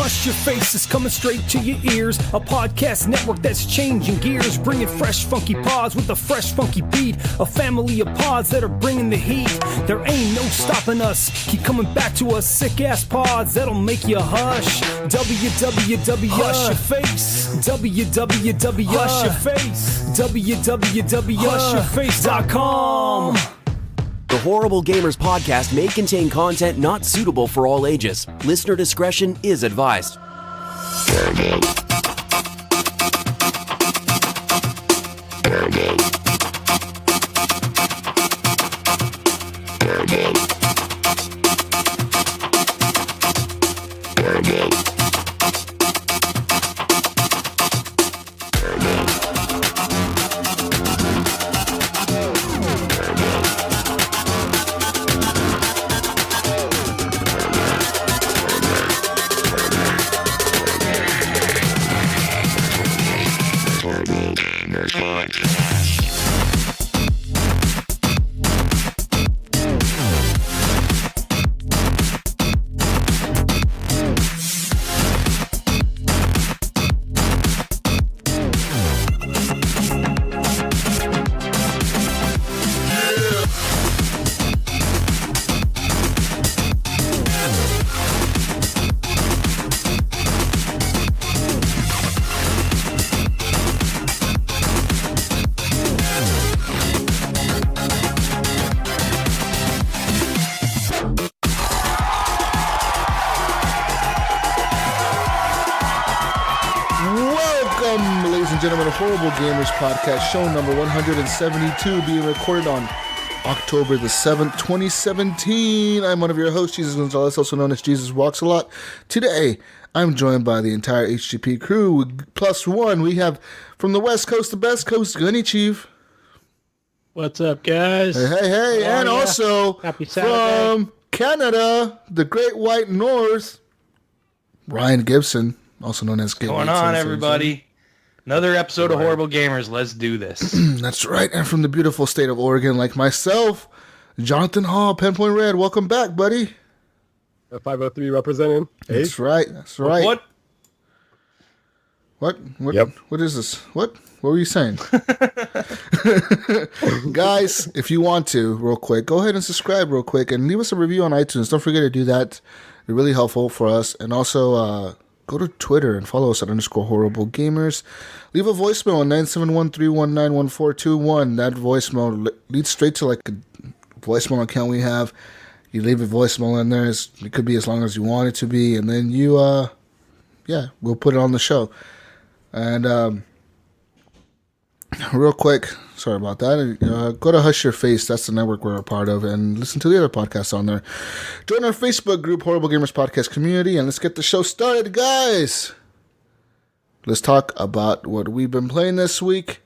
Hush Your Face is coming straight to your ears. A podcast network that's changing gears, bringing fresh funky pods with a fresh funky beat. A family of pods that are bringing the heat. There ain't no stopping us. Keep coming back to us. Sick ass pods that'll make you hush. www Hush Your Face. www Hush Your Face. www.hushyourface.com. The Horrible Gamers podcast may contain content not suitable for all ages. Listener discretion is advised. Gentlemen, Horrible Gamers podcast, show number 172, being recorded on October the 7th, 2017. I'm one of your hosts, Jesus Gonzalez, also known as Jesus Walks a Lot. Today, I'm joined by the entire HGP crew, plus one. We have from the West Coast, the best coast, Gunny Chief. What's up, guys? Hey, and also Happy Saturday. From Canada, the Great White North, Ryan Gibson, also known as Gibson. What's going on, everybody? Another episode of Horrible Gamers. Let's do this. That's right. And from the beautiful state of Oregon, like myself, Johnathan Hall, Pinpoint Red. Welcome back, buddy. 503 representing. Hey. That's right. What? Yep. What is this? What were you saying? Guys, if you want to, real quick, go ahead and subscribe real quick and leave us a review on iTunes. Don't forget to do that. It's really helpful for us. And also, go to Twitter and follow us at _Horrible Gamers. Leave a voicemail on 971-319-1421. That voicemail leads straight to like a voicemail account we have. You leave a voicemail in there. It could be as long as you want it to be. And then you, we'll put it on the show. And real quick, sorry about that. Go to Hush Your Face. That's the network we're a part of. And listen to the other podcasts on there. Join our Facebook group, Horrible Gamers Podcast Community. And let's get the show started, guys. Let's talk about what we've been playing this week.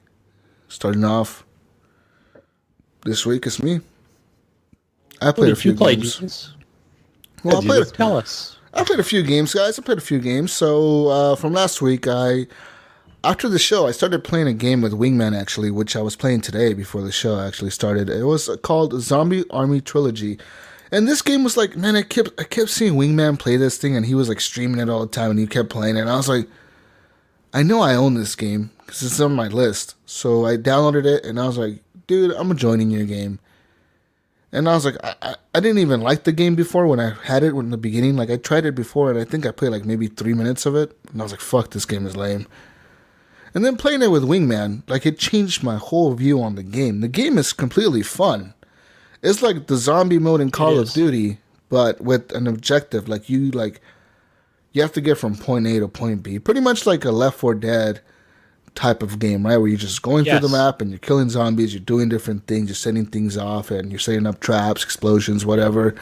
Starting off, this week is me. I played a few games. Well, Tell us. I played a few games, guys. So from last week, after the show, I started playing a game with Wingman, actually, which I was playing today before the show actually started. It was called Zombie Army Trilogy. And this game was like, man, I kept seeing Wingman play this thing, and he was like streaming it all the time, and he kept playing it. And I was like, I know I own this game because it's on my list. So I downloaded it, and I was like, dude, I'm joining your game. And I was like, I didn't even like the game before when I had it in the beginning. Like, I tried it before, and I think I played like maybe 3 minutes of it. And I was like, fuck, this game is lame. And then playing it with Wingman, like, it changed my whole view on the game. The game is completely fun. It's like the zombie mode in Call of Duty, but with an objective. Like, you have to get from point A to point B. Pretty much like a Left 4 Dead type of game, right? Where you're just going through the map and you're killing zombies, you're doing different things, you're setting things off, and you're setting up traps, explosions, whatever.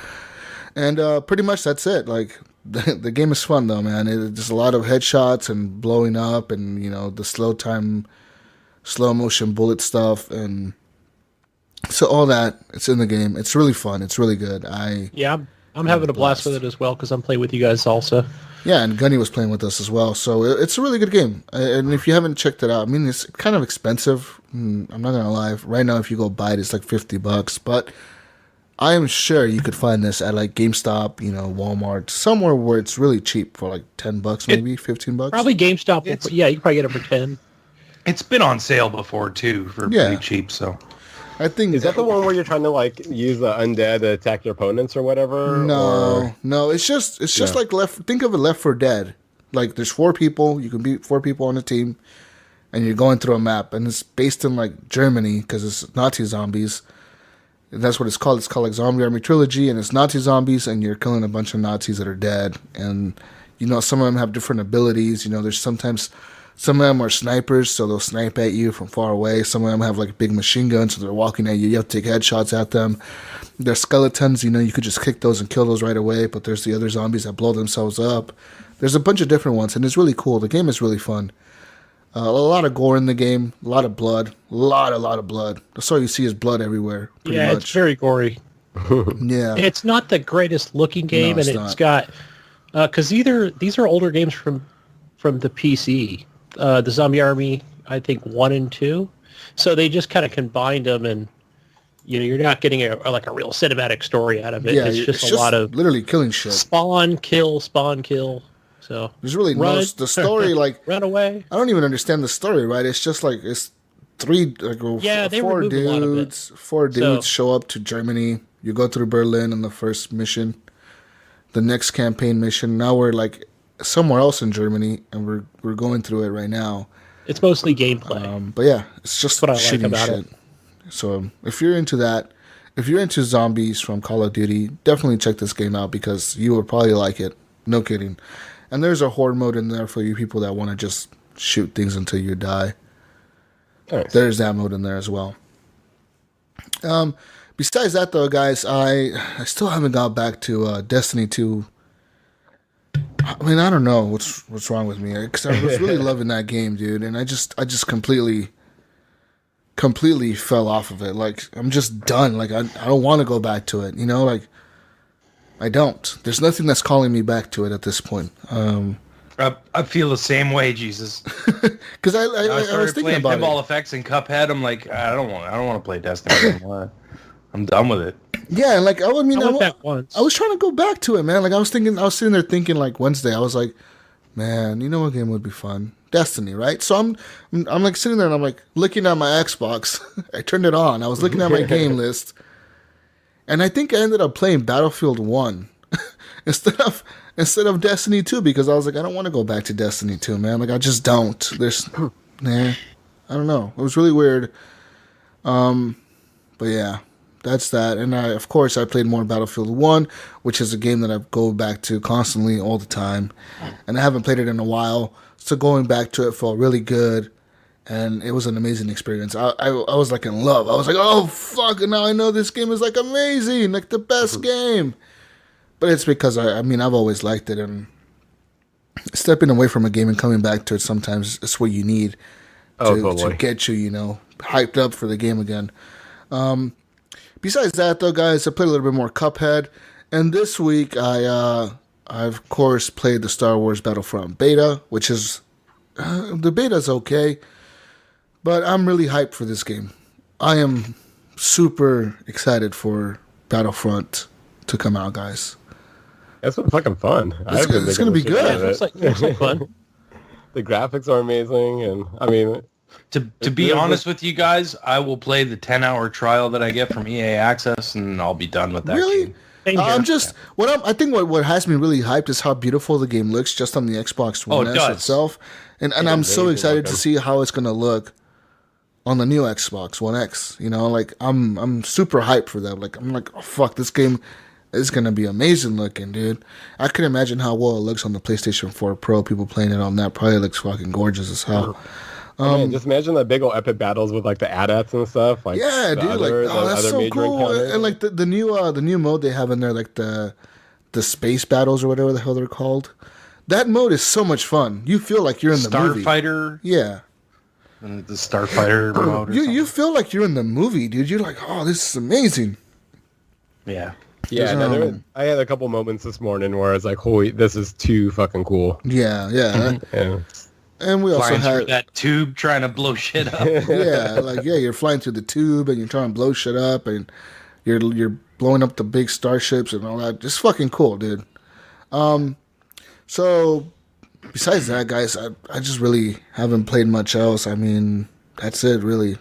And pretty much that's it. Like, the game is fun, though, man. There's a lot of headshots and blowing up and, you know, the slow motion bullet stuff. And so all that, it's in the game. It's really fun. It's really good. I'm having a blast with it as well because I'm playing with you guys also. Yeah, and Gunny was playing with us as well. So it's a really good game. And if you haven't checked it out, I mean, it's kind of expensive. I'm not going to lie. Right now, if you go buy it, it's like $50. But I am sure you could find this at like GameStop, Walmart, somewhere where it's really cheap for like $10, maybe $15. Probably GameStop. Yeah, you can probably get it for 10. It's been on sale before too for pretty cheap. So I think is that the one where you're trying to like use the undead to attack your opponents or whatever? No. It's just like Think of it Left 4 Dead. Like there's 4 people. You can be 4 people on a team, and you're going through a map, and it's based in like Germany because it's Nazi zombies. That's what it's called. It's called like Zombie Army Trilogy, and it's Nazi zombies, and you're killing a bunch of Nazis that are dead. And, some of them have different abilities. There's sometimes some of them are snipers, so they'll snipe at you from far away. Some of them have like big machine guns, so they're walking at you. You have to take headshots at them. There's skeletons, you could just kick those and kill those right away, but there's the other zombies that blow themselves up. There's a bunch of different ones, and it's really cool. The game is really fun. A lot of gore in the game, a lot of blood, a lot of blood. That's all you see is blood everywhere. Pretty much. It's very gory. Yeah, it's not the greatest looking game, No, it's and not. it's got because these are older games from the PC. The Zombie Army, I think 1 and 2, so they just kind of combined them, and you're not getting a real cinematic story out of it. Yeah, it's just a lot of literally killing shit. spawn kill. So There's really no the story like run away. I don't even understand the story, right? It's just like it's 3 like they 4 removed a lot of it. dudes. 4 dudes show up to Germany. You go through Berlin in the first mission. The next campaign mission. Now we're like somewhere else in Germany, and we're going through it right now. It's mostly gameplay. But yeah, it's just what I like shooting about shit. it. So if you're into that, if you're into zombies from Call of Duty, definitely check this game out because you will probably like it. No kidding. And there's a horde mode in there for you people that want to just shoot things until you die. Nice. There's that mode in there as well. Besides that, though, guys, I still haven't got back to Destiny 2. I mean, I don't know what's wrong with me because I was really loving that game, dude, and I just completely fell off of it. Like I'm just done. Like I don't want to go back to it. Like. I don't. There's nothing that's calling me back to it at this point. I feel the same way, Jesus. Because I was thinking playing about Pinball it. FX and Cuphead. I'm like, I don't want to play Destiny anymore. I'm done with it. Yeah, and like I went back once. I was trying to go back to it, man. Like I was sitting there thinking like Wednesday. I was like, man, you know what game would be fun? Destiny, right? So I'm like sitting there and I'm like looking at my Xbox. I turned it on. I was looking at my game list. And I think I ended up playing Battlefield 1 instead of Destiny 2 because I was like, I don't want to go back to Destiny 2, man. Like, I just don't. I don't know. It was really weird. But yeah, that's that. And I played more Battlefield 1, which is a game that I go back to constantly all the time. And I haven't played it in a while. So going back to it felt really good. And it was an amazing experience. I was like in love. I was like, oh, fuck, now I know this game is like amazing, like the best game. But it's because, I've always liked it. And stepping away from a game and coming back to it sometimes is what you need to get you, hyped up for the game again. Besides that, though, guys, I played a little bit more Cuphead. And this week, I of course, played the Star Wars Battlefront beta, which is, the beta's okay. But I'm really hyped for this game. I am super excited for Battlefront to come out, guys. That's been fucking fun. It's going to be good. Looks like fun. The graphics are amazing, and To be honest with you guys, I will play the 10-hour trial that I get from EA Access, and I'll be done with that Really? game. I think what has me really hyped is how beautiful the game looks just on the Xbox One it S does. itself. And I'm so excited to see how it's going to look on the new Xbox One X. I'm super hyped for that. Like I'm like, oh fuck, this game is gonna be amazing looking, dude. I can imagine how well it looks on the PlayStation 4 Pro. People playing it on that probably looks fucking gorgeous as hell. just imagine the big old epic battles with like the AT-ATs and stuff. Like Yeah, dude. That's so cool. encounters. And like the new mode they have in there, like the space battles or whatever the hell they're called. That mode is so much fun. You feel like you're in the movie. Starfighter. Yeah. And the Starfighter mode. You feel like you're in the movie, dude. You're like, oh, this is amazing. Yeah. Yeah, I had a couple moments this morning where I was like, holy, this is too fucking cool. Yeah. Yeah. And we also Flying through had that tube trying to blow shit up. you're flying through the tube and you're trying to blow shit up, and You're blowing up the big starships and all that. Just fucking cool, dude. So besides that, guys, I just really haven't played much else. I mean, that's it, really.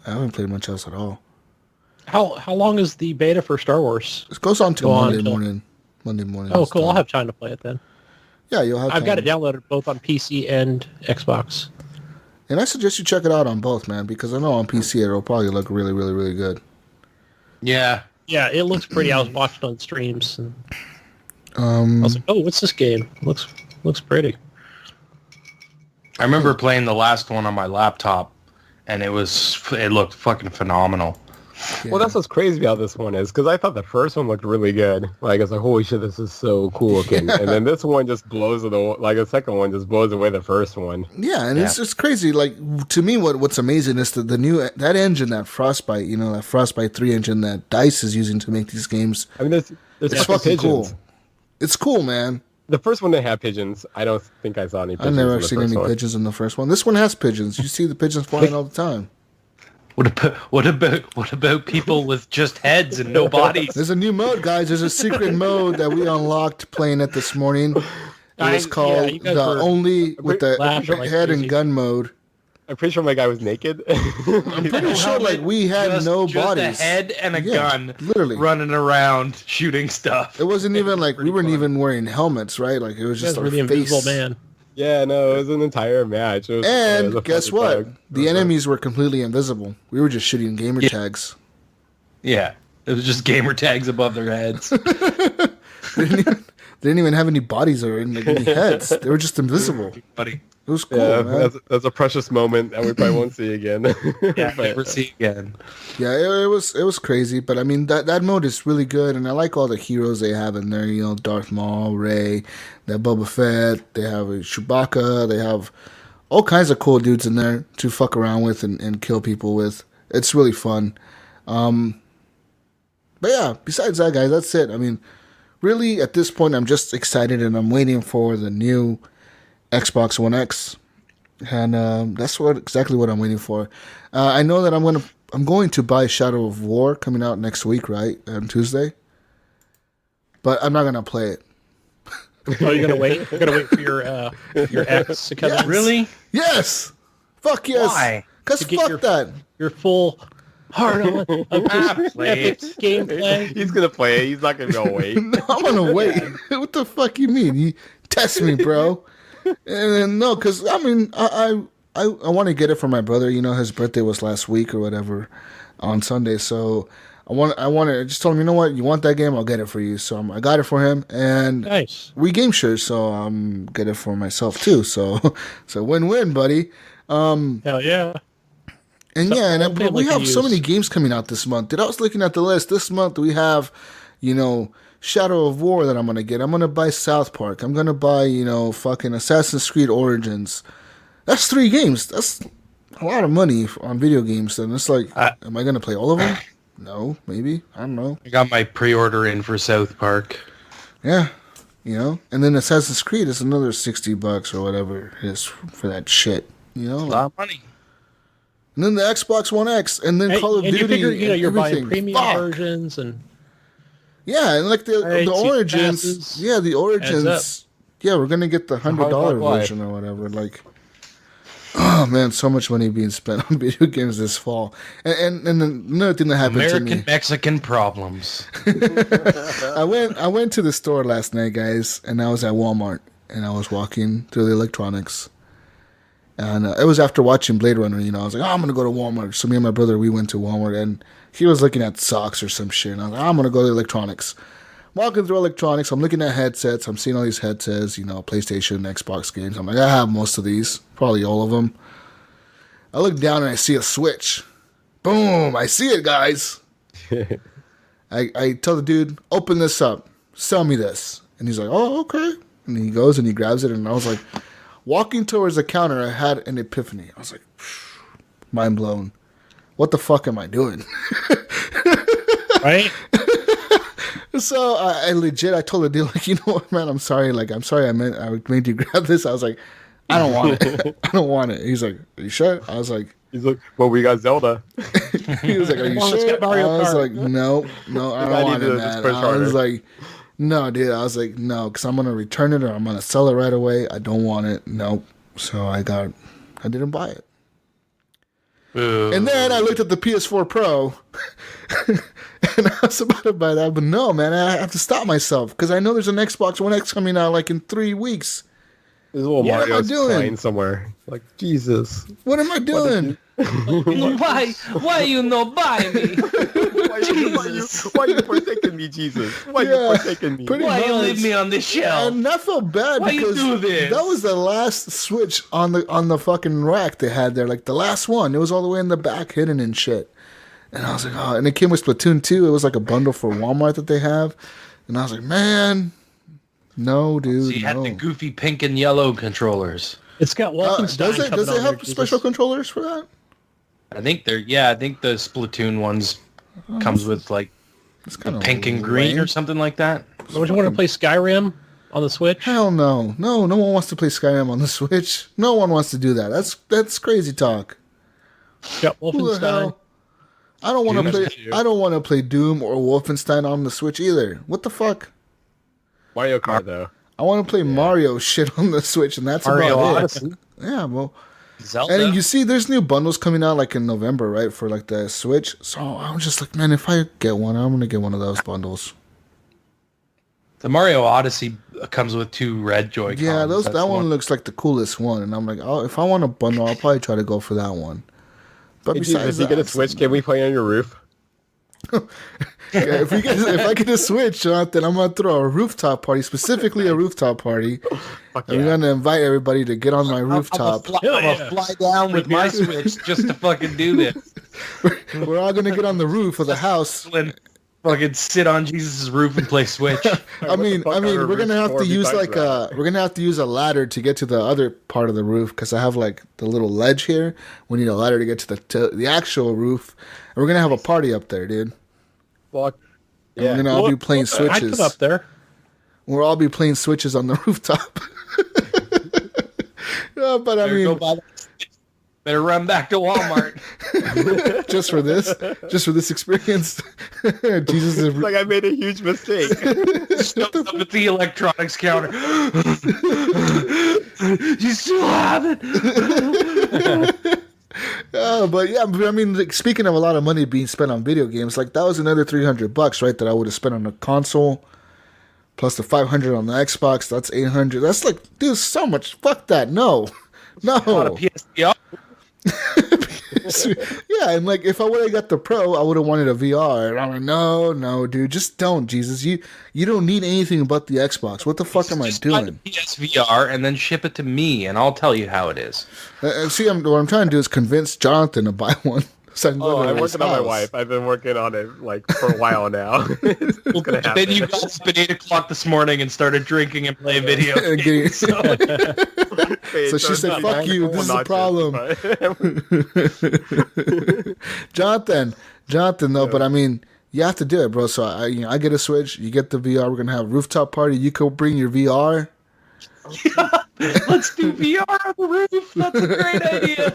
I haven't played much else at all. How long is the beta for Star Wars? It goes on till Monday morning. Monday morning. Oh, cool. I'll have time to play it then. Yeah, you'll have time. I've got it downloaded both on PC and Xbox. And I suggest you check it out on both, man, because I know on PC it'll probably look really, really, really good. Yeah. Yeah, it looks pretty. I was watching on streams. And I was like, oh, what's this game? Looks pretty. I remember playing the last one on my laptop, and it looked fucking phenomenal. Yeah. Well, that's what's crazy about this one is because I thought the first one looked really good. Like, it's like, holy shit, this is so cool looking. And then this one just blows the second one just blows away the first one. Yeah, and it's just crazy. Like, to me, what's amazing is the new, that engine, that Frostbite, that Frostbite 3 engine that DICE is using to make these games. I mean, there's It's fucking pigeons. cool. It's cool, man. The first one didn't have pigeons. I don't think I saw any pigeons. I've never in the seen first any one. pigeons in the first one. This one has pigeons. You see the pigeons flying all the time. What about people with just heads and no bodies? There's a new mode, guys. There's a secret mode that we unlocked playing it this morning. It was called you guys the were only with the laughing like head crazy. and gun mode. I'm pretty sure my guy was naked. I'm pretty sure like we had no bodies. Just a head and a gun, literally running around shooting stuff. It wasn't even like we weren't even wearing helmets, right? Like it was You guys just were our the Invisible face. Man. Yeah, no, it was an entire match. It was, And it was a guess fucking what? bug. The enemies were completely invisible. We were just shooting gamer tags. Yeah, it was just gamer tags above their heads. They didn't even have any bodies or any heads. They were just invisible. Buddy. It was cool, Yeah, man. that's a precious moment that we probably won't see again. Yeah, But- never see again. Yeah, it was crazy, but I mean that mode is really good, and I like all the heroes they have in there. Darth Maul, Rey, that Boba Fett. They have a Chewbacca. They have all kinds of cool dudes in there to fuck around with and kill people with. It's really fun. But yeah, besides that, guys, that's it. I mean, really, at this point, I'm just excited, and I'm waiting for the new Xbox One X, and that's exactly what I'm waiting for. I know that I'm going to buy Shadow of War coming out next week, right, on Tuesday. But I'm not gonna play it. Oh, you're gonna wait? You're gonna wait for your ex to come in? Really? Yes, fuck yes. Why? Because To get fuck your- that. Your full hard on of just Play epic gameplay. He's gonna play it. He's not gonna go wait. No, I'm gonna wait. What the fuck you mean? You test me, bro. And then, no, because I mean, I want to get it for my brother. His birthday was last week or whatever, on Sunday. So I just told him, you know what, you want that game? I'll get it for you. So I got it for him, and Nice. we game share. So get it for myself too. So win-win, buddy. Hell yeah. And So, yeah, and family we have can so use. many games coming out this month. Dude, I was looking at the list. This month we have, Shadow of War that I'm going to get. I'm going to buy South Park. I'm going to buy, fucking Assassin's Creed Origins. That's 3 games. That's a lot of money on video games. And it's like, am I going to play all of them? No, maybe. I don't know. I got my pre-order in for South Park. Yeah, And then Assassin's Creed is another $60 or whatever it is for that shit. A lot of money. And then the Xbox One X, and then Call of and Duty. you figure, you're buying everything. premium Fuck. versions and Yeah, and like the Right, Origins. passes. Yeah, the Origins. Yeah, we're gonna get the $100 Hard Knock version or whatever. Like, oh man, so much money being spent on video games this fall. And then another thing that happened to American me. Mexican problems. I went to the store last night, guys, and I was at Walmart, and I was walking through the electronics. And it was after watching Blade Runner, I was like, I'm going to go to Walmart. So me and my brother, we went to Walmart, and he was looking at socks or some shit. And I was like, I'm going to go to electronics. Walking through electronics, I'm looking at headsets. I'm seeing all these headsets, PlayStation, Xbox games. I'm like, I have most of these, probably all of them. I look down and I see a Switch. Boom, I see it, guys. I tell the dude, open this up. Sell me this. And he's like, oh, okay. And he goes and he grabs it, and I was like... Walking towards the counter, I had an epiphany. I was like, mind blown. What the fuck am I doing? right. So I told the deal, like, you know what, man, I'm sorry. Like, I'm sorry I made you grab this. I was like, I don't want it. I don't want it. He's like, are you sure? I was like, He's like, well, we got Zelda. he was like, are you Let's sure? get Mario I was Kart. like, no, I don't want it, man. I was like, no, dude. I was like, no, because I'm gonna return it or I'm gonna sell it right away. I don't want it. Nope. So I didn't buy it. And then I looked at the PS4 Pro, and I was about to buy that, but no, man, I have to stop myself because I know there's an Xbox One X coming out like in 3 weeks. There's a little Mario doing? crying somewhere. Like, Jesus. What am I doing? Why you no buy me? Why you forsaking me, Jesus? Why you forsaking me? Why you leave me on the shelf? And I felt bad Why you because do this? that was the last Switch on the fucking rack they had there, like the last one. It was all the way in the back, hidden and shit. And I was like, oh, and it came with Splatoon 2. It was like a bundle for Walmart that they have. And I was like, man, no, dude. So you had the goofy pink and yellow controllers. It's got Wolfenstein Does it have there, special controllers for that? I think the Splatoon ones comes with like It's kind of pink and green or something like that. Don't you want to play Skyrim on the Switch? Hell no. No one wants to play Skyrim on the Switch. No one wants to do that. That's crazy talk. Got Who the Wolfenstein. hell? I don't want to play. I don't want to play Doom or Wolfenstein on the Switch either. What the fuck? Mario Kart, though. I want to play Mario shit on the Switch, and that's Mario about Odyssey. it. Yeah, well, Zelda. and you see, there's new bundles coming out like in November, right, for like the Switch. So I'm just like, man, if I get one, I'm gonna get one of those bundles. The Mario Odyssey comes with 2 red Joy-Cons. Yeah, That's that one looks like the coolest one, and I'm like, oh, if I want a bundle, I'll probably try to go for that one. But Hey, Jesus, besides if you get a that, Switch, can we play on your roof? yeah, if I get a Switch, Jonathan, I'm gonna throw a rooftop party, specifically a rooftop party. Fuck And we're gonna invite everybody to get on my rooftop. I'm gonna fly down with my Switch just to fucking do this. We're all gonna get on the roof of the house. And fucking sit on Jesus' roof and play Switch. I mean, we're gonna have to use a ladder to get to the other part of the roof because I have like the little ledge here. We need a ladder to get to the actual roof, and we're gonna have a party up there, dude. Fuck. And we're gonna all be playing I'd Switches. come up there. We'll all be playing Switches on the rooftop. Yeah, but I mean, Better run back to Walmart. just for this experience, Jesus is It's like I made a huge mistake. Shows up at the electronics counter. You still have it? But yeah, I mean, like, speaking of a lot of money being spent on video games, like that was another $300, right? That I would have spent on a console, plus the $500 on the Xbox. That's $800. That's like, dude, so much. Fuck that. No. Not a PSVR. Yeah, and like if I would have got the Pro, I would have wanted a VR. And I'm like, no, dude, just don't, Jesus. You don't need anything but the Xbox. What the fuck am I doing? PSVR and then ship it to me, and I'll tell you how it is. See, what I'm trying to do is convince Jonathan to buy one. So I can go to I'm his working on my house. wife. I've been working on it like for a while now. It's gonna happen. Then you got up at 8 o'clock this morning and started drinking and playing video And games. So she said, "Fuck you. This is a problem." Jonathan, no, but I mean, you have to do it, bro. So I get a Switch. You get the VR. We're gonna have a rooftop party. You could bring your VR. Let's do VR on the roof. That's a great idea.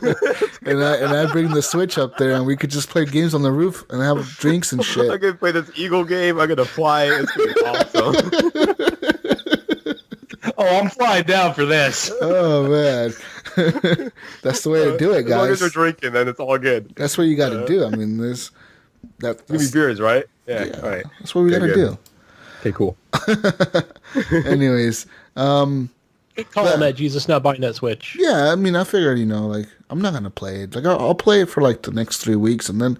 And I bring the Switch up there, and we could just play games on the roof and have drinks and I'm shit. gonna play this Eagle game. I'm gonna fly. It's gonna be awesome. Oh, I'm flying down for this. Oh man, that's the way to do it, As long as guys. they're drinking, then it's all good. That's what you got to do. I mean, Give me beers, right? Yeah. All right. That's what we got to do. Okay, cool. Anyways, Call on that, Jesus, not buying that Switch. yeah, I mean, I figured, like, I'm not gonna play it. Like, I'll play it for like the next 3 weeks, and then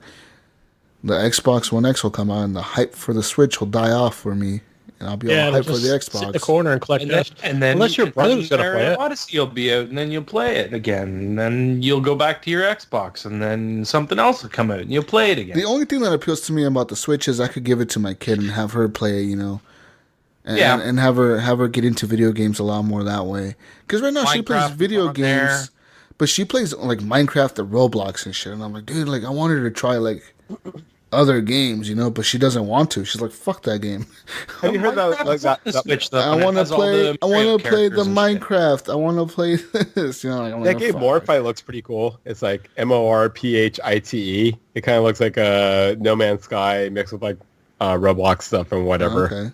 the Xbox One X will come out, and the hype for the Switch will die off for me, and I'll be all hyped for the Sit in the Xbox. corner and collect dust. And then Unless your brother's going to play Mario it. Odyssey will be out, and then you'll play it again. And then you'll go back to your Xbox, and then something else will come out, and you'll play it again. The only thing that appeals to me about the Switch is I could give it to my kid and have her play, and, Yeah. and have her get into video games a lot more that way. Because right now she plays Minecraft video on there. games, but she plays like Minecraft and Roblox and shit. And I'm like, dude, like I wanted her to try like other games, you know, but she doesn't want to. She's like, "Fuck that game." Have you heard that? Like that Switch though. I want to play. I want to play the and shit. Minecraft. I want to play this. You know, like, I'm that like, game "Fuck." Morphi looks pretty cool. It's like MORPHITE. It kind of looks like a No Man's Sky mixed with like Roblox stuff and whatever. Okay,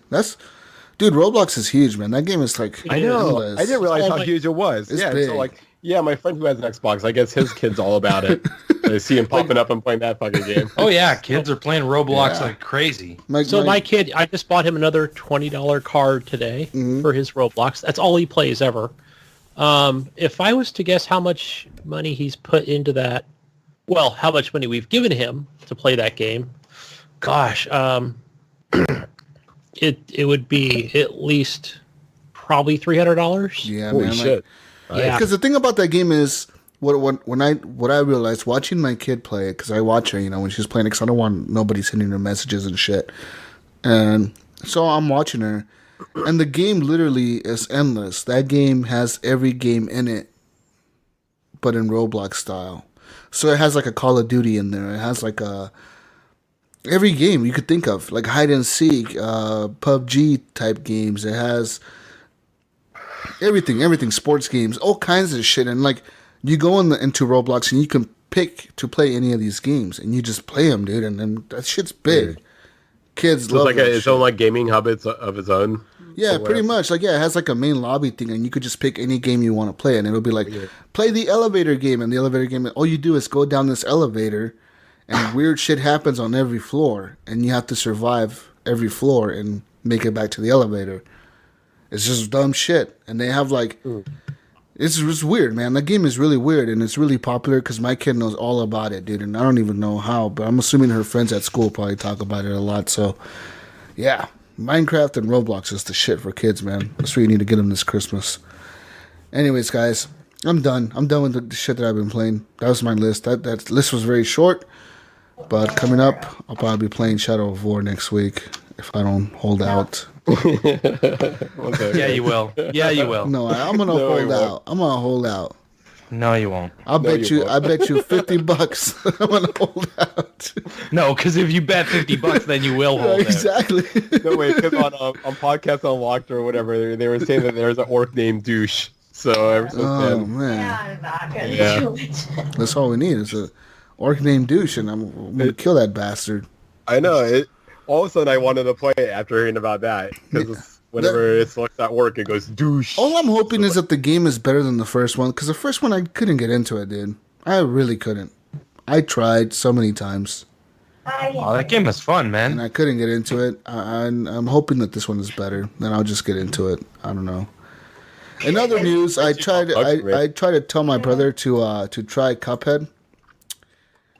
dude. Roblox is huge, man. That game is like, I know. endless. I didn't realize how huge it was. It's yeah, big. so like, yeah, my friend who has an Xbox, I guess his kid's all about it. I see him popping up and playing that fucking game. Oh yeah, kids are playing Roblox like crazy. My kid, I just bought him another $20 card today for his Roblox. That's all he plays ever. If I was to guess how much money he's put into that, well, how much money we've given him to play that game, gosh, it would be at least probably $300. Yeah, Holy man. shit. Yeah. Because the thing about that game is what I realized watching my kid play it, because I watch her, you know, when she's playing it, because I don't want nobody sending her messages and shit, and so I'm watching her, and the game literally is endless. That game has every game in it, but in Roblox style. So it has like a Call of Duty in there. It has like every game you could think of, like hide and seek, PUBG type games. It has everything, sports games, all kinds of shit. And like, you go into Roblox and you can pick to play any of these games, and you just play them, dude. And then that shit's big. Kids love like that its shit. own like gaming hub of its own. Yeah, pretty much. Like, yeah, it has like a main lobby thing, and you could just pick any game you want to play, and it'll be like, play the elevator game, and the elevator game, all you do is go down this elevator, and weird shit happens on every floor, and you have to survive every floor and make it back to the elevator. It's just dumb shit, and they have like, it's just weird, man. That game is really weird, and it's really popular because my kid knows all about it, dude, and I don't even know how, but I'm assuming her friends at school probably talk about it a lot, so, yeah. Minecraft and Roblox is the shit for kids, man. That's what you need to get them this Christmas. Anyways, guys, I'm done. I'm done with the shit that I've been playing. That was my list. That list was very short, but coming up, I'll probably be playing Shadow of War next week if I don't hold out. Yeah, you will. Yeah, you will. No, I'm gonna hold out. I'm gonna hold out. No, you won't. I bet you $50 I'm gonna hold out. No, because if you bet $50, then you will hold it. Exactly. No, wait, because on Podcast Unlocked or whatever, they were saying that there's an orc named Douche. So ever since Oh then, man, I'm not gonna do it. that's all we need is a orc named Douche, and I'm gonna kill that bastard. I know it. All of a sudden, I wanted to play it after hearing about that because whenever it selects that work, it goes Douche. All I'm hoping is that the game is better than the first one, because the first one I couldn't get into it, dude. I really couldn't. I tried so many times, Oh, that game is fun, and man. I couldn't get into it. I'm hoping that this one is better. Then I'll just get into it. I don't know. In other news, I tried to tell my brother to try Cuphead.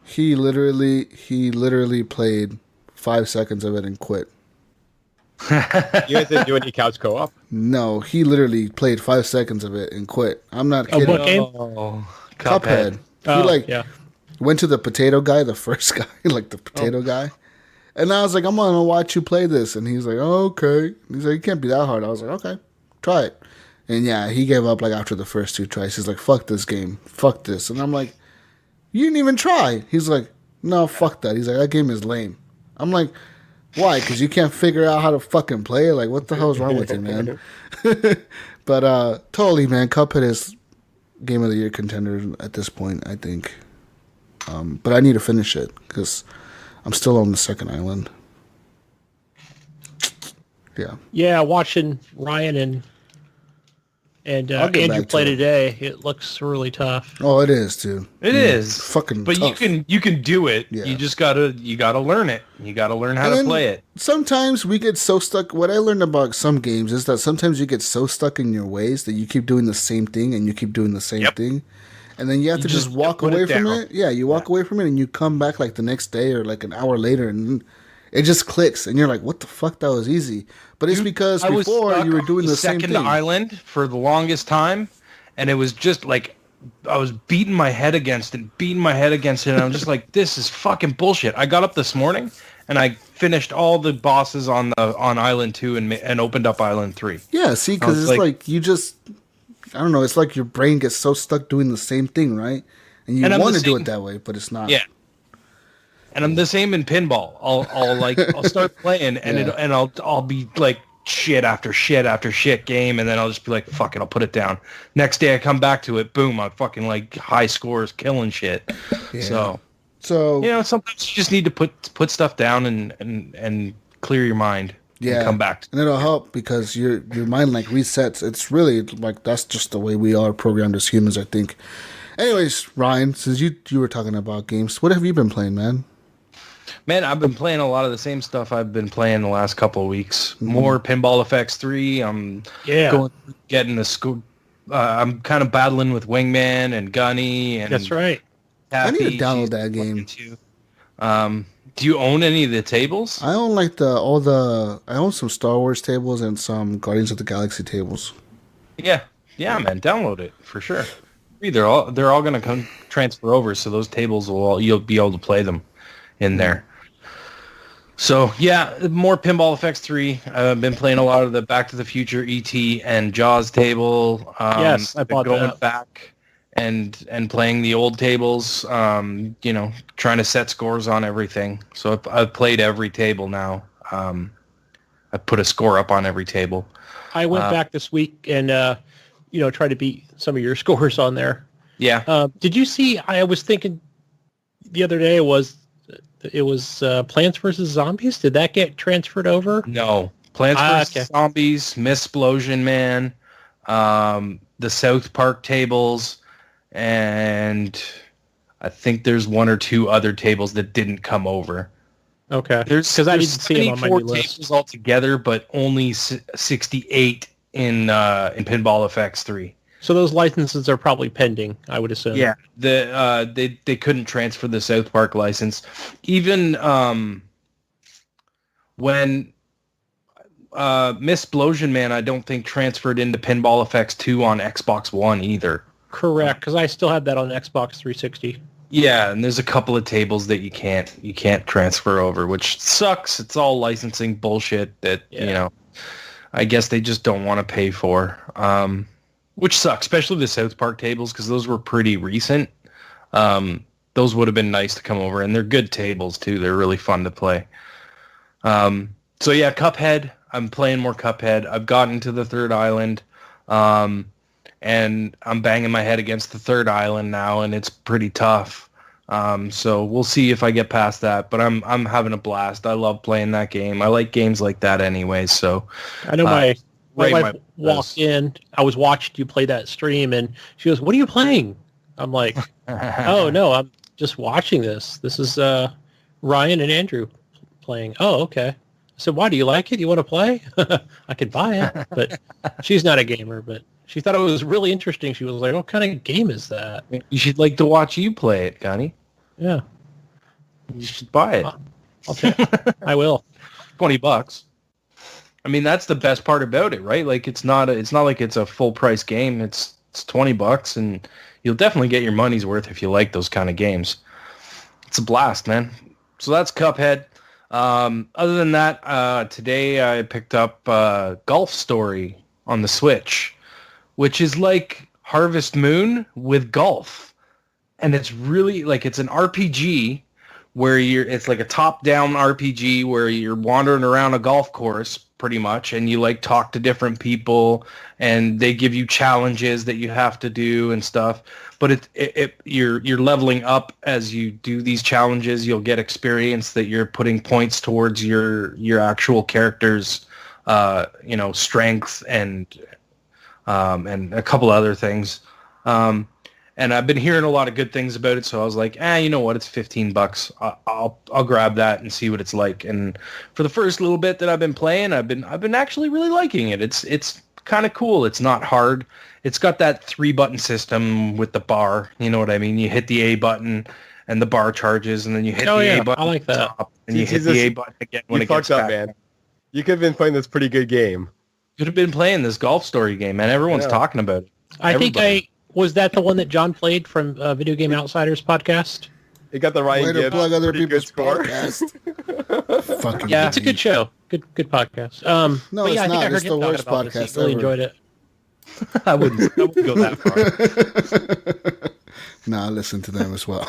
He literally played 5 seconds of it and quit. You guys didn't do any couch co-op? No, he literally played 5 seconds of it and quit. I'm not kidding. What game? Oh, Cuphead. He went to the potato guy, the first guy, like the potato guy. And I was like, I'm going to watch you play this. And he's like, oh, okay. He's like, it can't be that hard. I was like, okay, try it. And yeah, he gave up like after the first 2 tries. He's like, fuck this game. Fuck this. And I'm like, you didn't even try. He's like, no, fuck that. He's like, that game is lame. I'm like, why? Because you can't figure out how to fucking play it? Like, what the hell is wrong with you, man? But totally, man. Cuphead is Game of the Year contender at this point, I think. But I need to finish it because I'm still on the second island. Yeah. Yeah, watching Ryan and I'll get Andrew back to play it. today, it looks really tough. Oh, it is, too. It is Fucking but tough. you can do it. Yeah. You just gotta learn it. You gotta learn how to And play it. Sometimes we get so stuck. What I learned about some games is that sometimes you get so stuck in your ways that you keep doing the same thing and you keep doing the same thing. And then you have to just walk put it away from down. it. Yeah, you walk away from it and you come back like the next day or like an hour later and it just clicks and you're like, what the fuck? That was easy. But it's because I was before stuck you were on doing the same second thing. island for the longest time, and it was just like I was beating my head against it, and I'm just like, this is fucking bullshit. I got up this morning and I finished all the bosses on Island 2 and opened up Island 3. Yeah, see, because it's like you just, I don't know, it's like your brain gets so stuck doing the same thing, right? And you And I'm want the to do same- it that way, but it's not. Yeah. And I'm the same in pinball. I'll start playing and I'll be like shit after shit after shit game, and then I'll just be like, fuck it, I'll put it down. Next day I come back to it, boom, I'm fucking like high scores, killing shit. Yeah. So sometimes you just need to put stuff down and clear your mind. And come back. And it'll help because your mind like resets. It's really like that's just the way we are programmed as humans, I think. Anyways, Ryan, since you were talking about games, what have you been playing, man? Man, I've been playing a lot of the same stuff I've been playing the last couple of weeks. More Pinball FX3. I'm getting the school. I'm kind of battling with Wingman and Gunny. And that's right. I need to download that game. Do you own any of the tables? I own I own some Star Wars tables and some Guardians of the Galaxy tables. Yeah, man, download it for sure. They're all going to come transfer over, so those tables you'll be able to play them in there. So yeah, more Pinball FX3. I've been playing a lot of the Back to the Future ET and Jaws table. Yes, I bought going that. back and playing the old tables. Trying to set scores on everything. So I've played every table now. I put a score up on every table. I went back this week and try to beat some of your scores on there. Yeah. Did you see? I was thinking the other day it was Plants vs. Zombies. Did that get transferred over? No. Plants vs. Zombies, Missplosion Man, the South Park tables, and I think there's one or two other tables that didn't come over. Okay. There's I didn't see them on my 74 list. tables altogether, but only 68 in Pinball FX3. So those licenses are probably pending, I would assume. Yeah, they couldn't transfer the South Park license. Even when Missplosion Man, I don't think transferred into Pinball FX2 on Xbox One either. Correct, because I still have that on Xbox 360. Yeah, and there's a couple of tables that you can't transfer over, which sucks. It's all licensing bullshit that I guess they just don't want to pay for. Which sucks, especially the South Park tables, because those were pretty recent. Those would have been nice to come over, and they're good tables, too. They're really fun to play. So, yeah, Cuphead. I'm playing more Cuphead. I've gotten to the third island, and I'm banging my head against the third island now, and it's pretty tough. So we'll see if I get past that, but I'm having a blast. I love playing that game. I like games like that anyway, so... I know my wife walked in. I was watching you play that stream, and she goes, "What are you playing?" I'm like, "Oh, no, I'm just watching this. This is Ryan and Andrew playing." "Oh, okay." I said, "Why? Do you like it? You want to play?" I could buy it, but she's not a gamer, but she thought it was really interesting. She was like, "What kind of game is that?" You should like to watch you play it, Connie. Yeah. You should buy it. I will. $20. I mean, that's the best part about it, right? Like, it's not like it's a full price game. It's $20, and you'll definitely get your money's worth if you like those kind of games. It's a blast, man. So that's Cuphead. Other than that, today I picked up Golf Story on the Switch, which is like Harvest Moon with golf. And it's really like, it's an RPG where it's like a top-down RPG where you're wandering around a golf course pretty much, and you like talk to different people, and they give you challenges that you have to do and stuff. But you're leveling up as you do these challenges. You'll get experience that you're putting points towards your actual character's strength and a couple other things. And I've been hearing a lot of good things about it, so I was like, you know what? It's $15. I'll grab that and see what it's like. And for the first little bit that I've been playing, I've been actually really liking it. It's kind of cool. It's not hard. It's got that 3-button system with the bar. You know what I mean? You hit the A button and the bar charges, and then you hit the A button. I like that. And you hit the A button again when it gets back. Man. You could have been playing this pretty good game. Could have been playing this Golf Story game, man. Everyone's talking about it. Was that the one that John played from Video Game Outsiders podcast? It got the Ryan Way to Gibbs. plug other pretty people's good score. podcast. Fucking Yeah, it's a good show. Good podcast. No, but it's I think not. I heard It's him the talking worst about this. podcast He really ever. enjoyed it. I wouldn't go that far. Nah, I listen to them as well.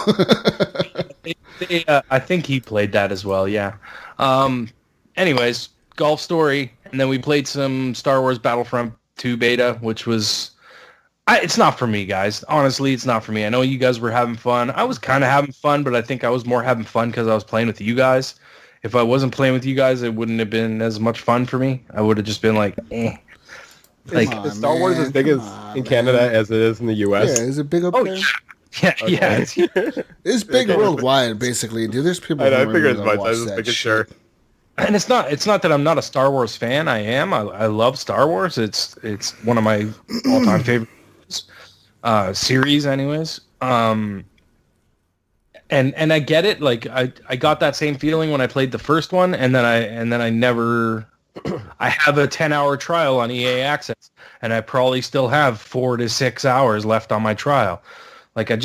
I think he played that as well. Yeah. Anyways, Golf Story, and then we played some Star Wars Battlefront 2 beta, which was. It's not for me, guys. Honestly, it's not for me. I know you guys were having fun. I was kind of having fun, but I think I was more having fun because I was playing with you guys. If I wasn't playing with you guys, it wouldn't have been as much fun for me. I would have just been like, eh. Like, is Star Wars as big in Canada as it is in the U.S.? Yeah, is it big up there? Yeah, yeah. It's big worldwide, basically. Dude, there's people. I who figured as really much. I watch was just that making shit. sure. And it's not that I'm not a Star Wars fan. I am. I love Star Wars. It's one of my all-time favorite series, anyways. And I get it. Like I got that same feeling when I played the first one, and then I never. I have a 10-hour trial on EA Access, and I probably still have 4 to 6 hours left on my trial. Like I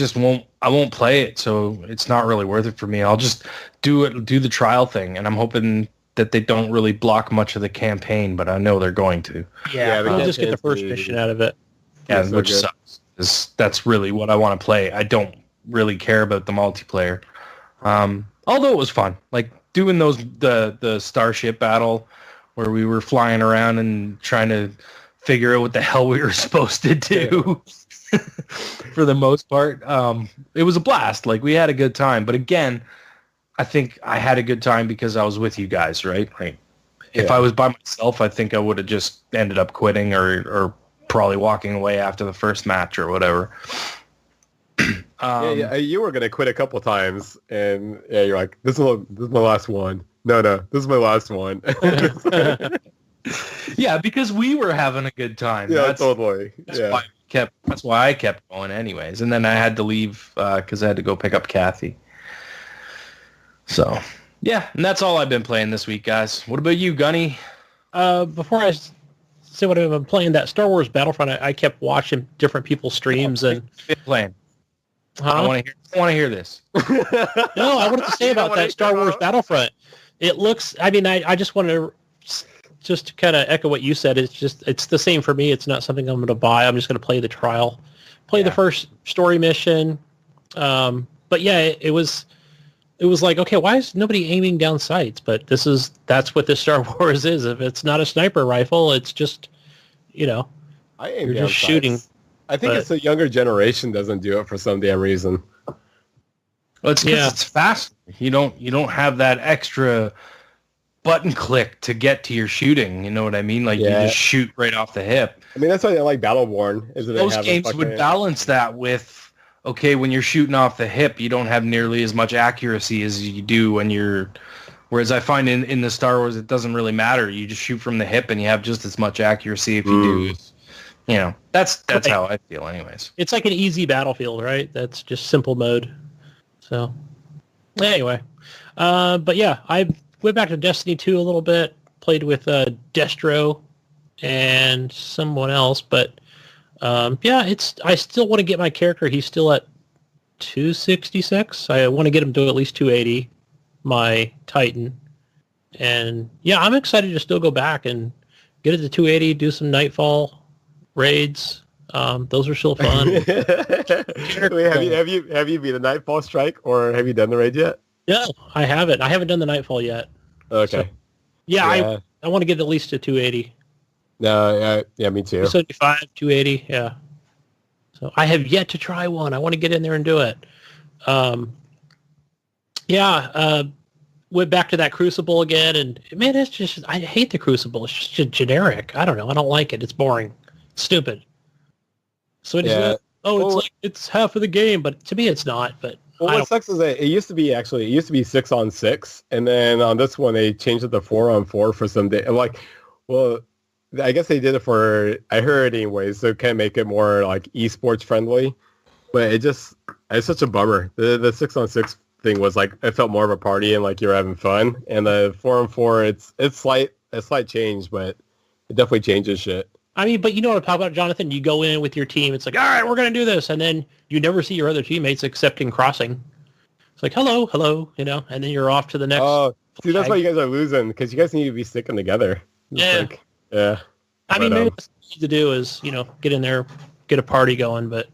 won't play it, so it's not really worth it for me. I'll just do the trial thing, and I'm hoping that they don't really block much of the campaign, but I know they're going to. Yeah, we'll just get the first mission out of it. Yeah, so which good. sucks. That's really what I want to play. I don't really care about the multiplayer. Although it was fun. Like doing the starship battle where we were flying around and trying to figure out what the hell we were supposed to do. For the most part. It was a blast. Like we had a good time. But again, I think I had a good time because I was with you guys, right? Like if I was by myself, I think I would have just ended up quitting or probably walking away after the first match or whatever. You were gonna quit a couple times, and you're like, "This is my last one." No, this is my last one. Yeah, because we were having a good time. Totally. That's why I kept going, anyways. And then I had to leave because I had to go pick up Kathy. So yeah, and that's all I've been playing this week, guys. What about you, Gunny? Before I say what I've been playing, that Star Wars Battlefront, I kept watching different people's streams and Been playing. Huh? I want to hear this. No, I wanted to say about that Star Wars Battlefront. It looks. I mean, I just want to just kind of echo what you said. It's the same for me. It's not something I'm going to buy. I'm just going to play the trial, the first story mission. But yeah, it was like, okay, why is nobody aiming down sights? But that's what this Star Wars is. If it's not a sniper rifle, it's just, I aim you're down just shooting. sights. I think it's the younger generation doesn't do it for some damn reason. Well, it's because it's fast. You don't have that extra button click to get to your shooting. You know what I mean? Like you just shoot right off the hip. I mean, that's why I like Battleborn. Is that Those games would balance that with, okay, when you're shooting off the hip, you don't have nearly as much accuracy as you do when you're... Whereas I find in the Star Wars, it doesn't really matter. You just shoot from the hip and you have just as much accuracy if you do. That's how I feel anyways. It's like an easy Battlefield, right? That's just simple mode. So anyway, but yeah, I went back to Destiny 2 a little bit, played with Destro and someone else, but I still want to get my character. He's still at 266. I want to get him to at least 280, my Titan. And yeah, I'm excited to still go back and get it to 280, do some Nightfall raids. Those are still fun. Wait, have you beat a Nightfall Strike, or have you done the raid yet? No, I haven't. I haven't done the Nightfall yet. Okay. So, I want to get at least to 280. No, yeah, me too. 275, 280, yeah. So I have yet to try one. I want to get in there and do it. Went back to that Crucible again, and man, it's just, I hate the Crucible. It's just generic. I don't know. I don't like it. It's boring. It's stupid. So it's half of the game, but to me it's not. But what sucks is that it used to be 6-on-6, and then on this one they changed it to 4-on-4 for some day. Like, well, I guess they did it for, I heard anyways, so kind of make it more like esports friendly. But it's such a bummer. The 6-on-6 thing was like, it felt more of a party and like you're having fun. And the 4-on-4, it's a slight change, but it definitely changes shit. I mean, but you know what I'm talking about, Jonathan? You go in with your team. It's like, all right, we're going to do this. And then you never see your other teammates except in crossing. It's like, hello, and then you're off to the next. Oh, see, that's why you guys are losing, because you guys need to be sticking together. Yeah. I mean, maybe what you need to do is, get in there, get a party going, but.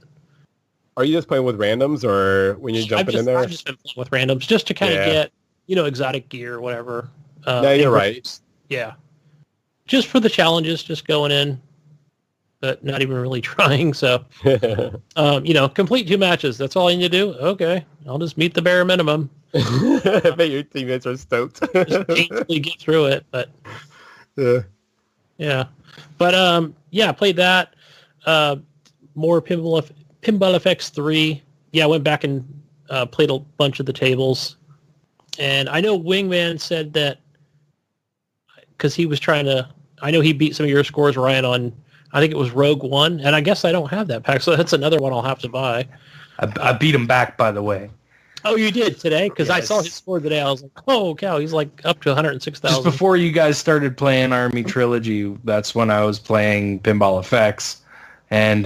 are you just playing with randoms, or when you're jumping in there? I've just been playing with randoms just to kind of get, exotic gear or whatever. No, you're right. Yeah. Just for the challenges, just going in, but not even really trying. So, complete 2 matches. That's all I need to do. Okay. I'll just meet the bare minimum. I bet your teammates are stoked. Just painfully get through it, but yeah. But I played that. More Pinball FX3. Yeah, I went back and played a bunch of the tables. And I know Wingman said that because he was trying to, I know he beat some of your scores, Ryan, on, I think it was Rogue One, and I guess I don't have that pack, so that's another one I'll have to buy. I beat him back, by the way. Oh, you did today? Because Yes. I saw his score today. I was like, oh, cow, he's like up to 106,000. Just before you guys started playing Army Trilogy, that's when I was playing Pinball FX, and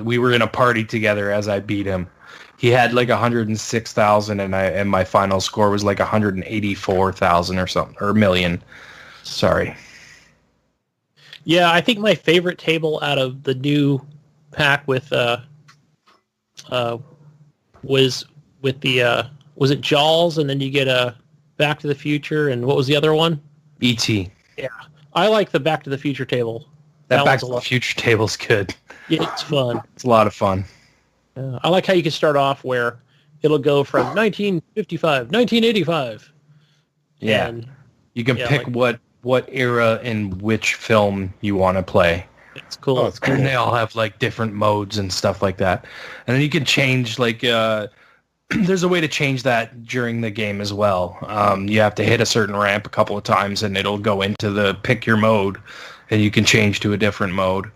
we were in a party together as I beat him. He had like 106,000, and my final score was like 184,000 or something, or million. Sorry. Yeah, I think my favorite table out of the new pack was with the was it Jaws, and then you get a Back to the Future, and what was the other one? E.T. Yeah, I like the Back to the Future table. That Back one's to a the lot. Future table's good. Yeah, it's fun. It's a lot of fun. I like how you can start off where it'll go from 1955, 1985. Yeah. And You can pick what era and which film you want to play. it's cool. Oh, it's cool. And they all have like different modes and stuff like that. And then you can change like there's a way to change that during the game as well. You have to hit a certain ramp a couple of times and it'll go into the pick your mode and you can change to a different mode.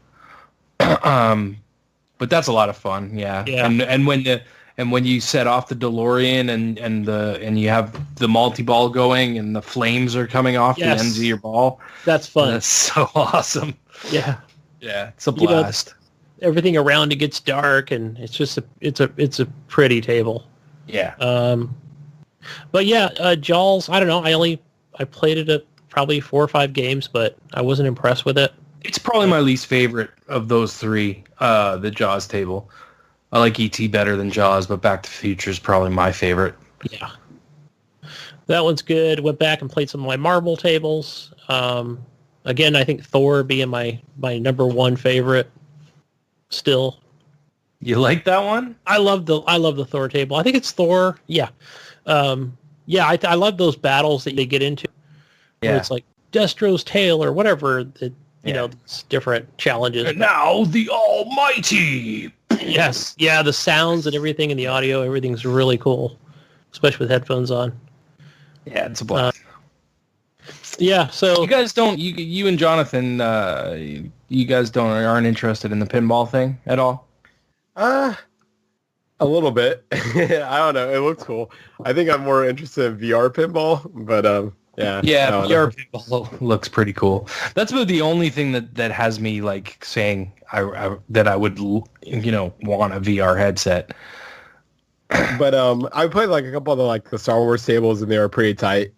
But that's a lot of fun, yeah. And when you set off the DeLorean and you have the multi-ball going and the flames are coming off the ends of your ball. That's fun. That's so awesome. Yeah. Yeah, it's a blast. Everything around it gets dark, and it's just it's a pretty table. Yeah. But yeah, Jaws. I don't know. I played it at probably 4 or 5 games, but I wasn't impressed with it. It's probably my least favorite of those 3. The Jaws table. I like E.T. better than Jaws, but Back to the Future is probably my favorite. Yeah. That one's good. Went back and played some of my marble tables. Again, I think Thor being my number 1 favorite still. You like that one? I love the Thor table. I think it's Thor. Yeah. I love those battles that they get into. Where it's like Destro's tail or whatever. It's different challenges. And now the Almighty. Yes. Yeah, the sounds and everything and the audio, everything's really cool, especially with headphones on. Yeah, it's a blast. Yeah, so you guys don't. You and Johnathan, you guys aren't interested in the pinball thing at all. A little bit. I don't know. It looks cool. I think I'm more interested in VR pinball, but yeah. Yeah, VR pinball looks pretty cool. That's about the only thing that has me like saying that I would want a VR headset. But I played like a couple of the Star Wars tables, and they were pretty tight.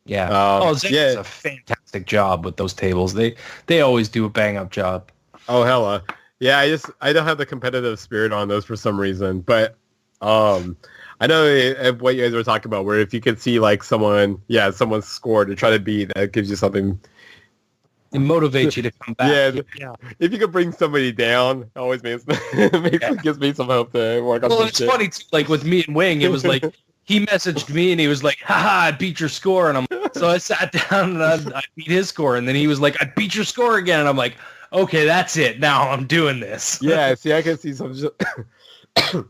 Yeah. Zach does a fantastic job with those tables. They always do a bang up job. Oh hella. Yeah, I don't have the competitive spirit on those for some reason. But I know what you guys were talking about, where if you could see like someone's score to try to beat, that gives you something. It motivates you to come back. Yeah. If you could bring somebody down, it always gives me some hope to work on. Well, some it's shit. funny too, like with me and Wing, it was like he messaged me and he was like, "Haha, I beat your score," and so I sat down and I beat his score, and then he was like, "I beat your score again," and I'm like, "Okay, that's it. Now I'm doing this." Yeah, see, I can see some.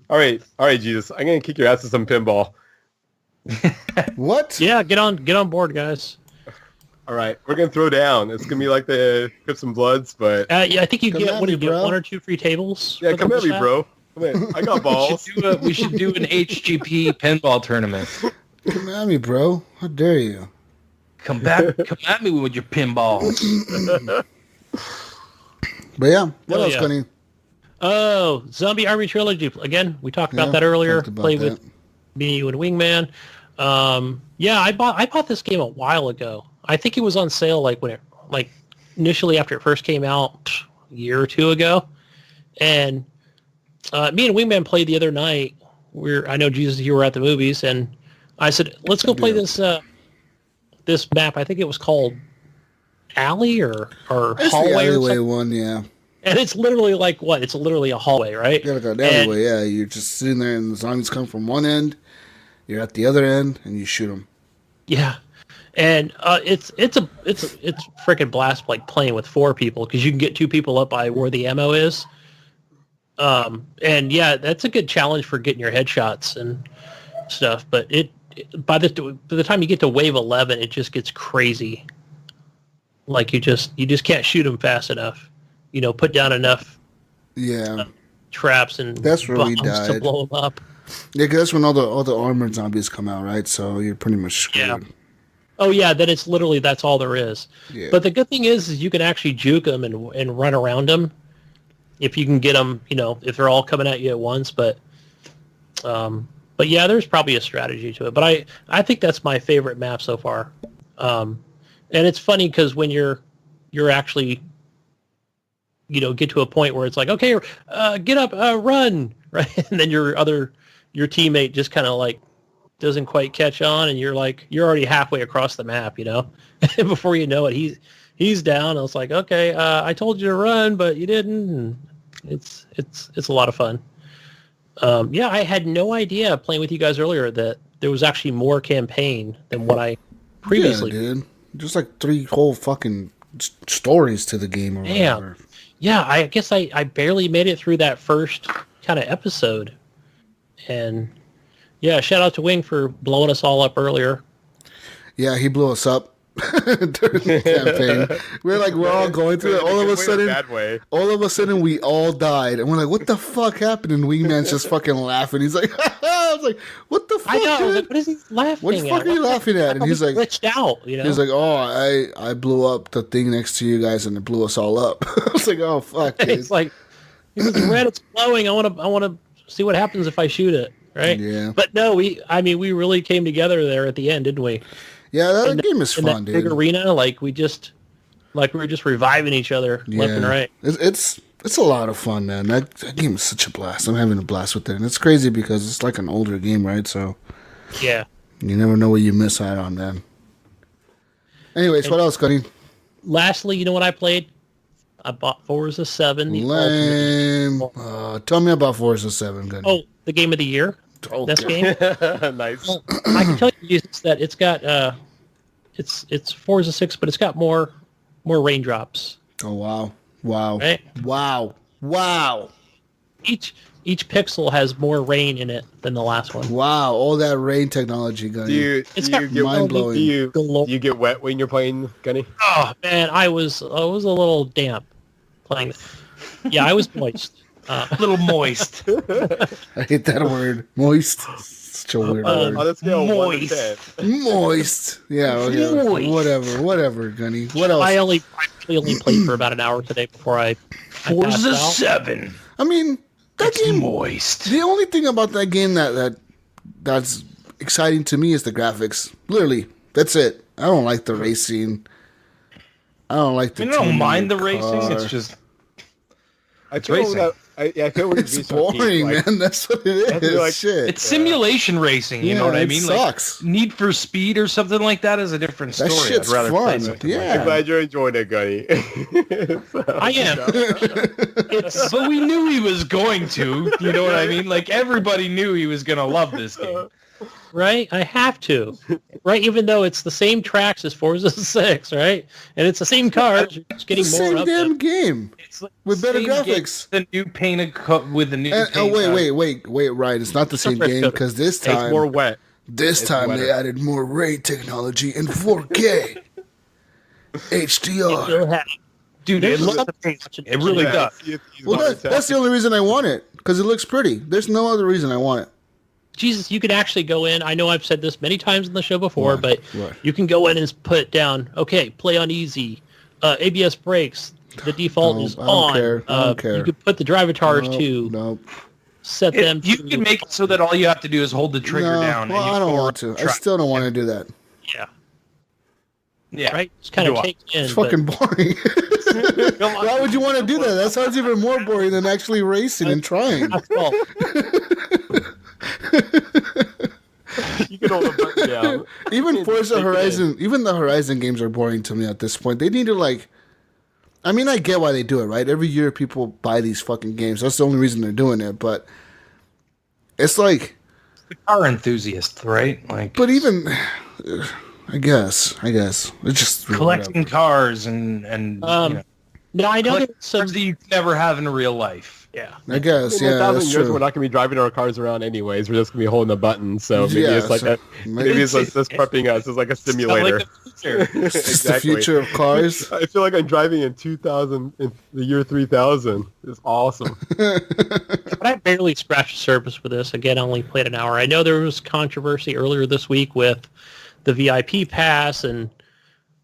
All right, Jesus, I'm gonna kick your ass to some pinball. What? yeah, get on board, guys. All right, we're gonna throw down. It's gonna be like the Crips and Bloods, but I think you Come get at what do me, you get? bro. 1 or 2 free tables. yeah, for come the at me, chat? bro. Come in. I got balls. We should do an HGP pinball tournament. Come at me, bro. How dare you? Come at me with your pinball. But yeah, what Oh, else, yeah. Gunny? Oh, Zombie Army Trilogy. Again, we talked about that earlier. talked about Played that. with me, you, and Wingman. I bought this game a while ago. I think it was on sale initially after it first came out a year or 2 ago. And Me and Wingman played the other night. I know, Jesus, you were at the movies, and I said, let's go play this this map. I think it was called Alley or It's Hallway the or alleyway something. one, yeah. And it's literally like what? It's literally a hallway, right? You gotta go the alleyway, yeah. You're just sitting there, and the zombies come from one end. You're at the other end, and you shoot them. Yeah, and it's freaking blast, like playing with 4 people, because you can get 2 people up by where the ammo is. And yeah, that's a good challenge for getting your headshots and stuff. But by the time you get to wave 11, it just gets crazy. Like you just can't shoot them fast enough. Put down enough traps and that's where we bombs to died. blow them up. Yeah, 'cause that's when all the armored zombies come out, right? So you're pretty much screwed. Yeah. Oh yeah, then it's literally that's all there is. Yeah. But the good thing is you can actually juke them and run around them if you can get them. If they're all coming at you at once. But yeah, there's probably a strategy to it. But I think that's my favorite map so far. And it's funny because when you're actually get to a point where it's like, okay, get up, run, right, and then your teammate just kind of like doesn't quite catch on, and you're already halfway across the map, and before you know it, he's down. I was like, okay, I told you to run, but you didn't. And it's a lot of fun. Yeah, I had no idea playing with you guys earlier that there was actually more campaign than what I previously. Yeah, dude. Just like 3 whole fucking stories to the game or whatever. Yeah, I guess I barely made it through that first kind of episode. And yeah, shout out to Wing for blowing us all up earlier. Yeah, he blew us up during the campaign. We're all going through it. All of a sudden, we all died, and we're like, "What the fuck happened?" And Wingman's just fucking laughing. He's like, "I was like, what the fuck?" I know. Dude? Like, what is he laughing What the fuck are you laughing at? And he's like, glitched out. He's like, "Oh, I blew up the thing next to you guys, and it blew us all up." I was like, "Oh fuck!" Dude. It's like, it's red. It's glowing. I want to see what happens if I shoot it. Right? Yeah. But no, we really came together there at the end, didn't we? Yeah, that game is in fun, that dude. big arena, we were just reviving each other left and right. It's a lot of fun, man. That game is such a blast. I'm having a blast with it, and it's crazy because it's like an older game, right? So yeah, you never know what you miss out on, then. Anyways, what else, Gunny? Lastly, you know what I played? I bought Forza 7. Lame. Tell me about Forza 7, Gunny. Oh, the game of the year. This game. Nice. Well, I can tell you Jesus, that it's got it's Forza 6, but it's got more raindrops. Oh wow! Right? Wow! Each pixel has more rain in it than the last one. Wow! All that rain technology, Gunny. It's do you get mind-blowing. Do you get wet when you're playing, Gunny? Oh man, I was a little damp playing. Yeah, I was moist. A little moist. I hate that word. Moist. Such a weird word. On a scale of 1 to Moist. 10. Moist. Yeah. Okay. Moist. Whatever, Gunny. What else? I only played for about an hour today before I passed Forza out. 7. I mean, that It's game. moist. The only thing about that game that's exciting to me is the graphics. Literally, that's it. I don't like the racing. I don't like the. I don't tuning mind the of racing. car. It's just I feel racing. that. I feel it would It's be so boring, like, man. That's what it I feel is. like- Shit. it's simulation racing. You know what I it mean? sucks. Like Need for Speed or something like that is a different That story. shit's I'd rather play fun. something like Yeah. I'm glad you're enjoying it, Gunny. I am. But we knew he was going to. You know what I mean? Like everybody knew he was gonna love this game. Right? I have to. Right? Even though it's the same tracks as Forza 6, right? And it's the same cars. You're just getting It's the more same of damn them. game It's like with better same game, graphics. The new painted with the new. Oh paint, wait! Right, it's not the same Fresh game coat. because this It's time, more wet. they wetter. added more ray technology in 4K, HDR. Still have- Dude, There's it looks something- amazing. It really Yeah, does. it's Well, that's the only reason I want it because it looks pretty. There's no other reason I want it. Jesus, you could actually go in. I know I've said this many times in the show before, What? but What? you can go in and put down, okay, play on easy, ABS brakes. The default No, is I don't on. care. I don't care. You could put the drivatars to No, set them You to. can make it so that all you have to do is hold the trigger no. down. Well, and you I don't forward want to. I track. still don't want to do that. Yeah. Yeah. right? Just kind of Do I? take in. It's fucking boring. Why would you want to do that? That sounds even more boring than actually racing and trying. Well, You can hold a button down. Even Forza Take it Horizon, even the Horizon games are boring to me at this point. They need to like, I mean, I get why they do it, right? Every year people buy these fucking games. That's the only reason they're doing it. But it's like, The car enthusiasts, right? Like, but even, I guess it's just collecting cars and you know, no, I know collecting there's some. cars that you never have in real life. Yeah. I guess, In 1,000 that's years, true. we're not going to be driving our cars around anyways. We're just going to be holding a button. So maybe Yeah, it's like so maybe it's just prepping us as like a simulator. Like the future. It's the future of cars. I feel like I'm driving in 2000, in the year 3000. It's awesome. But I barely scratched the surface with this. Again, I only played an hour. I know there was controversy earlier this week with the VIP pass and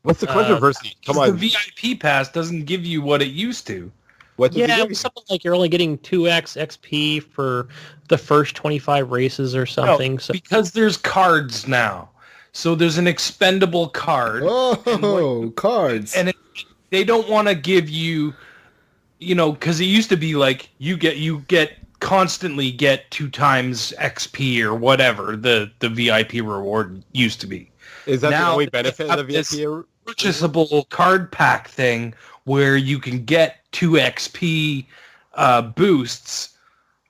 What's the controversy? Come on. The VIP pass doesn't give you what it used to. What did yeah, you it was something like you're only getting 2x XP for the first 25 races or something. No, So because there's cards now. So there's an expendable card. Oh, cards. And they don't want to give you, you know, because it used to be like you constantly get 2 times XP or whatever the VIP reward used to be. Is that the Now only they benefit have of the this VIP? purchasable card pack thing where you can get 2 XP boosts.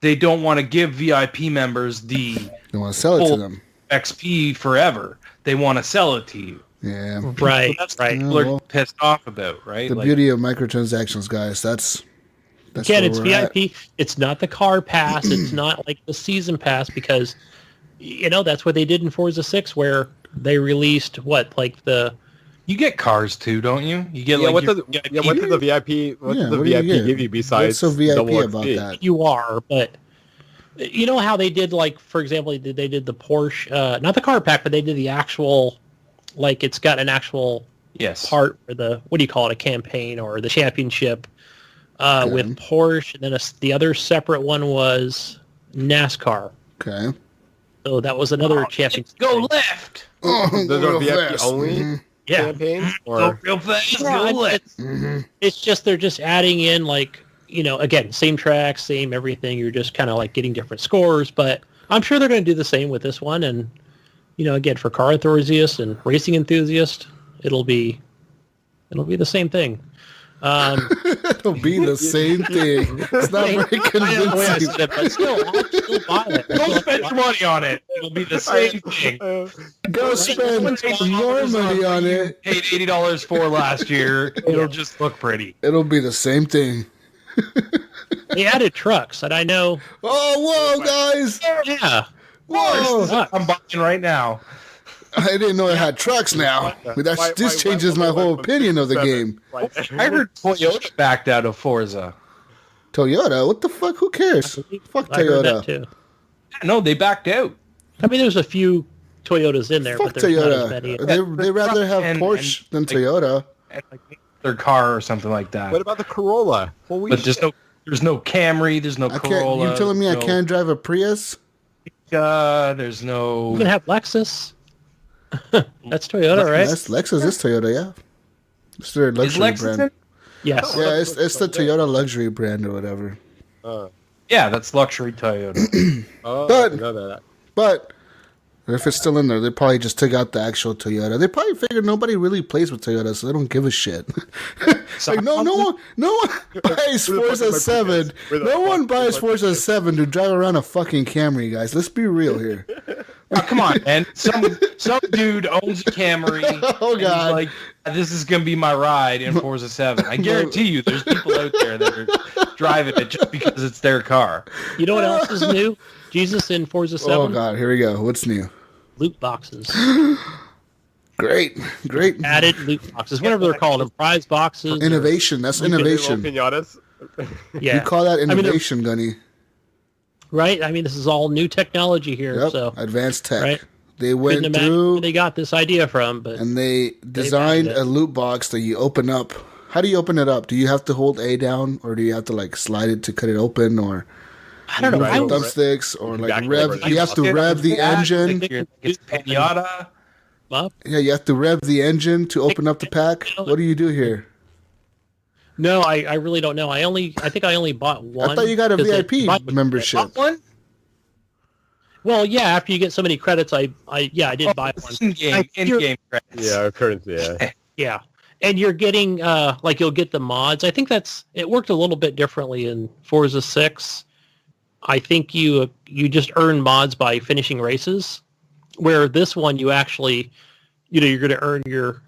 They don't want to give VIP members the You want to sell it to full them. XP forever. They want to sell it to you. Yeah. right, That's right. what people are well, pissed off about, right? The Like, beauty of microtransactions, guys. That's Again, where it's we're at. VIP. It's not the car pass. It's not like the season pass because, you know, that's what they did in Forza 6 where they released you get cars too, don't you? You get Yeah, like what your does VIP what does the VIP what do you VIP get? give you besides What's so VIP double about XP? that? you are, but you know how they did, like, for example, they did the Porsche, not the car pack, but they did the actual, like, it's got an actual yes. part for the, what do you call it, a campaign or the championship with Porsche. And then the other separate one was NASCAR. Okay. So that was another championship. Go left. Those are Real VIP fast. only Mhm. Yeah. campaigns? Go Or real fast. Yeah, Go left. it's just they're just adding in, like, you know, again, same track, same everything. You're just kind of like getting different scores, but I'm sure they're going to do the same with this one. And, you know, again, for car enthusiasts and racing enthusiasts, it'll be the same thing. It'll be the same thing. It's not very I know the way I convincing. said it, but still, I'll still buy it. Don't spend your money on it. It'll be the same thing. Go spend more money on it. Paid $80 for last year. It'll just look pretty. It'll be the same thing. They added trucks, and I know, Oh, whoa, guys! yeah, Whoa! trucks. I'm buying right now. I didn't know it had trucks now. But this changes my whole opinion of the game. I heard Toyota backed out of Forza. Toyota? What the fuck? Who cares? Fuck I heard that Toyota. too. No, they backed out. I mean, there's a few Toyotas in there, Fuck but there's not as Toyota. many. They rather have And- Porsche than and, like, Toyota. And, like, their car or something like that. What about the Corolla? Holy But shit. there's no Camry. There's no I can't. Corolla. You telling me I no can't drive a Prius? There's You no. can have Lexus. That's Toyota, right? Yes, Lexus is Toyota. Yeah, it's their Is luxury Lexus brand. in? Yes. Yeah, it's the Toyota luxury brand or whatever. Yeah, that's luxury Toyota. Oh, But- I know that. But if it's still in there, they probably just took out the actual Toyota. They probably figured nobody really plays with Toyota, so they don't give a shit. Like no one buys Forza 7. No one buys Forza 7 to drive around a fucking Camry, guys. Let's be real here. Oh, come on, man. Some dude owns a Camry. Oh, and he's God. like, this is gonna be my ride in Forza 7. I guarantee you, there's people out there that are driving it just because it's their car. You know what else is new? Jesus in Forza 7? Oh god, here we go. What's new? Loot boxes. Great. Added loot boxes. Whatever they're called. Them prize boxes. or- Innovation. That's innovation. Pinatas? Yeah. You call that mean, they're- innovation, Gunny. Right? I mean, this is all new technology here. Yep. So Advanced tech. right. They couldn't went imagine through where they got this idea from, but and they designed it. a loot box that you open up. How do you open it up? Do you have to hold A down, or do you have to like slide it to cut it open, or I don't know. Right. I thumbsticks, or like Back rev? over. You have to rev the engine. It's pinata. up. Yeah, you have to rev the engine to open up the pack. What do you do here? No, I really don't know. I think I only bought one. I thought you got a 'cause VIP membership. Bought one? Well, yeah. After you get so many credits, I did buy one. In-game credits. Yeah, currency. Yeah. Yeah, and you're getting like you'll get the mods. I think it worked a little bit differently in Forza 6. I think you just earn mods by finishing races, where this one you actually, you're going to earn your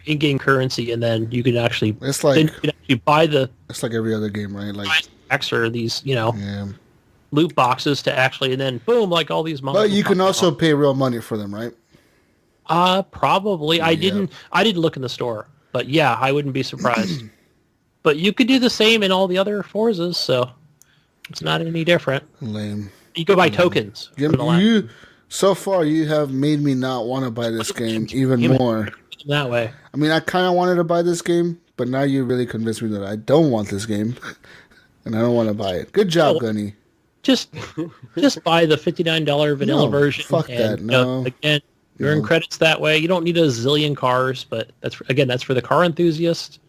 in-game currency, and then you can actually It's like then you can actually buy the it's like every other game, right? Like packs or these yeah. loot boxes to actually, and then boom, like all these mods. But you will can pop also out. pay real money for them, right? Probably. I didn't look in the store, but yeah, I wouldn't be surprised. But you could do the same in all the other Forzas, so it's not any different. Lame. You go buy tokens. So far, you have made me not want to buy this game even more. That way. I mean, I kind of wanted to buy this game, but now you really convinced me that I don't want this game, and I don't want to buy it. Good job, Gunny. Just buy the $59 vanilla No, version. fuck that, no. Again, you earn credits that way. You don't need a zillion cars, but that's for the car enthusiast.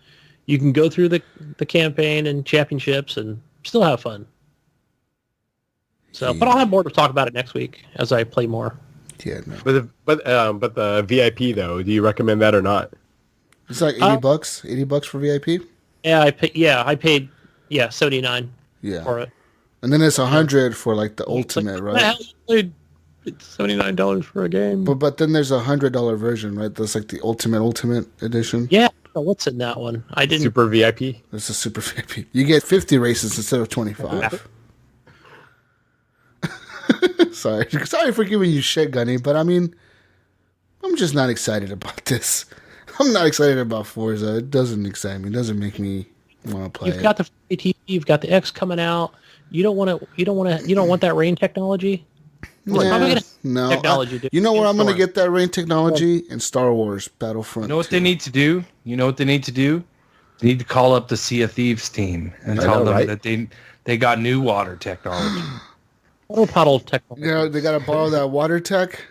You can go through the campaign and championships and still have fun. So, but I'll have more to talk about it next week as I play more. Yeah, no. But the VIP though, do you recommend that or not? It's like $80. $80 for VIP. Yeah, I paid $79 Yeah, for it. and then it's $100 for like the ultimate, What the right? hell? It's $79 for a game. But then there's a $100 version, right? That's like the ultimate edition. Yeah, what's in that one? I didn't. Super VIP. It's a super VIP. You get 50 races instead of 25. Sorry for giving you shit, Gunny, but I mean, I'm just not excited about this. I'm not excited about Forza. It doesn't excite me. It doesn't make me want to play You've got the AT, you've got the X coming out. You don't want that rain technology. Look, how am I gonna no. technology? You know where I'm going to Store. get that rain technology? In Star Wars Battlefront. You know what they need to do? They need to call up the Sea of Thieves team and tell them that they got new water technology. Water puddle technology. Yeah, they got to borrow that water tech.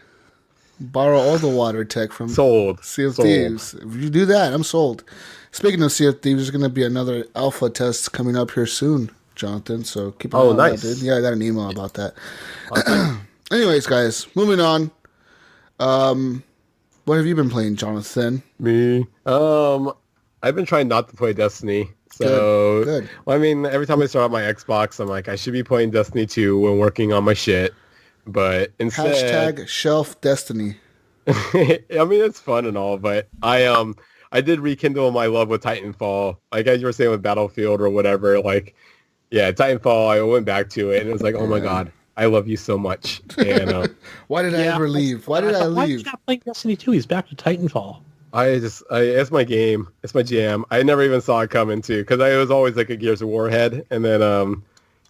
Borrow all the water tech from Sold. Sea of Thieves. If you do that, I'm sold. Speaking of Sea of Thieves, there's going to be another alpha test coming up here soon, Jonathan. So keep an eye on nice. that, dude. Yeah, I got an email about that. Anyways, guys, moving on. What have you been playing, Jonathan? Me. I've been trying not to play Destiny. So, Good. Well, I mean, every time I start up my Xbox, I'm like, I should be playing Destiny 2 when working on my shit. But instead... Hashtag shelf Destiny. I mean, it's fun and all, but I did rekindle my love with Titanfall. Like as you were saying with Battlefield or whatever, like, yeah, Titanfall, I went back to it and it was like, oh my God, I love you so much. And Why did I ever leave? Why did I Why leave? is he not playing Destiny 2? He's back to Titanfall. it's my game. It's my jam. I never even saw it coming too, because I was always like a Gears of War head. And then,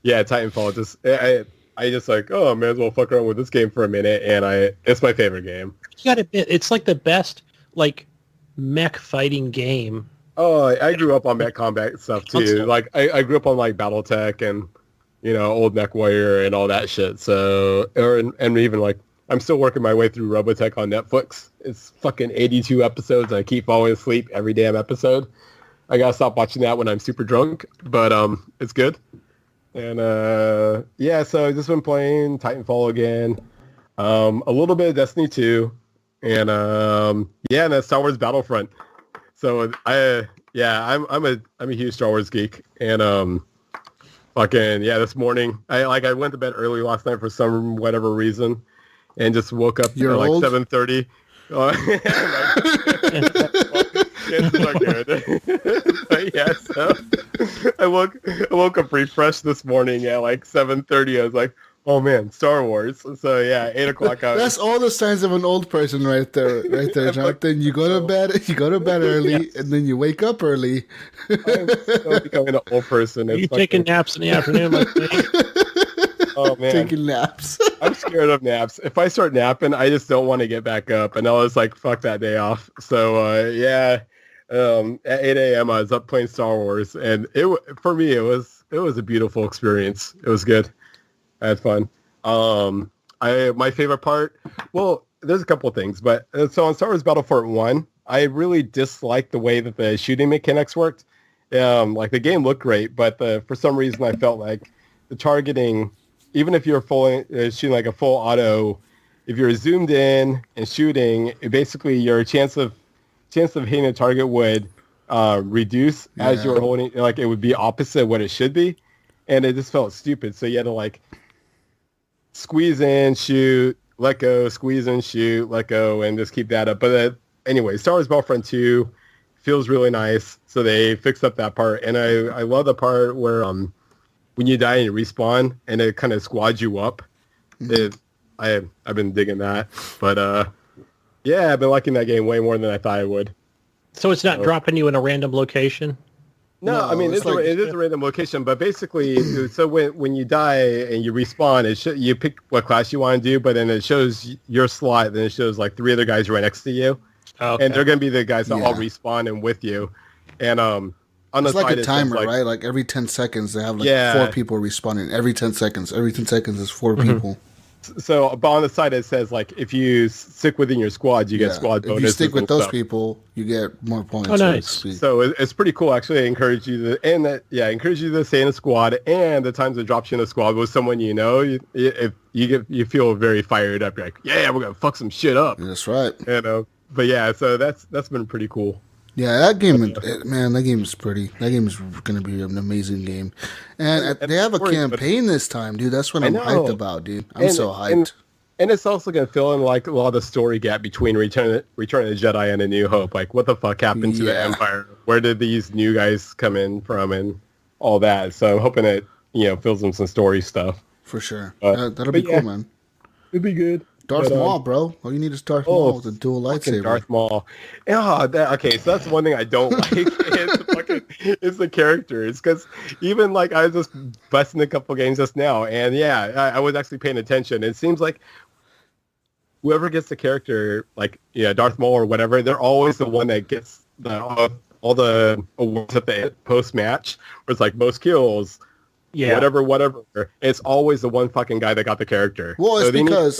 Titanfall I just like, oh, I may as well fuck around with this game for a minute. And it's my favorite game. You gotta admit, it's like the best, like, mech fighting game. Oh, I grew up on mech combat stuff too. Like I grew up on like BattleTech and old MechWarrior and all that shit. So and even like I'm still working my way through Robotech on Netflix. It's fucking 82 episodes and I keep falling asleep every damn episode. I gotta stop watching that when I'm super drunk, but it's good. And so I've just been playing Titanfall again. A little bit of Destiny 2. And and then Star Wars Battlefront. So I'm a huge Star Wars geek, and this morning I went to bed early last night for some whatever reason, and just woke up at like 7:30. It's not good. But yeah, so I woke up refreshed this morning at like 7:30. I was like, oh man, Star Wars. So yeah, 8 o'clock out. That's all the signs of an old person right there, Jonathan. You go to bed early, and then you wake up early. I'm still becoming an old person. Are you taking naps in the afternoon like me? Oh man, Taking naps. I'm scared of naps. If I start napping, I just don't want to get back up, and I was like, fuck that day off. So at 8 a.m. I was up playing Star Wars, and for me it was a beautiful experience. It was good. I had fun. My favorite part, well, there's a couple of things, but so on Star Wars Battlefront 1, I really disliked the way that the shooting mechanics worked. Like the game looked great, but for some reason I felt like the targeting, even if you're shooting like a full auto, if you're zoomed in and shooting, basically your chance of hitting a target would reduce as you're holding, like it would be opposite what it should be, and it just felt stupid. So you had to like squeeze in, shoot, let go, squeeze in, shoot, let go, and just keep that up. But anyway, Star Wars Battlefront 2 feels really nice, so they fixed up that part, and I love the part where when you die and you respawn and it kind of squads you up. I've been digging that, but yeah, I've been liking that game way more than I thought I would. So it's not dropping you in a random location? No, I mean, it is a random location, but basically, so when you die and you respawn, you pick what class you want to do, but then it shows your slot, then it shows like 3 other guys right next to you, and they're going to be the guys that all respawn and with you, and on it's the like side, a timer, right? Like every 10 seconds, they have like 4 people respawning. Every 10 seconds is 4 people. So, but on the side it says like if you stick within your squad, you get squad bonus. If you stick with those people, you get more points. Oh, nice. So it's pretty cool. Actually, I encourage you to stay in a squad. And the times it drops you in a squad with someone you know, if you feel very fired up. You're like, yeah, we're gonna fuck some shit up. That's right. You know. But yeah, so that's been pretty cool. Yeah, that game, man, that game is pretty. That game is going to be an amazing game. And they have a campaign this time, dude. That's what I'm hyped about, dude. I'm so hyped. And it's also going to fill in like a lot of the story gap between Return of the Jedi and A New Hope. Like, what the fuck happened to the Empire? Where did these new guys come in from and all that? So I'm hoping it, fills in some story stuff. For sure. That'll be cool, man. It'd be good. Darth Maul, bro. All you need is Darth Maul with a dual lightsaber. Darth Maul. Yeah, okay, so that's one thing I don't like. It's the characters. Because even like I was just busting a couple games just now, and I was actually paying attention. It seems like whoever gets the character, like Darth Maul or whatever, they're always the one that gets all the awards at the post match, where it's like most kills. Yeah. Whatever. It's always the one fucking guy that got the character. Well, it's because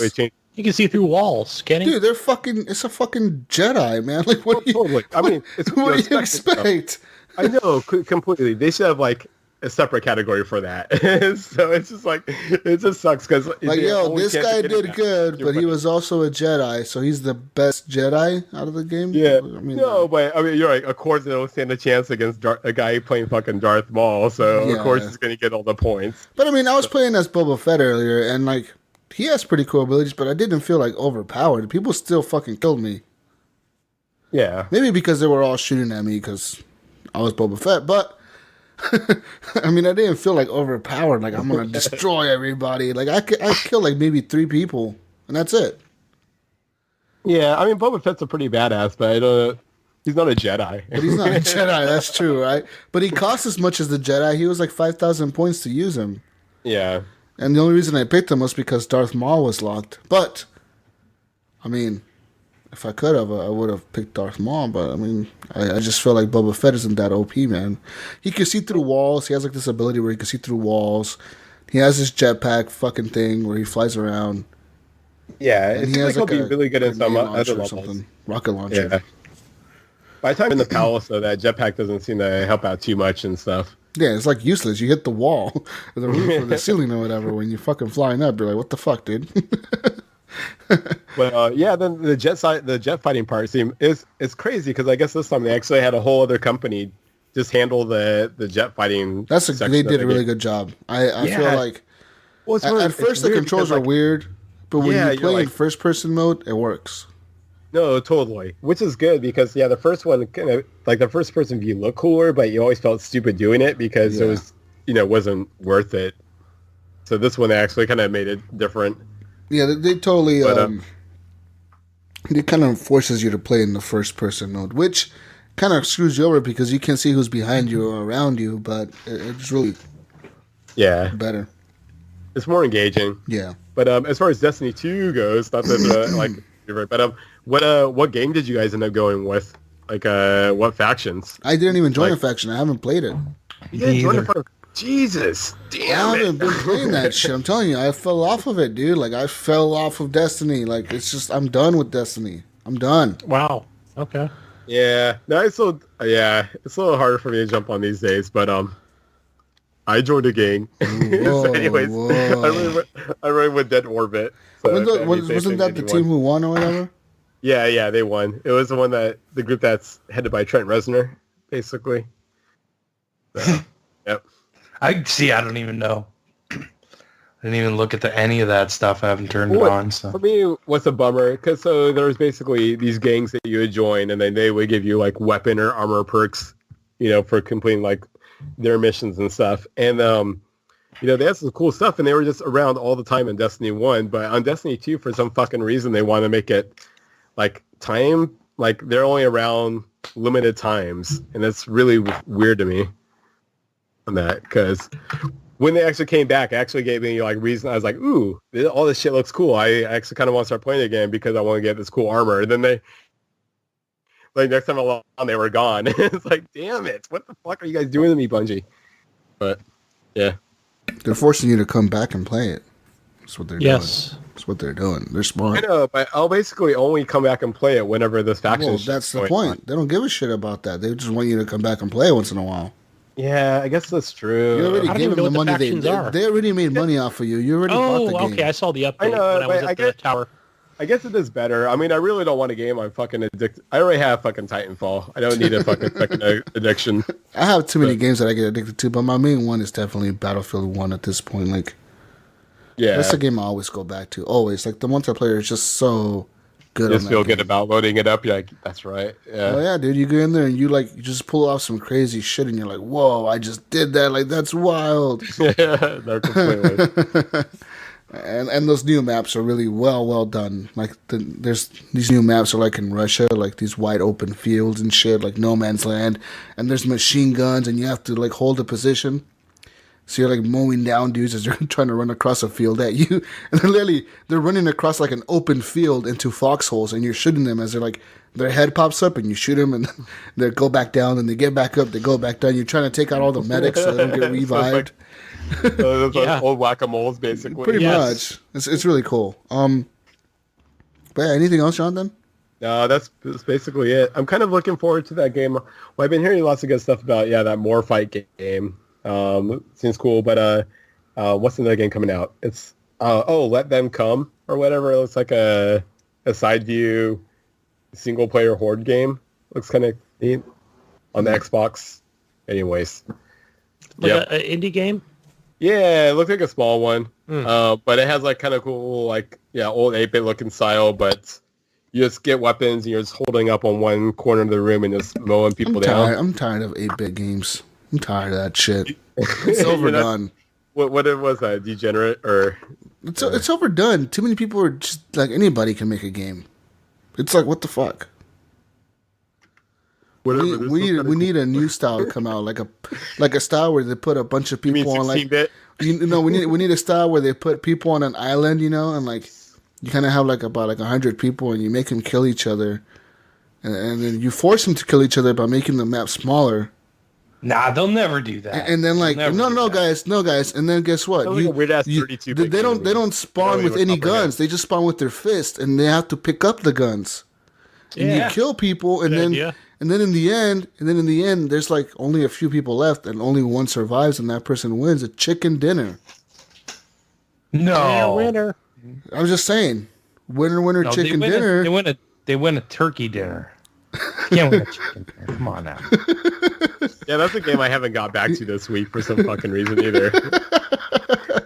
you can see through walls, can you? Dude, it's a fucking Jedi, man. Like, what do you, totally. I mean, what do you expect? I know, completely. They should have, like, a separate category for that. So it's just like, it just sucks because like, this guy did good, but he was also a Jedi, so he's the best Jedi out of the game. Yeah, but you're right. Of course, they don't stand a chance against a guy playing fucking Darth Maul, so of course he's gonna get all the points. But I mean, I was playing as Boba Fett earlier, and like he has pretty cool abilities, but I didn't feel like overpowered. People still fucking killed me. Yeah, maybe because they were all shooting at me because I was Boba Fett, but. I mean, I didn't feel like overpowered. Like I'm gonna destroy everybody. Like I killed like maybe 3 people, and that's it. Yeah, I mean, Boba Fett's a pretty badass, but he's not a Jedi. But he's not a Jedi. That's true, right? But he costs as much as the Jedi. He was like 5,000 points to use him. Yeah. And the only reason I picked him was because Darth Maul was locked. But I mean, if I could have, I would have picked Darth Maul, but I mean, I just feel like Boba Fett isn't that OP, man. He can see through walls. He has like this ability where he can see through walls. He has this jetpack fucking thing where he flies around. Yeah, it seems like he'll be really good at some other levels. Rocket launcher. Yeah. By the time in the palace, though, that jetpack doesn't seem to help out too much and stuff. Yeah, it's like useless. You hit the wall, or the roof, or the ceiling, or whatever. When you're fucking flying up, you're like, "What the fuck, dude?" But then the jet fighting part it's crazy because I guess this time they actually had a whole other company just handle the jet fighting. They did a really good job. I feel like at first the controls are weird, but when you play in first person mode, it works. No, totally, which is good because the first one kind of like the first person view looked cooler, but you always felt stupid doing it because it was wasn't worth it. So this one they actually kind of made it different. Yeah, they totally. It kind of forces you to play in the first person mode, which kind of screws you over because you can't see who's behind you or around you. But it's really better. It's more engaging. Yeah. But as far as Destiny 2 goes, not that like you're right. But what game did you guys end up going with? Like what factions? I didn't even join a faction. I haven't played it. You didn't join a faction. Jesus, I damn haven't it. been playing that shit. I'm telling you, I fell off of it, dude. Like I fell off of Destiny. Like it's just, I'm done with Destiny. I'm done. Wow. Okay. Yeah, no, it's still, it's a little harder for me to jump on these days, but I joined a gang. Whoa, So anyways, whoa. I ran with Dead Orbit. So Wasn't that the team who won or whatever? Yeah, they won. It was the group that's headed by Trent Reznor, basically. So, yep. I don't even know. I didn't even look at any of that stuff. I haven't turned it on. So for me, what's a bummer? Because there was basically these gangs that you would join, and then they would give you like weapon or armor perks, for completing like their missions and stuff. And they had some cool stuff, and they were just around all the time in Destiny 1. But on Destiny 2, for some fucking reason, they want to make it like time, like they're only around limited times, and it's really weird to me on that, because when they actually came back, it actually gave me like reason. I was like, ooh, all this shit looks cool. I actually kind of want to start playing again because I want to get this cool armor. And then they, like next time along, they were gone. It's like, damn it, what the fuck are you guys doing to me, Bungie? But yeah, they're forcing you to come back and play it. That's what they're doing. Yes. That's what they're doing. They're smart. I know, but I'll basically only come back and play it whenever this faction. Well, that's the point. They don't give a shit about that. They just want you to come back and play once in a while. Yeah, I guess that's true. You already I don't gave even them know the what the money. factions are. They already made money off of you. You already bought the game. Okay. I saw the update I know, when I was but at the tower. I guess it is better. I mean, I really don't want a game I'm fucking addicted. I already have fucking Titanfall. I don't need a fucking addiction. I have too many games that I get addicted to, but my main one is definitely Battlefield 1 at this point. Like, yeah, that's the game I always go back to. Always. Like, the multiplayer is just so good. You just feel good about loading it up. You're like, that's right. Yeah. Oh, yeah, dude. You go in there and you just pull off some crazy shit and you're like, whoa, I just did that. Like, that's wild. Yeah, no, completely. And those new maps are really well done. Like there's these new maps are like in Russia, like these wide open fields and shit, like no man's land. And there's machine guns, and you have to like hold a position. So you're like mowing down dudes as they're trying to run across a field at you. And they're running across like an open field into foxholes, and you're shooting them as their head pops up, and you shoot them, and they go back down, and they get back up, they go back down. You're trying to take out all the medics so they don't get revived. Those like old whack-a-moles, basically. Pretty much. It's really cool. But yeah, anything else, Jonathan? No, that's basically it. I'm kind of looking forward to that game. Well, I've been hearing lots of good stuff about that More Fight game. Seems cool, but what's another game coming out? It's Let Them Come or whatever. It looks like a side view single player horde game. Looks kind of neat on the Xbox. Anyways, Like an indie game. Yeah, it looks like a small one, but it has like kind of cool, like old 8-bit looking style. But you just get weapons and you're just holding up on one corner of the room and just mowing people down. I'm tired of 8-bit games. I'm tired of that shit. It's overdone. What was that? Degenerate or? It's overdone. Too many people are just like anybody can make a game. It's like, what the fuck? We need a new style to come out, like a style where they put a bunch of people on like we need a style where they put people on an island, and like you kind of have like about 100 people and you make them kill each other, and then you force them to kill each other by making the map smaller. Nah, they'll never do that. And then like no guys, and then guess what? They don't spawn with any guns. They just spawn with their fist, and they have to pick up the guns. And you kill people, and then in the end, there's like only a few people left, and only one survives, and that person wins a chicken dinner. No, winner. I was just saying, winner, chicken dinner. They win a turkey dinner. You can't win a chicken dinner. Come on now. Yeah, that's a game I haven't got back to this week for some fucking reason either.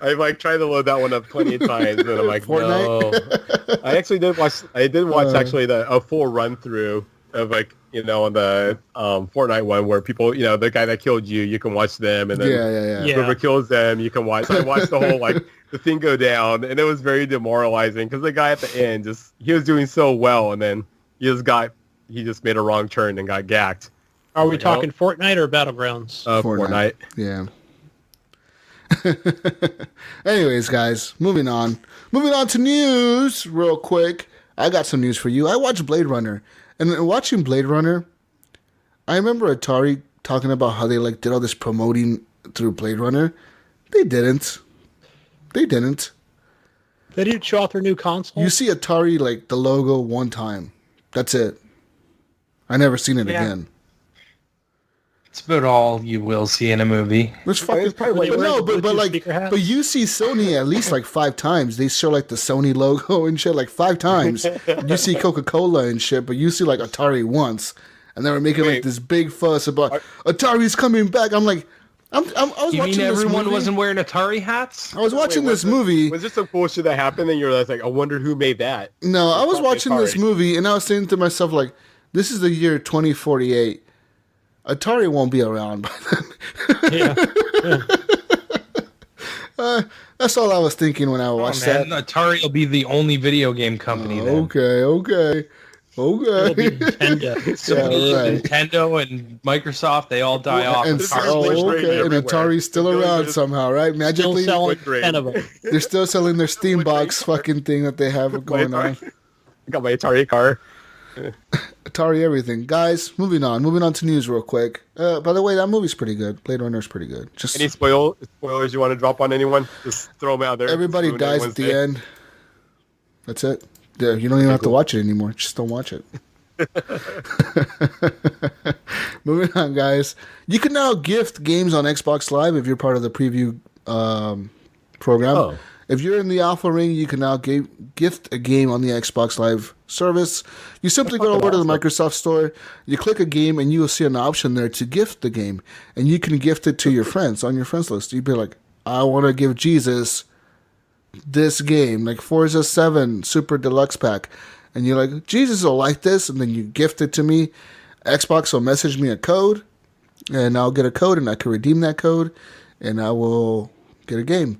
I've like tried to load that one up plenty of times, and I'm like, Fortnite? No. I actually did watch. I did watch actually a full run through of like on the Fortnite one where people, the guy that killed you can watch them, and then whoever kills them, you can watch. So I watched the whole the thing go down, and it was very demoralizing because the guy at the end he was doing so well, and then he just made a wrong turn and got gacked. Are we talking Fortnite or Battlegrounds? Fortnite. Yeah. Anyways, guys, moving on to news real quick. I got some news for you. I watched Blade Runner, and watching Blade Runner, I remember Atari talking about how they did all this promoting through Blade Runner. They didn't. They didn't. They didn't show off their new console. You see Atari, like, the logo one time. That's it. I never seen it again. It's about all you will see in a movie. Which fucking probably but wear no, the but Bluetooth like, speaker hats. but you see Sony at least like 5 times. They show like the Sony logo and shit like 5 times. You see Coca-Cola and shit, but you see like Atari once, and they were making like this big fuss about Atari's coming back. I'm like, I was You watching mean this everyone movie. wasn't wearing Atari hats? I was watching this movie. Was there some cool shit that happened and you're like, I wondered who made that? No, I was Probably watching this Atari. movie and I was saying to myself like, this is the year 2048. Atari won't be around by then. Yeah. That's all I was thinking when I watched that. Atari will be the only video game company then. Okay. It'll be Nintendo. Yeah, right. Nintendo and Microsoft, they all die off. And, Atari oh, is okay. And everywhere. Atari's still It's around just- somehow, right? Still Magically, selling Wood grain. 10 of them. they're still selling their Steam box fucking thing that they have going on. I got my Atari car. Atari everything. Guys, moving on to news real quick. By the way, that movie's pretty good. Blade Runner's pretty good. Just Any spoilers you want to drop on anyone? Just throw them out there. everybody Ruin dies at everyone's the day. end. That's it. Yeah, you don't even have to watch it anymore. Just don't watch it. Moving on, guys. You can now gift games on Xbox Live if you're part of the preview program. Oh. If you're in the alpha ring, you can now gift a game on the Xbox Live service. You simply go over to the Microsoft Store, you click a game, and you will see an option there to gift the game. And you can gift it to your friends on your friends list. You'd be like, I want to give Jesus this game, like Forza 7 Super Deluxe Pack. And you're like, Jesus will like this, and then you gift it to me. Xbox will message me a code, and I'll get a code, and I can redeem that code, and I will get a game.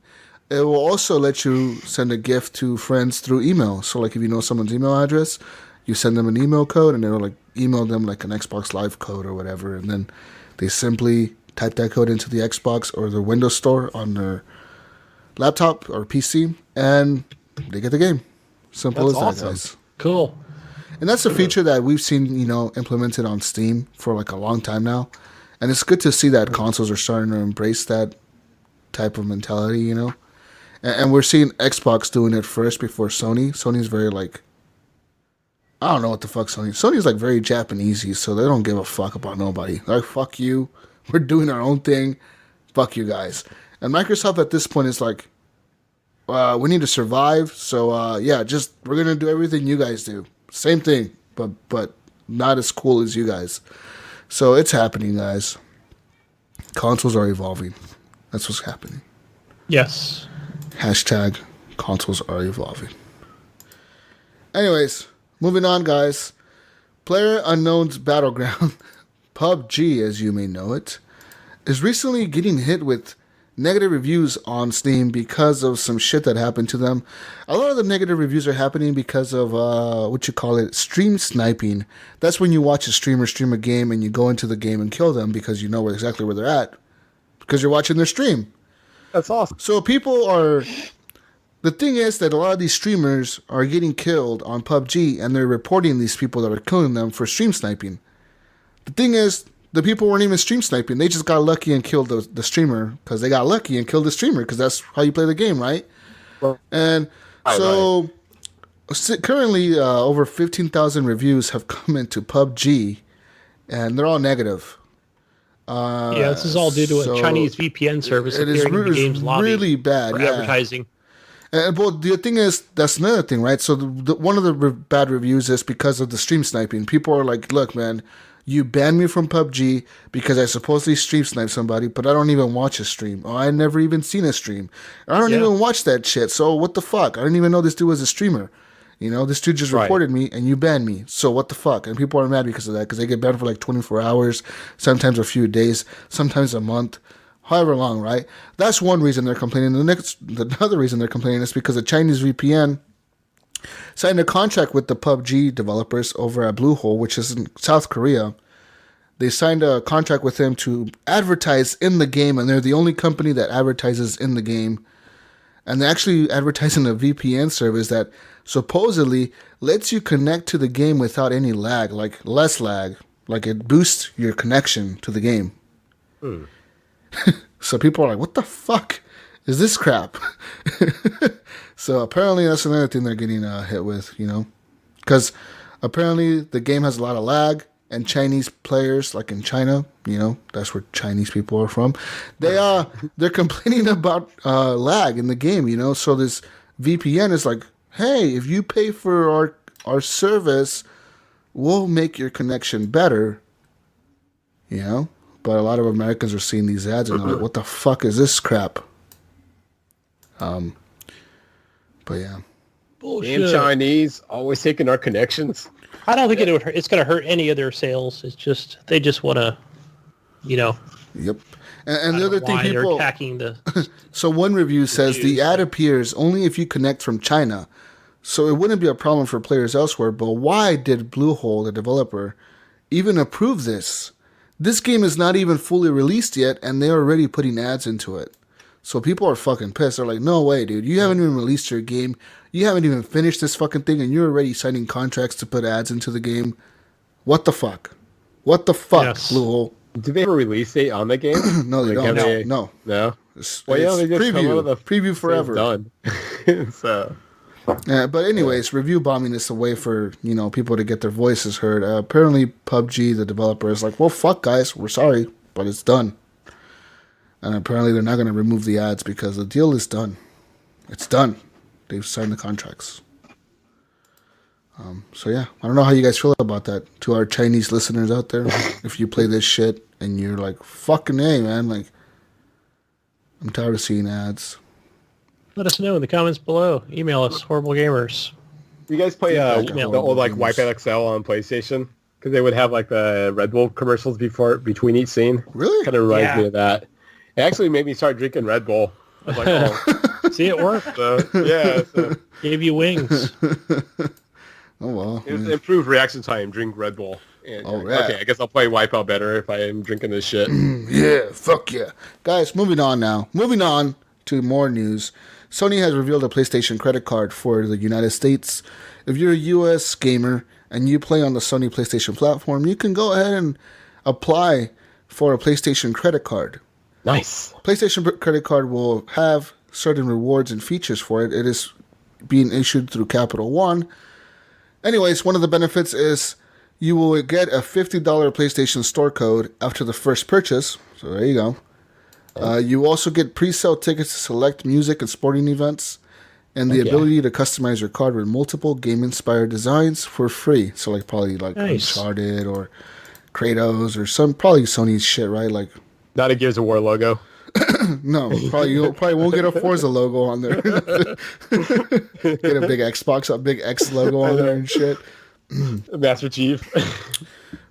It will also let you send a gift to friends through email. So, like, if you know someone's email address, you send them an email code, and it'll, like, email them, like, an Xbox Live code or whatever, and then they simply type that code into the Xbox or the Windows Store on their laptop or PC, and they get the game. Simple That's as awesome. that, guys. Cool. And that's a feature that we've seen, implemented on Steam for like a long time now. And it's good to see that consoles are starting to embrace that type of mentality, And we're seeing Xbox doing it first before Sony. Sony's very like, I don't know what the fuck Sony's like very Japanesey, so they don't give a fuck about nobody. Like, fuck you. We're doing our own thing. Fuck you guys. And Microsoft at this point is like, we need to survive, so we're gonna do everything you guys do. Same thing, but not as cool as you guys. So it's happening, guys. Consoles are evolving. That's what's happening. Yes. Hashtag consoles are evolving. Anyways, moving on, guys. PlayerUnknown's Battleground, PUBG, as you may know it, is recently getting hit with negative reviews on Steam because of some shit that happened to them. A lot of the negative reviews are happening because of stream sniping. That's when you watch a streamer stream a game and you go into the game and kill them because you know exactly where they're at because you're watching their stream. That's awesome. So the thing is that a lot of these streamers are getting killed on PUBG and they're reporting these people that are killing them for stream sniping. The thing is, the people weren't even stream sniping. They just got lucky and killed the streamer because they got lucky and killed the streamer because that's how you play the game, right? And so currently over 15,000 reviews have come into PUBG and they're all negative. This is all due to a Chinese VPN service It is appearing in the game's lobby really bad, for yeah. advertising. But the thing is, that's another thing, right? So one of the bad reviews is because of the stream sniping. People are like, look, man, you banned me from PUBG because I supposedly stream snipe somebody, but I don't even watch a stream. Or I never even seen a stream. I don't even watch that shit. So what the fuck? I didn't even know this dude was a streamer. This dude just reported me and you banned me. So what the fuck? And people are mad because of that because they get banned for like 24 hours, sometimes a few days, sometimes a month, however long, right? That's one reason they're complaining. Another reason they're complaining is because the Chinese VPN signed a contract with the PUBG developers over at Bluehole, which is in South Korea. They signed a contract with them to advertise in the game, and they're the only company that advertises in the game. And they actually advertise in a VPN service that supposedly lets you connect to the game without any lag, like less lag. Like it boosts your connection to the game. So people are like, what the fuck is this crap? So apparently that's another thing they're getting hit with, because apparently the game has a lot of lag, and Chinese players, like in China, that's where Chinese people are from, they're complaining about lag in the game, so this VPN is like, hey, if you pay for our service, we'll make your connection better, but a lot of Americans are seeing these ads and they're like, what the fuck is this crap? But yeah. Bullshit. Damn Chinese, always taking our connections. I don't think it's going to hurt any of their sales. It's just they just want to, Yep. And the other thing they're people attacking the. So one review says the ad appears only if you connect from China. So it wouldn't be a problem for players elsewhere, but why did Bluehole, the developer, even approve this? This game is not even fully released yet, and they're already putting ads into it. So people are fucking pissed. They're like, no way, dude. You haven't even released your game. You haven't even finished this fucking thing, and you're already signing contracts to put ads into the game. What the fuck? What the fuck, Yes. Bluehole? Did they have a release date on the game? No, they Like, don't. No. No? It's Well, yeah, they just come out of the preview forever. Done. So, But anyways, review bombing is a way for people to get their voices heard. Apparently, PUBG, the developer, is like, well, fuck, guys, we're sorry, but it's done. And apparently, they're not going to remove the ads because the deal is done. It's done. They've signed the contracts. So yeah, I don't know how you guys feel about that. To our Chinese listeners out there, if you play this shit and you're like, fucking A, man, like, I'm tired of seeing ads. Let us know in the comments below. Email us, Horrible Gamers. you guys play Feedback the old like on Wipeout XL on PlayStation? Because they would have like the Red Bull commercials between each scene. Really? Kind of reminds me of that. It actually made me start drinking Red Bull. I was like, oh. See, it worked. So Gave you wings. Oh, well. it improved reaction time. Drink Red Bull. And, Oh, yeah. Okay, I guess I'll play Wipeout better if I am drinking this shit. Yeah, fuck yeah. Guys, moving on now. Moving on to more news. Sony has revealed a PlayStation credit card for the United States. If you're a US gamer and you play on the Sony PlayStation platform, you can go ahead and apply for a PlayStation credit card. Nice. PlayStation credit card will have certain rewards and features for it. It is being issued through Capital One. Anyways, one of the benefits is you will get a $50 PlayStation Store code after the first purchase. So there you go. You also get pre-sale tickets to select music and sporting events, and the ability to customize your card with multiple game-inspired designs for free. So like probably like Nice. Uncharted or Kratos or some probably Sony's shit, right? Like Not a Gears of War logo. no, you probably won't get a Forza logo on there. Get a big Xbox, a big X logo on there and shit. Master Chief.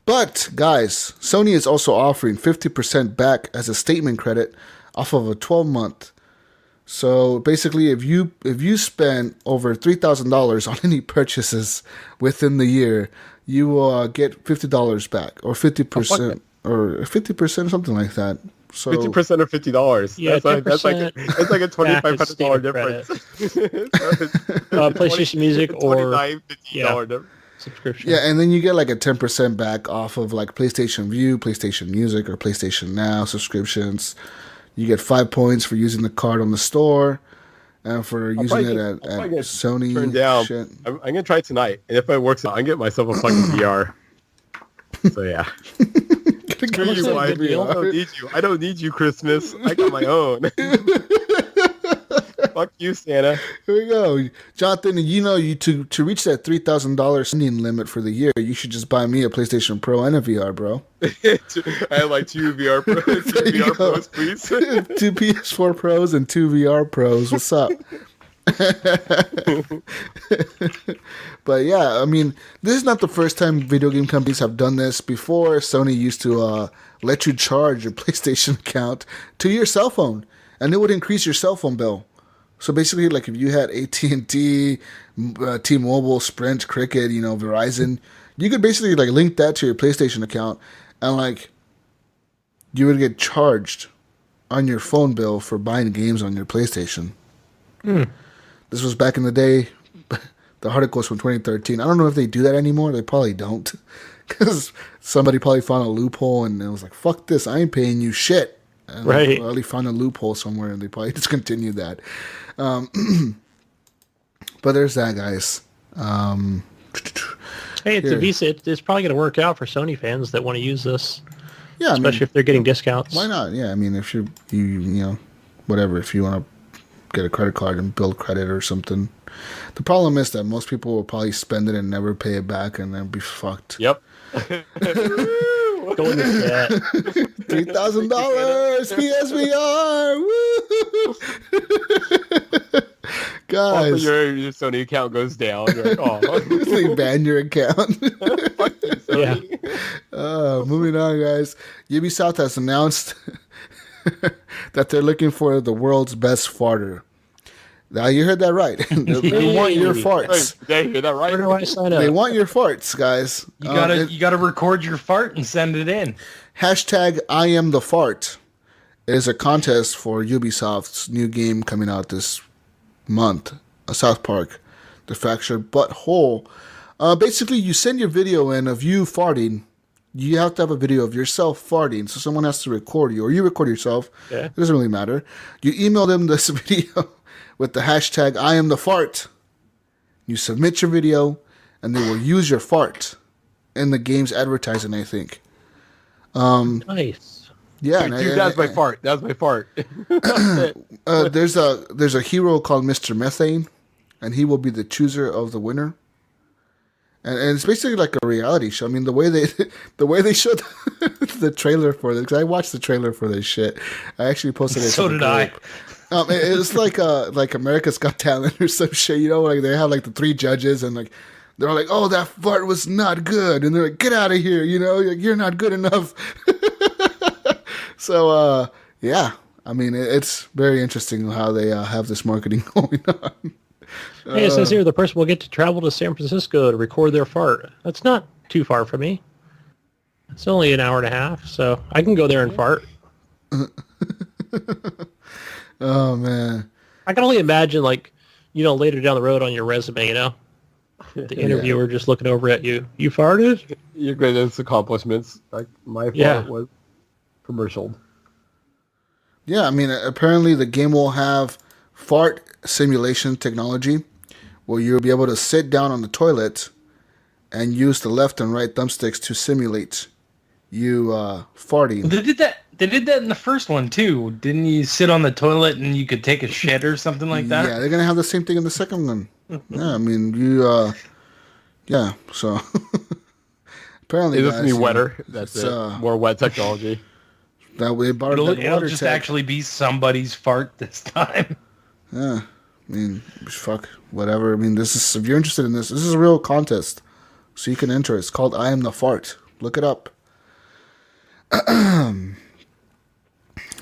But guys, Sony is also offering 50% back as a statement credit off of a 12-month. So basically, if you spend over $3,000 on any purchases within the year, you will get $50 back, or 50%, or 50%, something like that. So 50% or $50. Yeah, that's like a $2,500 back difference. PlayStation Music or $29, $50 difference. subscription. yeah, and then you get like a 10% back off of like PlayStation View, PlayStation Music, or PlayStation Now subscriptions. You get 5 points for using the card on the store, and for using it at Sony. Turned down. Shit. I'm gonna try it tonight, and if it works, I can get myself a fucking VR. So yeah. Screw you, a wife. good deal. I don't need you, Christmas. I got my own. Fuck you, Santa. Here we go, Jonathan. You to reach that $3,000 spending limit for the year, you should just buy me a PlayStation Pro and a VR, bro. I have like two VR Pros. Two There you VR go. Pros, please. 2 PS4 Pros and 2 VR Pros. What's up? But yeah, I mean, this is not the first time video game companies have done this. Before, Sony used to let you charge your PlayStation account to your cell phone, and it would increase your cell phone bill. So basically, like if you had AT&T, T-Mobile, Sprint, Cricket, Verizon, you could basically like link that to your PlayStation account, and like you would get charged on your phone bill for buying games on your PlayStation. This was back in the day. The article was from 2013. I don't know if they do that anymore. They probably don't. Because somebody probably found a loophole and it was like, fuck this. I ain't paying you shit. And Right. They probably found a loophole somewhere, and they probably discontinued that. But there's that, guys. Hey, it's Here. a Visa. It's probably going to work out for Sony fans that want to use this, Yeah, I especially mean, if they're getting discounts. why not? Yeah, I mean, if you know, whatever, if you want to get a credit card and build credit or something. The problem is that most people will probably spend it and never pay it back, and then be fucked. Yep. Go into debt. $3,000 PSVR. Woo! Also, Guys, your Sony account goes down. You're like, oh, they ban your account. fuck you, Sony. Moving on, guys. Ubisoft has announced that they're looking for the world's best farter. Now, you heard that right. They want your farts. Did I hear that right? Where do I sign up? They want your farts, guys. You gotta record your fart and send it in. Hashtag I am the fart is a contest for Ubisoft's new game coming out this month, South Park, The Fractured Butthole. Basically, you send your video in of you farting. You have to have a video of yourself farting, so someone has to record you, or you record yourself. Yeah. It doesn't really matter. You email them this video with the hashtag I am the fart. You submit your video, and they will use your fart in the game's advertising, I think. Nice. Yeah, Dude, that's my fart. That's my fart. there's a hero called Mr. Methane, and he will be the chooser of the winner. And it's basically like a reality show. I mean, the way they showed the trailer for this, because I watched the trailer for this shit. I actually posted it. So to the did I. group. It's like America's Got Talent or some shit. You know, like they have like the 3 judges, and like they're all like, "Oh, that fart was not good," and they're like, "Get out of here!" You know, you're not good enough. So yeah, I mean, it's very interesting how they have this marketing going on. Hey, it says here the person will get to travel to San Francisco to record their fart. That's not too far from me. It's only an hour and a half, so I can go there and fart. Oh man. I can only imagine, like, later down the road on your resume, the interviewer just looking over at you. You farted? Your greatest accomplishments. Like my fart was commercial. Yeah, I mean, apparently the game will have fart simulation technology where you'll be able to sit down on the toilet and use the left and right thumbsticks to simulate you farting. They did that in the first one too. Didn't you sit on the toilet and you could take a shit or something like that? Yeah, they're going to have the same thing in the second one. Yeah, I mean, yeah, so apparently It's just be wetter. That's it. More wet technology. That way, It'll just actually be somebody's fart this time. Yeah, I mean, fuck, whatever. I mean, if you're interested in this is a real contest, so you can enter. It's called I Am the Fart. Look it up.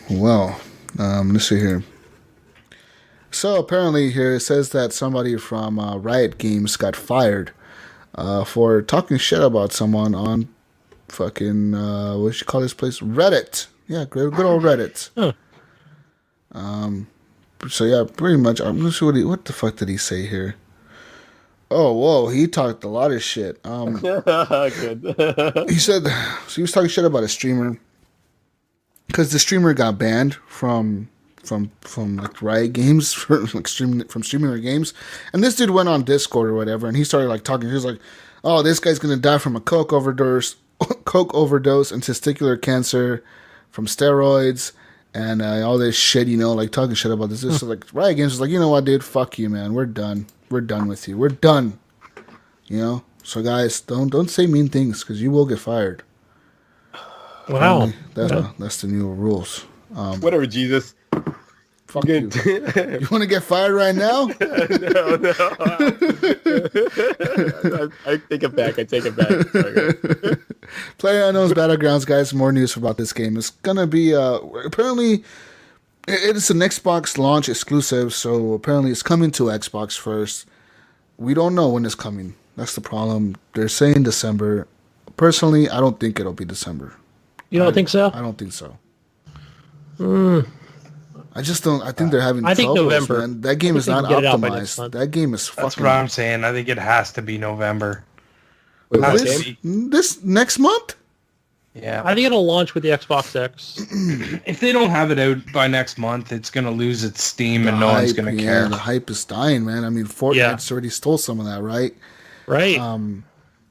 Well, let's see here. So apparently here it says that somebody from Riot Games got fired for talking shit about someone on fucking, what should you call this place? Reddit. Yeah, good old Reddit. Huh. So yeah, pretty much. I'm not sure what the fuck did he say here. Oh, whoa, he talked a lot of shit. Good. He said, so he was talking shit about a streamer because the streamer got banned from like Riot Games from streaming their games, and this dude went on Discord or whatever, and he started like talking. He was like, "Oh, this guy's gonna die from a coke overdose, and testicular cancer, from steroids, and all this shit." Like talking shit about this. So like Riot Games was like, "You know what, dude? Fuck you, man. We're done. We're done with you. We're done." So guys, don't say mean things because you will get fired. Wow. That's the new rules. Whatever, Jesus. Fuck you. You want to get fired right now? No. I take it back. Okay. PlayerUnknown's Battlegrounds, guys. More news about this game. It's gonna be apparently it is an Xbox launch exclusive, so apparently it's coming to Xbox first. We don't know when it's coming. That's the problem. They're saying December. Personally, I don't think it'll be December. You don't think so? I don't think so. I just don't. I think they're having I think troubles, November. man. That game is not get it out by next optimized. month. That game is fucking. That's what I'm saying. I think it has to be November. Wait, Has what to game? be. This next month? Yeah. I think it'll launch with the Xbox X. If they don't have it out by next month, it's going to lose its steam and no one's going to care. The hype is dying, man. I mean, Fortnite's already stole some of that, right? Right. And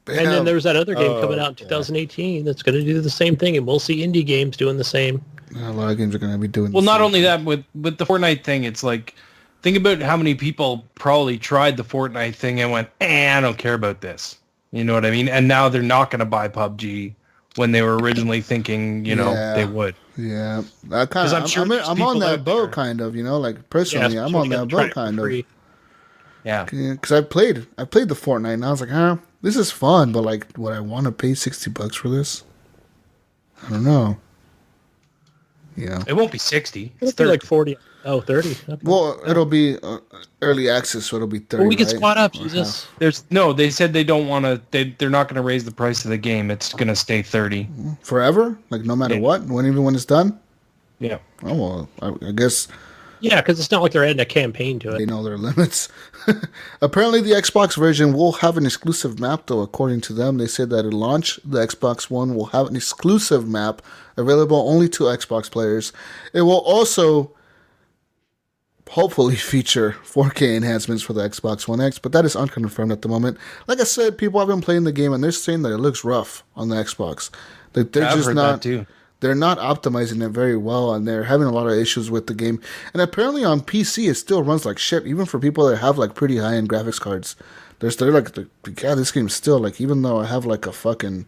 then there's that other game coming out in 2018 that's going to do the same thing, and we'll see indie games doing the same. A lot of games are going to be doing Well, not only that, with the Fortnite thing, it's like, think about how many people probably tried the Fortnite thing and went, I don't care about this. You know what I mean? And now they're not going to buy PUBG when they were originally thinking, they would. Yeah. I'm on that boat, kind of, like, personally, I'm on that boat, kind of. Yeah. Because I played the Fortnite, and I was like, this is fun, but, like, would I want to pay $60 for this? I don't know. It won't be 60. It's 30. Like 40. Oh, 30. Okay. Well, it'll be early access, so it'll be 30. Well, we can squat up, Jesus. They said they don't want to. They're not going to raise the price of the game. It's going to stay 30 forever. Like no matter what, when it's done. Yeah. Oh well, I guess. Yeah, because it's not like they're adding a campaign to it. They know their limits. Apparently, the Xbox version will have an exclusive map, though. According to them, they said that at launch, the Xbox One will have an exclusive map available only to Xbox players. It will also hopefully feature 4K enhancements for the Xbox One X, but that is unconfirmed at the moment. Like I said, people have been playing the game, and they're saying that it looks rough on the Xbox. They're just not. They're not optimizing it very well, and they're having a lot of issues with the game. And apparently on PC, it still runs like shit, even for people that have like pretty high-end graphics cards. They're like, this game's still like, even though I have like a fucking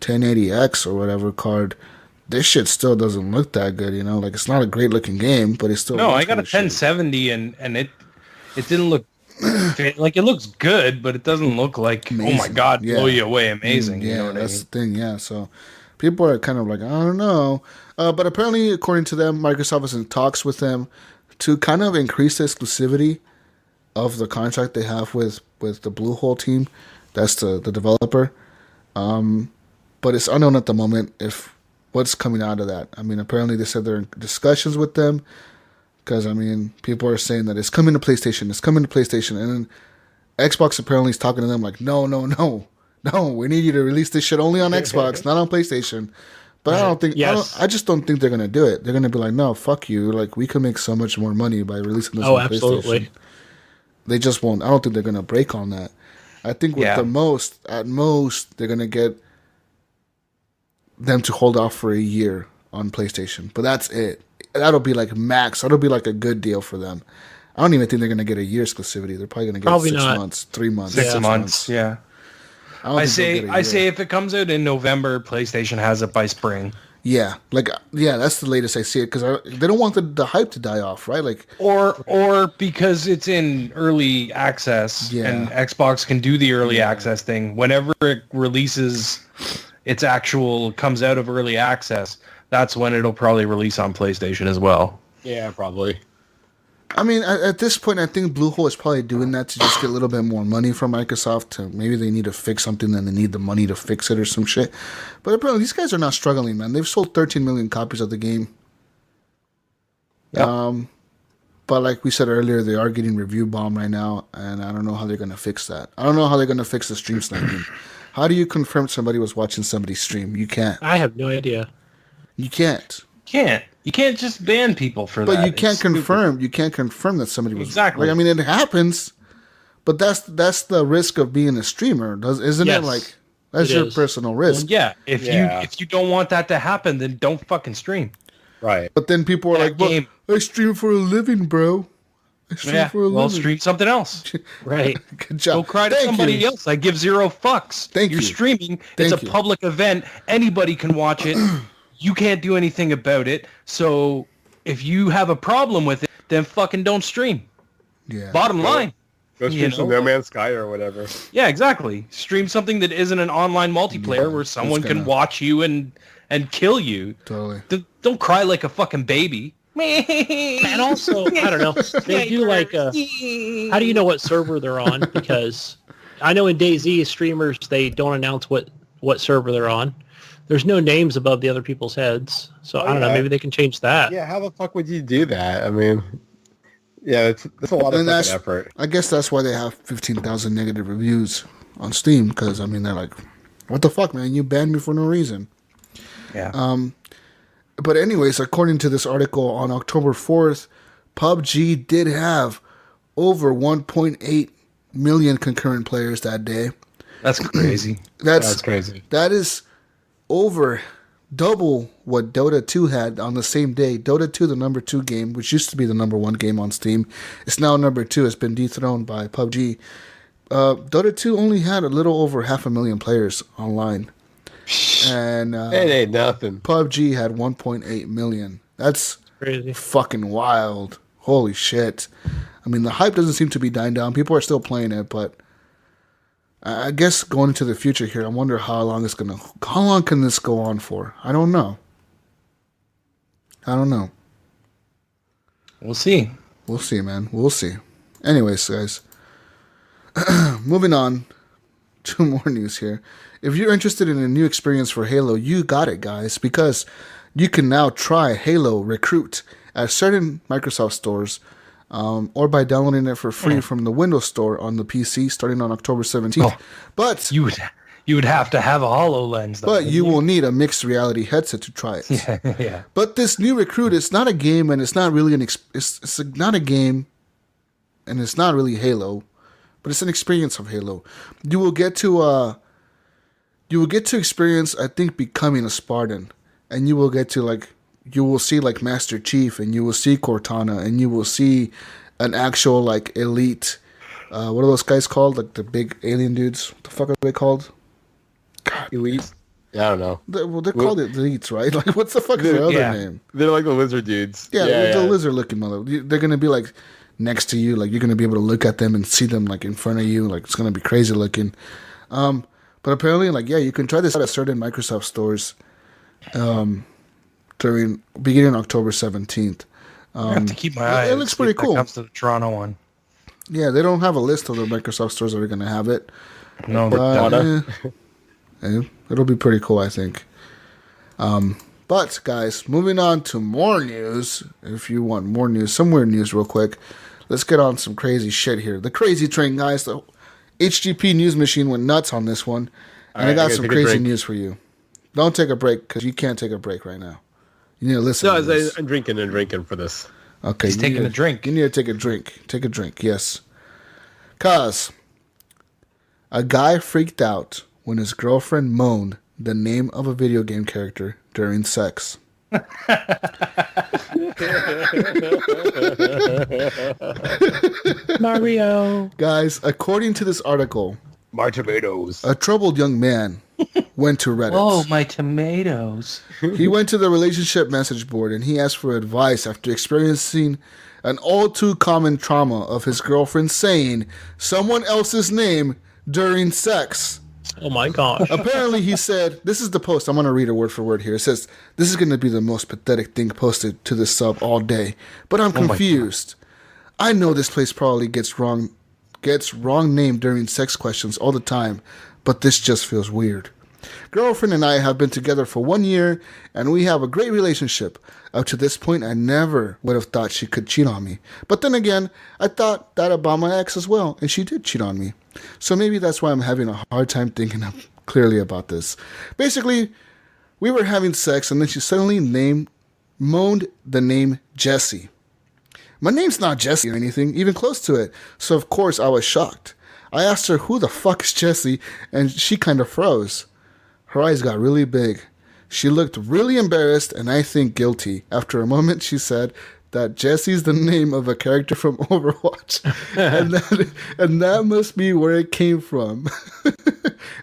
1080X or whatever card, this shit still doesn't look that good, Like, it's not a great-looking game, but it's still... No, I got a 1070, and it didn't look... like, it looks good, but it doesn't look like, amazing. Oh my God, blow you away, amazing. That's the thing, so... People are kind of like, I don't know. But apparently, according to them, Microsoft is in talks with them to kind of increase the exclusivity of the contract they have with the Bluehole team. That's the developer. But it's unknown at the moment if what's coming out of that. I mean, apparently they said they're in discussions with them because, I mean, people are saying that it's coming to PlayStation. And then Xbox apparently is talking to them like, no, we need you to release this shit only on Xbox, not on PlayStation. But I don't think, I just don't think they're going to do it. They're going to be like, no, fuck you. Like, we can make so much more money by releasing this on absolutely. PlayStation. They just won't. I don't think they're going to break on that. I think at most, they're going to get them to hold off for a year on PlayStation. But that's it. That'll be like max. That'll be like a good deal for them. I don't even think they're going to get a year exclusivity. They're probably going to get 6 months, 3 months. 6 months, yeah. I say if it comes out in November, PlayStation has it by spring. Yeah, that's the latest I see it because they don't want the hype to die off, right? Like, or because it's in early access and Xbox can do the early access thing. Whenever it releases, comes out of early access. That's when it'll probably release on PlayStation as well. Yeah, probably. I mean, at this point, I think Bluehole is probably doing that to just get a little bit more money from Microsoft. Maybe they need to fix something and they need the money to fix it or some shit. But apparently, these guys are not struggling, man. They've sold 13 million copies of the game. Yep. But like we said earlier, they are getting review bomb right now, and I don't know how they're going to fix that. I don't know how they're going to fix the stream sniping. How do you confirm somebody was watching somebody's stream? You can't. I have no idea. You can't. You can't just ban people for that. But you can't confirm. You can't confirm that somebody was exactly. Like, I mean, it happens, but that's the risk of being a streamer, isn't it? Like that's your personal risk. Well, if you don't want that to happen, then don't fucking stream. Right. But then people are like, "Well, I stream for a living, bro. I stream for a living." Well, stream something else. Right. Good job. Go cry to somebody else. I give zero fucks. You're streaming. It's a public event. Anybody can watch it. You can't do anything about it. So if you have a problem with it, then fucking don't stream. Yeah. Bottom line. Go stream some No Man's Sky or whatever. Yeah, exactly. Stream something that isn't an online multiplayer where someone can watch you and kill you. Totally. Don't cry like a fucking baby. And also, I don't know. They do like how do you know what server they're on? Because I know in DayZ, streamers, they don't announce what server they're on. There's no names above the other people's heads. So I don't know. Maybe they can change that. Yeah, how the fuck would you do that? I mean, yeah, it's a lot of fucking effort. I guess that's why they have 15,000 negative reviews on Steam. Because, I mean, they're like, what the fuck, man? You banned me for no reason. Yeah. But anyways, according to this article, on October 4th, PUBG did have over 1.8 million concurrent players that day. That's crazy. That's crazy. That is over double what Dota 2 had on the same day. Dota 2, the number 2 game, which used to be the number 1 game on Steam, is now number 2. It's been dethroned by PUBG. Dota 2 only had a little over 500,000 players online. And It ain't nothing. PUBG had 1.8 million. That's Crazy. fucking wild. Holy shit. I mean, the hype doesn't seem to be dying down. People are still playing it, but I guess going into the future here, I wonder how long can this go on for? I don't know. We'll see. We'll see, man. We'll see. Anyways, guys, moving on to more news here. If you're interested in a new experience for Halo, you got it, guys, because you can now try Halo Recruit at certain Microsoft stores, or by downloading it for free from the Windows Store on the PC starting on October 17th. But You would have to have a HoloLens, though. But you will need a mixed reality headset to try it. Yeah. But this new Recruit, it's not a game, and it's not really it's not a game, and it's not really Halo, but it's an experience of Halo. You will get to experience, I think, becoming a Spartan, and you will get to you will see Master Chief, and you will see Cortana, and you will see an actual elite. What are those guys called? The big alien dudes. What the fuck are they called? Elite? Yeah, I don't know. They're called elites, right? What's the fuck is their other name? They're like the lizard dudes. Yeah, the lizard-looking mother. They're gonna be next to you. You're gonna be able to look at them and see them in front of you. It's gonna be crazy looking. But apparently, you can try this out at certain Microsoft stores. Beginning October 17th. I have to keep my eye. It looks pretty cool. When it comes to the Toronto one. Yeah, they don't have a list of the Microsoft stores that are gonna have it. No, But it'll be pretty cool, I think. But guys, moving on to more news. If you want more news, some weird news real quick. Let's get on some crazy shit here. The crazy train, guys. The HGP news machine went nuts on this one. And I got some crazy news for you. Don't take a break, because you can't take a break right now. You need to listen to this. I'm drinking for this. Okay. He's taking a drink. You need to take a drink. Take a drink, yes. Because a guy freaked out when his girlfriend moaned the name of a video game character during sex. Mario. Guys, according to this article, My tomatoes. a troubled young man went to Reddit. Oh, my tomatoes. He went to the relationship message board and he asked for advice after experiencing an all too common trauma of his girlfriend saying someone else's name during sex. Oh my gosh. Apparently, he said, this is the post. I'm going to read it word for word here. It says, this is going to be the most pathetic thing posted to this sub all day. But I'm confused. I know this place probably gets wrong name during sex questions all the time, but this just feels weird. Girlfriend and I have been together for 1 year, and we have a great relationship. Up to this point, I never would have thought she could cheat on me. But then again, I thought that about my ex as well, and she did cheat on me. So maybe that's why I'm having a hard time thinking clearly about this. Basically, we were having sex, and then she suddenly moaned the name Jesse. My name's not Jesse or anything, even close to it, so of course I was shocked. I asked her, who the fuck is Jesse, and she kind of froze. Her eyes got really big. She looked really embarrassed and I think guilty. After a moment, she said that Jesse's the name of a character from Overwatch, and that must be where it came from.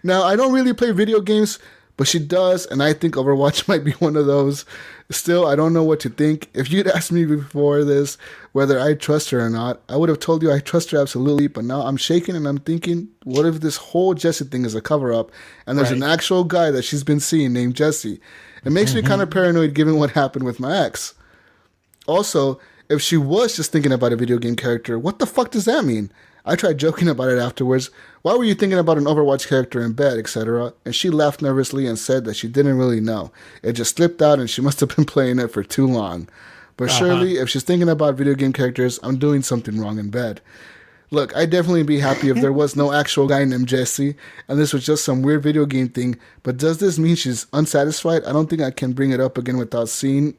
Now, I don't really play video games, but she does, and I think Overwatch might be one of those. Still, I don't know what to think. If you'd asked me before this whether I trust her or not, I would have told you I trust her absolutely, but now I'm shaking and I'm thinking, what if this whole Jesse thing is a cover-up and there's an actual guy that she's been seeing named Jesse? It makes me kind of paranoid given what happened with my ex. Also, if she was just thinking about a video game character, what the fuck does that mean? I tried joking about it afterwards. Why were you thinking about an Overwatch character in bed, etc.? And she laughed nervously and said that she didn't really know. It just slipped out and she must have been playing it for too long. But surely, if she's thinking about video game characters, I'm doing something wrong in bed. Look, I'd definitely be happy if there was no actual guy named Jesse and this was just some weird video game thing. But does this mean she's unsatisfied? I don't think I can bring it up again without seeming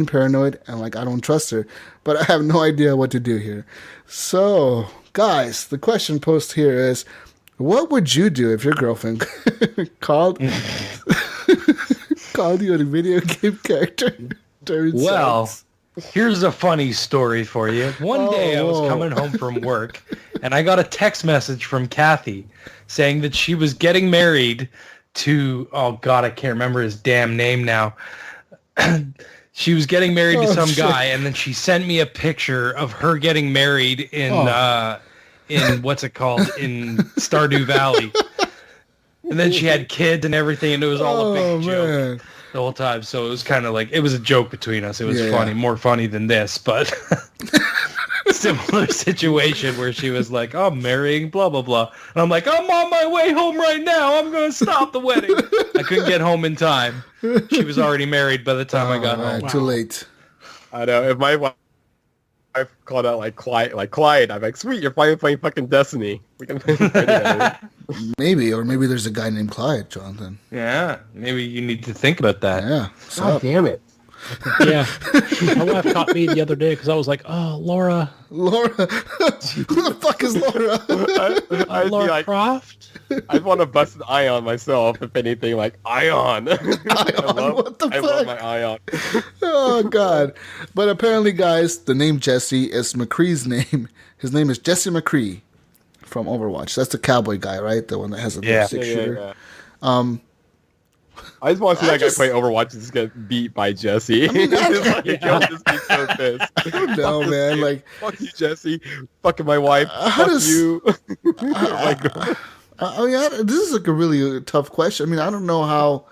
paranoid and like I don't trust her. But I have no idea what to do here. So, guys, the question posed here is, what would you do if your girlfriend called you a video game character during sex? Here's a funny story for you. One day I was coming home from work, and I got a text message from Kathy saying that she was getting married to, oh God, I can't remember his damn name now. She was getting married to some guy, and then she sent me a picture of her getting married in what's it called, in Stardew Valley. And then she had kids and everything, and it was all a big joke. The whole time, so it was kind of like it was a joke between us. It was funny, more funny than this, but similar situation where she was like, "I'm marrying blah blah blah," and I'm like, "I'm on my way home right now. I'm gonna stop the wedding." I couldn't get home in time. She was already married by the time I got home. Too late. I know. If my wife called out like Clyde, I'm like, sweet, you're finally playing fucking Destiny. We can play together. Maybe there's a guy named Clyde, Jonathan. Yeah, maybe you need to think about that. Yeah. God damn it. Yeah. My wife caught me the other day because I was like, oh, Laura. Laura? Who the fuck is Laura? I'd Laura be like, Croft? I'd want to bust an Ion myself, if anything, like Ion. What the I fuck? love my Ion. Oh, God. But apparently, guys, the name Jesse is McCree's name. His name is Jesse McCree from Overwatch. That's the cowboy guy, right? The one that has a little six-shooter. I just want to see that guy play Overwatch and just get beat by Jesse. I mean, he'll just be so pissed. No, man. Like, fuck you, Jesse. Fucking my wife. Fuck you. This is like a really tough question. I mean, I don't know how.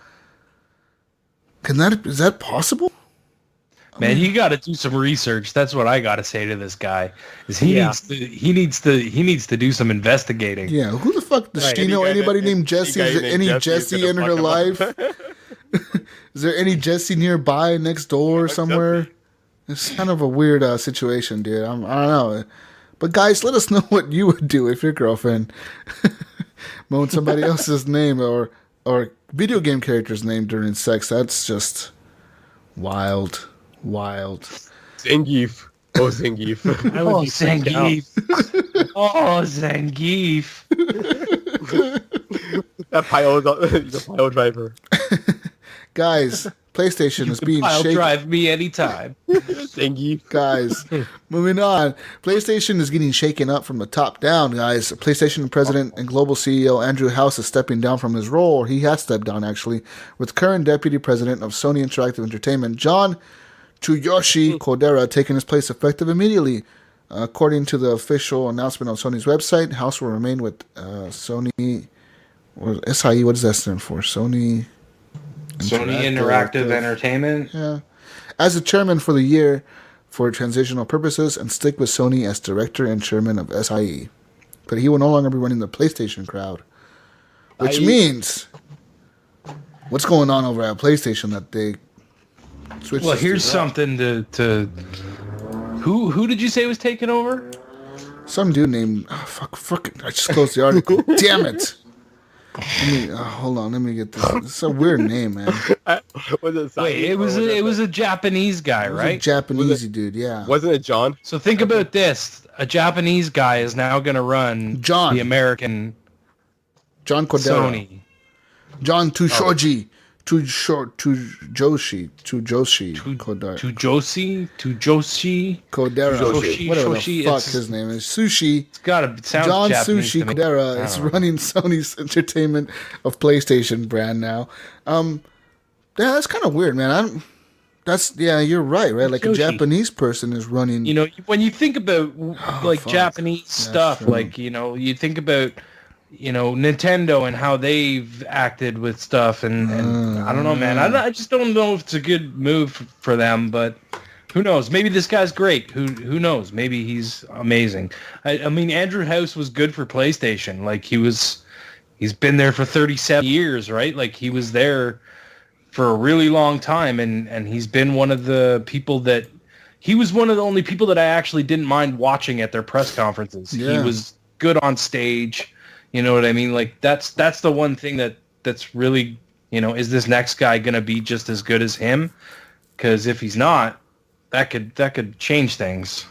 Is that possible? Man, you got to do some research. That's what I got to say to this guy. Is he needs to do some investigating. Yeah, who the fuck does she know anybody named Jesse? Is there any Jesse in her life? Is there any Jesse nearby, next door, somewhere? It's kind of a weird situation, dude. I don't know. But guys, let us know what you would do if your girlfriend moaned somebody else's name or video game character's name during sex. That's just wild. Zangief. Oh, Zangief. Oh, Zangief. Oh, Zangief. That the pile driver. Guys, PlayStation is being I'll shaken. drive me anytime. Zangief. Guys, moving on. PlayStation is getting shaken up from the top down, guys. PlayStation president and global CEO Andrew House is stepping down from his role, or he has stepped down, actually, with current deputy president of Sony Interactive Entertainment, John Tsuyoshi Kodera, taking his place effective immediately. According to the official announcement on Sony's website, House will remain with Sony, or SIE, what does that stand for? Sony Interactive Entertainment? Yeah. As the chairman for the year for transitional purposes and stick with Sony as director and chairman of SIE. But he will no longer be running the PlayStation crowd. Which means, what's going on over at PlayStation that they switched? Well, here's something to who did you say was taking over? Some dude named I just closed the article. Damn it! Hold on, let me get this. It's a weird name, man. Wait, it was a Japanese guy, right? A Japanese dude, yeah. Wasn't it John? So think about this: a Japanese guy is now going to run the American John Kodera. Sony. John Tsuyoshi. Tsuyoshi Kodera. Kodera. Whatever the fuck his name is. Sushi. It's gotta sound John Japanese Sushi Kodera is running Sony's entertainment of PlayStation brand now. Yeah, that's kind of weird, man. You're right? Like a Japanese person is running. You know, when you think about Japanese stuff, true. like, you know, you think about, you know, Nintendo and how they've acted with stuff, and I don't know, man. I just don't know if it's a good move for them, but who knows? Maybe this guy's great. Who knows? Maybe he's amazing. I mean, Andrew House was good for PlayStation. Like, he's been there for 37 years, right? Like, he was there for a really long time, and he's been one of the people that, he was one of the only people that I actually didn't mind watching at their press conferences. Yeah. He was good on stage. You know what I mean? Like that's the one thing that's really, is this next guy going to be just as good as him? Because if he's not, that could change things.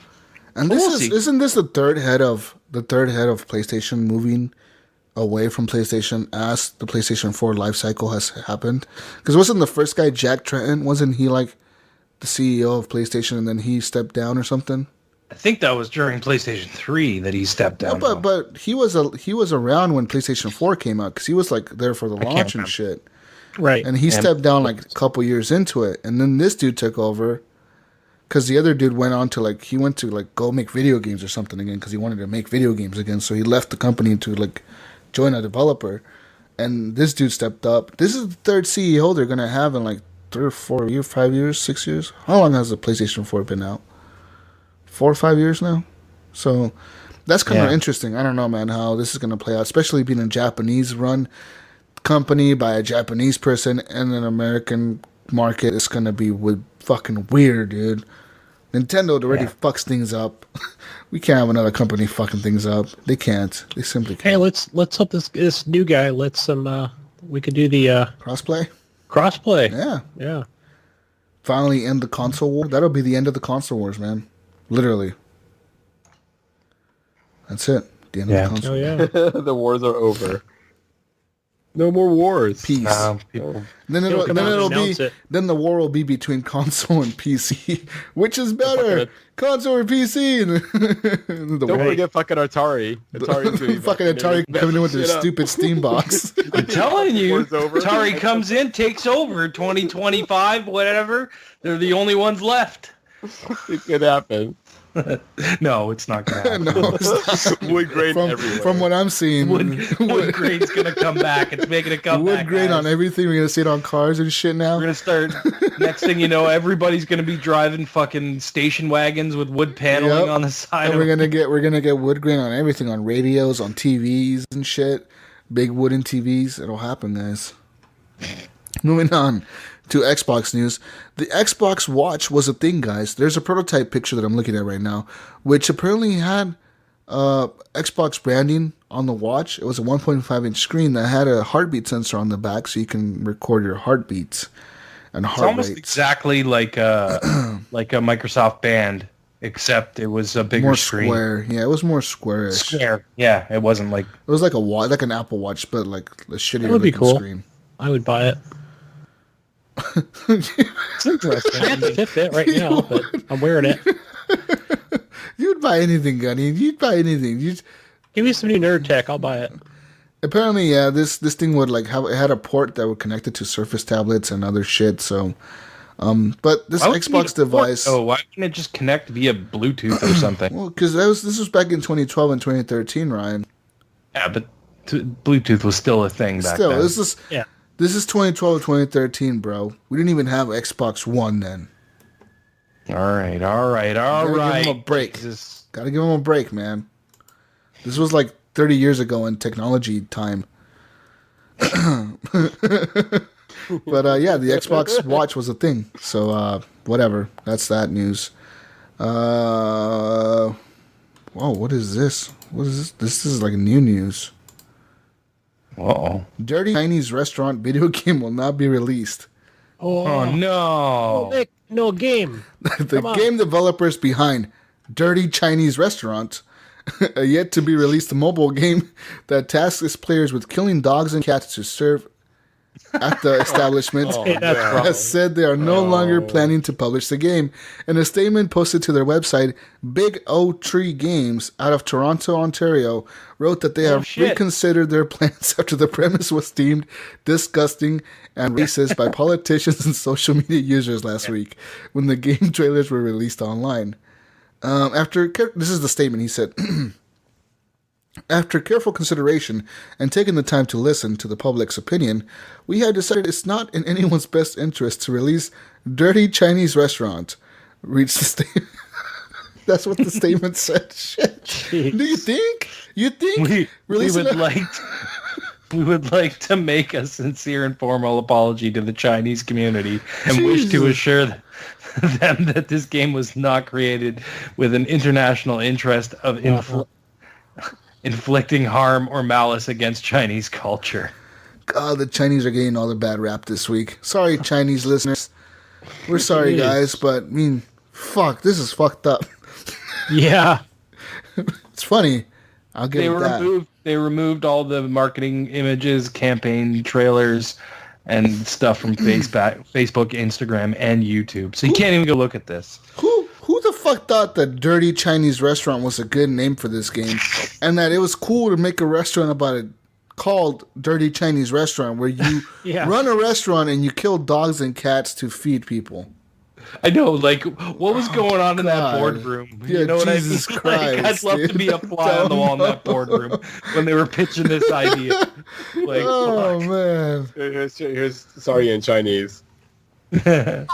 And But this we'll is see. isn't this the third head of PlayStation moving away from PlayStation as the PlayStation 4 life cycle has happened? Because wasn't the first guy Jack Tretton? Wasn't he like the CEO of PlayStation and then he stepped down or something? I think that was during PlayStation 3 that he stepped down. No, but he was around when PlayStation 4 came out because he was like there for the launch and remember. shit. Right. And he stepped down like a couple years into it, and then this dude took over because the other dude went on to he went to go make video games or something again because he wanted to make video games again. So he left the company to join a developer, and this dude stepped up. This is the third CEO they're gonna have in 3 or 4 years, 5 years, 6 years. How long has the PlayStation 4 been out? 4 or 5 years now. So that's kind of interesting. I don't know, man, how this is gonna play out, especially being a Japanese run company by a Japanese person in an American market. It's gonna be fucking weird, dude. Nintendo already fucks things up. We can't have another company fucking things up. They can't. They simply Hey, can't. let's hope this new guy lets some. We could do the Crossplay? crossplay. Yeah. Yeah. Finally end the console war. That'll be the end of the console wars, man. Literally. That's it. The end of the console. Oh yeah. The wars are over. No more wars. Peace. People. Then He'll come out and announce it. Then the war will be between console and PC. Which is better? Console or PC? And the Don't war. forget fucking Atari. Atari's gonna be Fucking Atari coming in with their stupid Steam box. I'm telling you, War's over. Atari comes in, takes over 2025, whatever. They're the only ones left. It could happen. No, it's not gonna happen. No, it's not. Wood grain everywhere. From what I'm seeing, Wood grain's gonna come back. It's making a comeback. wood grain guys. on everything. We're gonna see it on cars and shit now. We're gonna start. Next thing you know, everybody's gonna be driving fucking station wagons with wood paneling Yep. on the side. And of we're gonna get wood grain on everything, on radios, on TVs and shit. Big wooden TVs. It'll happen, guys. Moving on to Xbox news. The Xbox Watch was a thing, guys. There's a prototype picture that I'm looking at right now, which apparently had Xbox branding on the watch. It was a 1.5-inch screen that had a heartbeat sensor on the back, so you can record your heartbeats and It's heart almost rates. exactly like a Microsoft Band, except it was a bigger More screen. square. Yeah, it was more squarish. Square. Yeah, it wasn't like. It was like a watch, like an Apple Watch, but like a shittier That would be looking cool. screen. I would buy it. It's interesting. I have the Fitbit right now, but I'm wearing it. You'd buy anything, Gunny. You'd buy anything. Give me some new nerd tech. I'll buy it. Apparently, yeah, this thing would it had a port that would connect it to Surface tablets and other shit. So, but this Why would you need Xbox a port? device. Oh, why couldn't it just connect via Bluetooth or something? Well, because this was back in 2012 and 2013, Ryan. Yeah, but Bluetooth was still a thing back Still, then. this is 2012 or 2013, bro. We didn't even have Xbox One then. All right. Gotta give him a break. Jesus. Gotta give him a break, man. This was like 30 years ago in technology time. But yeah, the Xbox Watch was a thing. So whatever. That's that news. Whoa, what is this? What is this? This is like new news. Uh-oh. Dirty Chinese restaurant video game will not be released. Oh, no. Nick, no game. The game developers behind Dirty Chinese Restaurant, a yet to be released mobile game that tasks its players with killing dogs and cats to serve at the establishment, has said they are no longer planning to publish the game. In a statement posted to their website, Big O Tree Games out of Toronto, Ontario, wrote that they have reconsidered their plans after the premise was deemed disgusting and racist by politicians and social media users last week when the game trailers were released online. This is the statement he said. After careful consideration and taking the time to listen to the public's opinion, we have decided it's not in anyone's best interest to release Dirty Chinese Restaurant. Reads the statement. That's what the statement said. Shit. Do you think? We releasing would a- like We would like to make a sincere and formal apology to the Chinese community and wish to assure them that this game was not created with an international interest of inflicting harm or malice against Chinese culture. God, the Chinese are getting all the bad rap this week. Sorry, Chinese listeners. We're sorry, guys, but I mean, fuck, this is fucked up. Yeah. It's funny. I'll give it that. They removed all the marketing images, campaign trailers, and stuff from Facebook, Instagram, and YouTube. So you can't even go look at this. Who the fuck thought that Dirty Chinese Restaurant was a good name for this game, and that it was cool to make a restaurant about it called Dirty Chinese Restaurant, where you run a restaurant and you kill dogs and cats to feed people? I know, like, what was going on in that boardroom? Yeah, you know Jesus what I mean? Christ, I'd love to be a fly on the wall in that boardroom when they were pitching this idea. Like, oh, man. Here's sorry in Chinese. There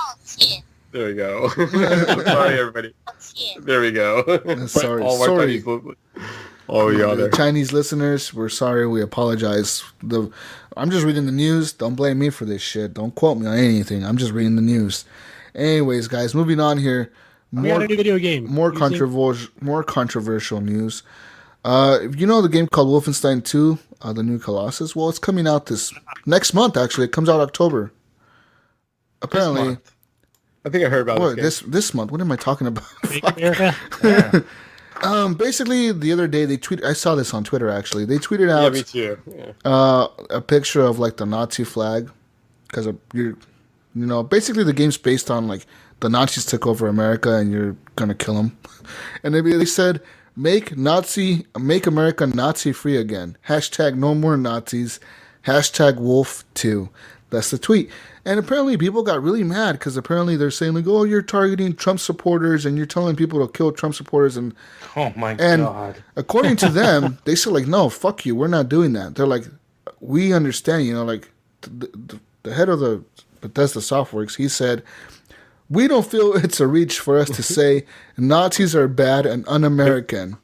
we go. Sorry, everybody. There we go. Sorry. All the other Chinese listeners, we're sorry. We apologize. I'm just reading the news. Don't blame me for this shit. Don't quote me on anything. I'm just reading the news. Anyways, guys, moving on here. We got a new video game. More controversial news. You know the game called Wolfenstein 2, the new Colossus? Well, it's coming out this next month, actually. It comes out October. Apparently. I think I heard about this month. What am I talking about? Yeah. Basically, the other day I saw this on Twitter. Actually, they tweeted out. Yeah, me too. Yeah. A picture of like the Nazi flag, because basically the game's based on like the Nazis took over America and you're gonna kill them, and they said make America Nazi free again. # no more Nazis. # Wolf 2. That's the tweet. And apparently people got really mad because apparently they're saying like, oh, you're targeting Trump supporters and you're telling people to kill Trump supporters. And oh my God. According to them, they said like, no, fuck you. We're not doing that. They're like, we understand, like the head of the Bethesda Softworks, he said, we don't feel it's a reach for us to say Nazis are bad and un-American.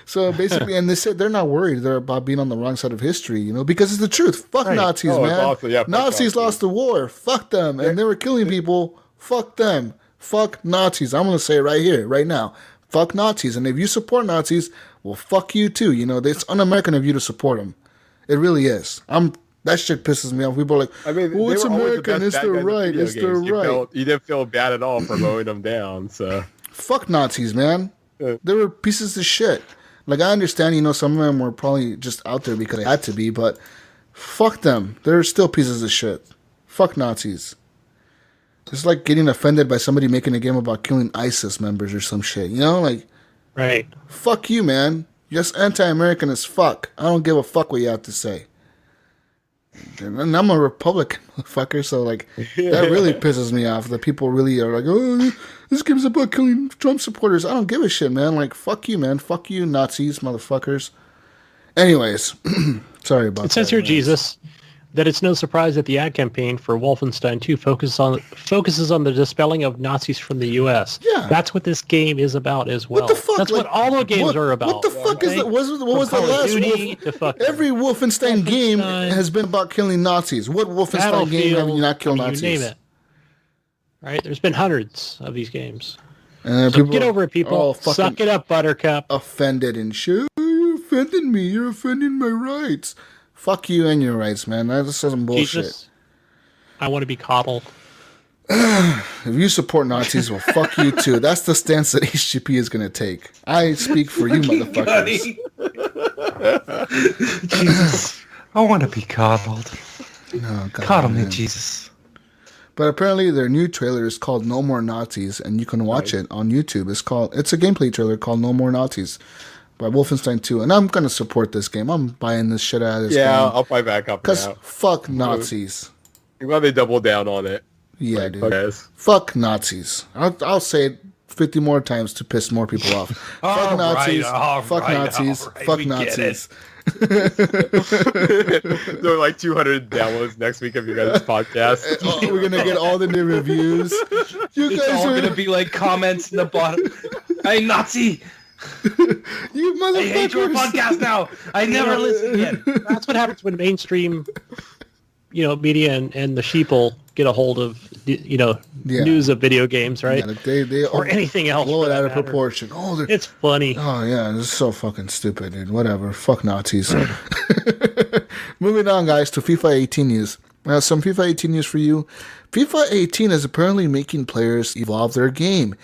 So basically, and they said they're not worried. They're about being on the wrong side of history, because it's the truth. Fuck Nazis, man. Awesome. Yeah, Nazis lost the war. Fuck them. And they were killing people. Fuck them. Fuck Nazis. I'm going to say it right here, right now. Fuck Nazis. And if you support Nazis, well, fuck you too. It's un-American of you to support them. It really is. That shit pisses me off. People are like, well, it's American. It's their right. It's their right. You didn't feel bad at all for mowing them down. So fuck Nazis, man. They were pieces of shit. Like, I understand, some of them were probably just out there because they had to be, but fuck them. They're still pieces of shit. Fuck Nazis. It's like getting offended by somebody making a game about killing ISIS members or some shit, Right. Fuck you, man. You're just anti-American as fuck. I don't give a fuck what you have to say. And I'm a Republican motherfucker, so that really pisses me off. That people really are like, oh, this game's about killing Trump supporters. I don't give a shit, man. Fuck you, man. Fuck you, Nazis, motherfuckers. Anyways, sorry about that. It says here, Jesus, that it's no surprise that the ad campaign for Wolfenstein 2 focuses on the dispelling of Nazis from the U.S. Yeah. That's what this game is about as well. What the fuck? That's what all the games are about. What the fuck is that? What was the last every Wolfenstein game has been about killing Nazis. What Wolfenstein game have you not killed Nazis? You name it. Right? There's been hundreds of these games. So get over it, people. Suck it up, Buttercup. Offended and shit. You offended me. You're offending my rights. Fuck you and your rights, man. That's some bullshit. Jesus, I want to be coddled. If you support Nazis, well, fuck you too. That's the stance that HGP is going to take. I speak for you, motherfuckers. Jesus, I want to be coddled. No, God, coddle me, Jesus. But apparently their new trailer is called No More Nazis, and you can watch it on YouTube. It's a gameplay trailer called No More Nazis by Wolfenstein 2, and I'm going to support this game. I'm buying this shit out of this game. Yeah, I'll buy back up because fuck Nazis. I'm glad they doubled down on it. Yeah, dude. Fuck Nazis. I'll say it 50 more times to piss more people off. Fuck Nazis. Fuck Nazis. Fuck Nazis. There are like 200 downloads next week of your guys' podcast. We're going to get all the new reviews. It's all going to be like comments in the bottom. Hey, Nazi! You motherfuckers! I hate your podcast now. I never listen again. That's what happens when mainstream, media and the sheeple get a hold of, news of video games, right? Yeah, they or anything else. blow it out of matter. proportion. Oh, It's funny. Oh yeah, this is so fucking stupid, dude. Whatever. Fuck Nazis. Moving on, guys, to FIFA 18 news. Some FIFA 18 news for you. FIFA 18 is apparently making players evolve their game.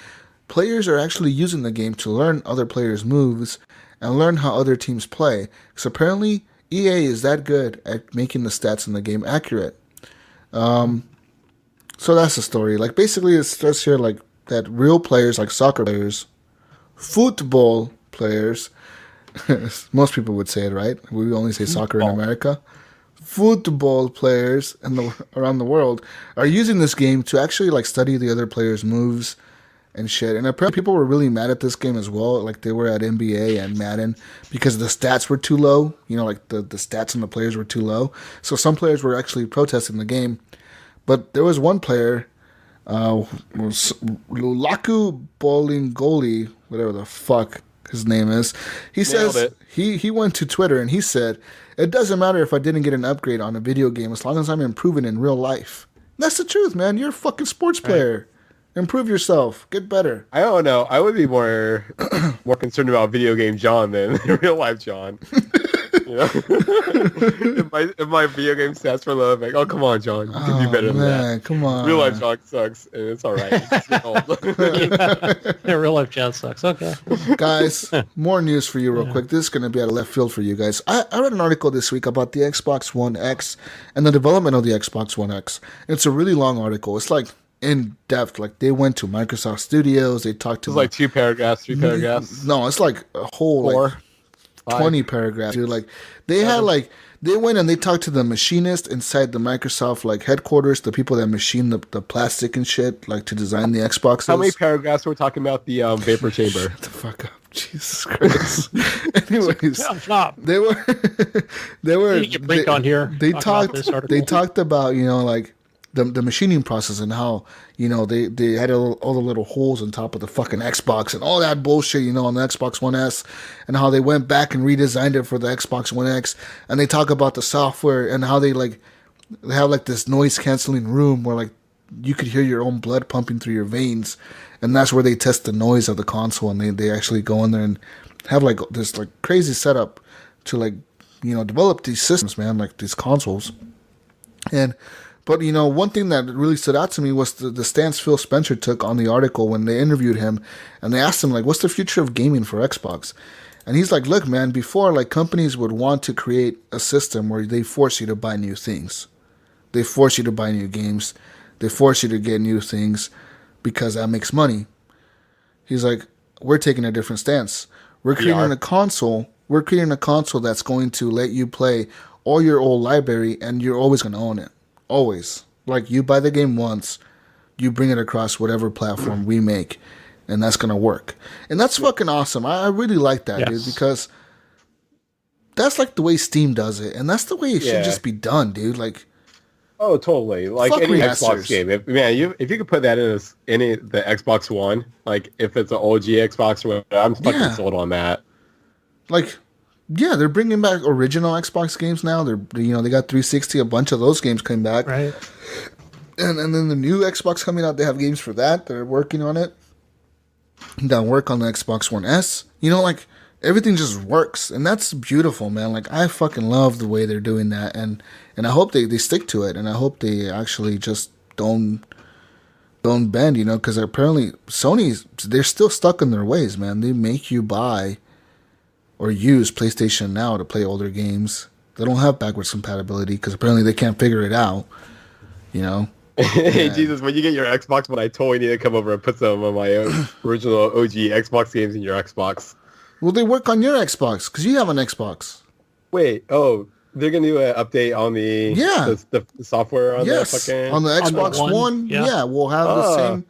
Players are actually using the game to learn other players' moves and learn how other teams play. Because apparently EA is that good at making the stats in the game accurate. So that's the story. Like, basically it starts here like that real players, like soccer players, football players, most people would say it, right? We only say soccer in America. Football players around the world are using this game to actually like study the other players' moves and shit. And apparently people were really mad at this game as well, like they were at NBA and Madden, because the stats were too low. Like the stats on the players were too low. So some players were actually protesting the game. But there was one player, Lulaku Bolingoli, whatever the fuck his name is. He says he went to Twitter and he said, "It doesn't matter if I didn't get an upgrade on a video game as long as I'm improving in real life." That's the truth, man. You're a fucking sports player. Improve yourself. Get better. I don't know. I would be more concerned about video game John than real life John. If my video game stats were low, I'm like, oh, come on, John. You can do better than that. Come on. Real life John sucks, and it's all right. It's just old. Yeah, real life John sucks. Okay. Guys, more news for you real quick. This is going to be out of left field for you guys. I read an article this week about the Xbox One X and the development of the Xbox One X. It's a really long article. It's like in depth. Like they went to Microsoft Studios. They talked to It's like 2 paragraphs, 3 paragraphs. No, it's like a whole 4, like 20 paragraphs, dude. Like they had like they went and they talked to the machinist inside the Microsoft like headquarters, the people that machine the plastic and shit, like to design the Xboxes. How many paragraphs were we talking about the vapor chamber? Shut the fuck up, Jesus Christ. Anyways, Stop. they were You can break on here. They talk about this article. They talked about like the machining process and how they had all the little holes on top of the fucking Xbox and all that bullshit on the Xbox One S, and how they went back and redesigned it for the Xbox One X. And they talk about the software and how they have like this noise canceling room where like you could hear your own blood pumping through your veins, and that's where they test the noise of the console, and they actually go in there and have like this like crazy setup to like develop these systems, man, like these consoles. But one thing that really stood out to me was the stance Phil Spencer took on the article when they interviewed him, and they asked him like, "What's the future of gaming for Xbox?" And he's like, "Look, man, before like companies would want to create a system where they force you to buy new things, they force you to buy new games, they force you to get new things because that makes money." He's like, "We're taking a different stance. We're creating a console. We're creating a console that's going to let you play all your old library, and you're always going to own it." Always. Like, you buy the game once, you bring it across whatever platform we make, and that's going to work. And that's fucking awesome. I really like that, dude, because that's like the way Steam does it, and that's the way it should just be done, dude. Like, oh, totally. Like any Xbox game. If you could put that in the Xbox One, like if it's an OG Xbox or whatever, I'm fucking sold on that. Like, yeah, they're bringing back original Xbox games now. They got 360. A bunch of those games came back. Right. And then the new Xbox coming out, they have games for that. They're working on it. They'll work on the Xbox One S. Like everything just works, and that's beautiful, man. Like I fucking love the way they're doing that, and I hope they stick to it, and I hope they actually just don't bend, because apparently they're still stuck in their ways, man. They make you buy or use PlayStation Now to play older games. They don't have backwards compatibility because apparently they can't figure it out. Hey, Jesus, when you get your Xbox One, I totally need to come over and put some of my original OG Xbox games in your Xbox. Will they work on your Xbox? Because you have an Xbox. Wait, they're going to do an update on the software on the fucking... on the Xbox One. Yeah, we'll have the same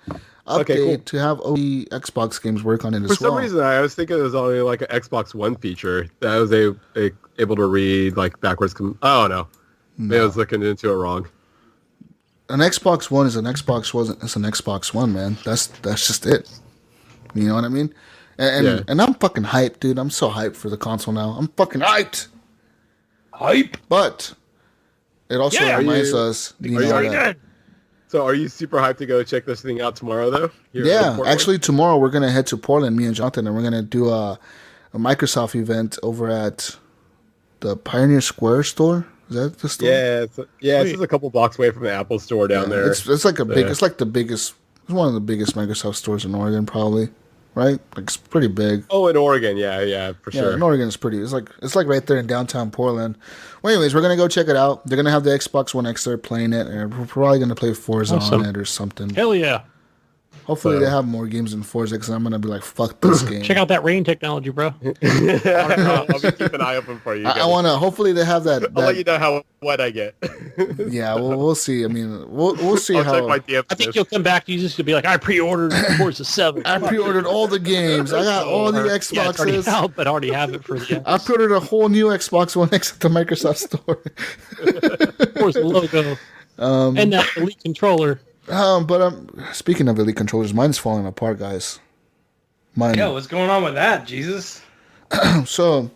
update to have OG Xbox games work on it as well. For some reason, I was thinking it was only like an Xbox One feature that I was able to read like backwards. I don't know. Maybe I was looking into it wrong. An Xbox One is an Xbox One. It's an Xbox One, man. That's just it. You know what I mean? And I'm fucking hyped, dude. I'm so hyped for the console now. I'm fucking hyped. Hype. But it also reminds us, So are you super hyped to go check this thing out tomorrow, though? Yeah, actually tomorrow we're going to head to Portland, me and Jonathan, and we're going to do a Microsoft event over at the Pioneer Square store. Is that the store? It's just a couple blocks away from the Apple store down there. It's like it's one of the biggest Microsoft stores in Oregon, probably. Right? Like, it's pretty big. Oh, in Oregon, yeah, for sure. Yeah, in Oregon it's pretty. It's like right there in downtown Portland. Well, anyways, we're gonna go check it out. They're gonna have the Xbox One X there playing it, and we're probably gonna play Forza on it or something. Hell yeah! Hopefully they have more games than Forza, because I'm gonna be like, fuck this game. Check out that rain technology, bro. I'll be keeping an eye open for you. I wanna. Hopefully they have that. I'll let you know how wet I get. Yeah, we'll see. I mean, we'll see how. I think you'll come back. You just be like, I pre-ordered Forza 7. I pre-ordered all the games. I got all the Xboxes. Yeah, but already have it for the. I pre-ordered a whole new Xbox One X at the Microsoft store. Forza logo and that Elite controller. But speaking of Elite controllers, mine's falling apart, guys. Yeah, what's going on with that, Jesus? So,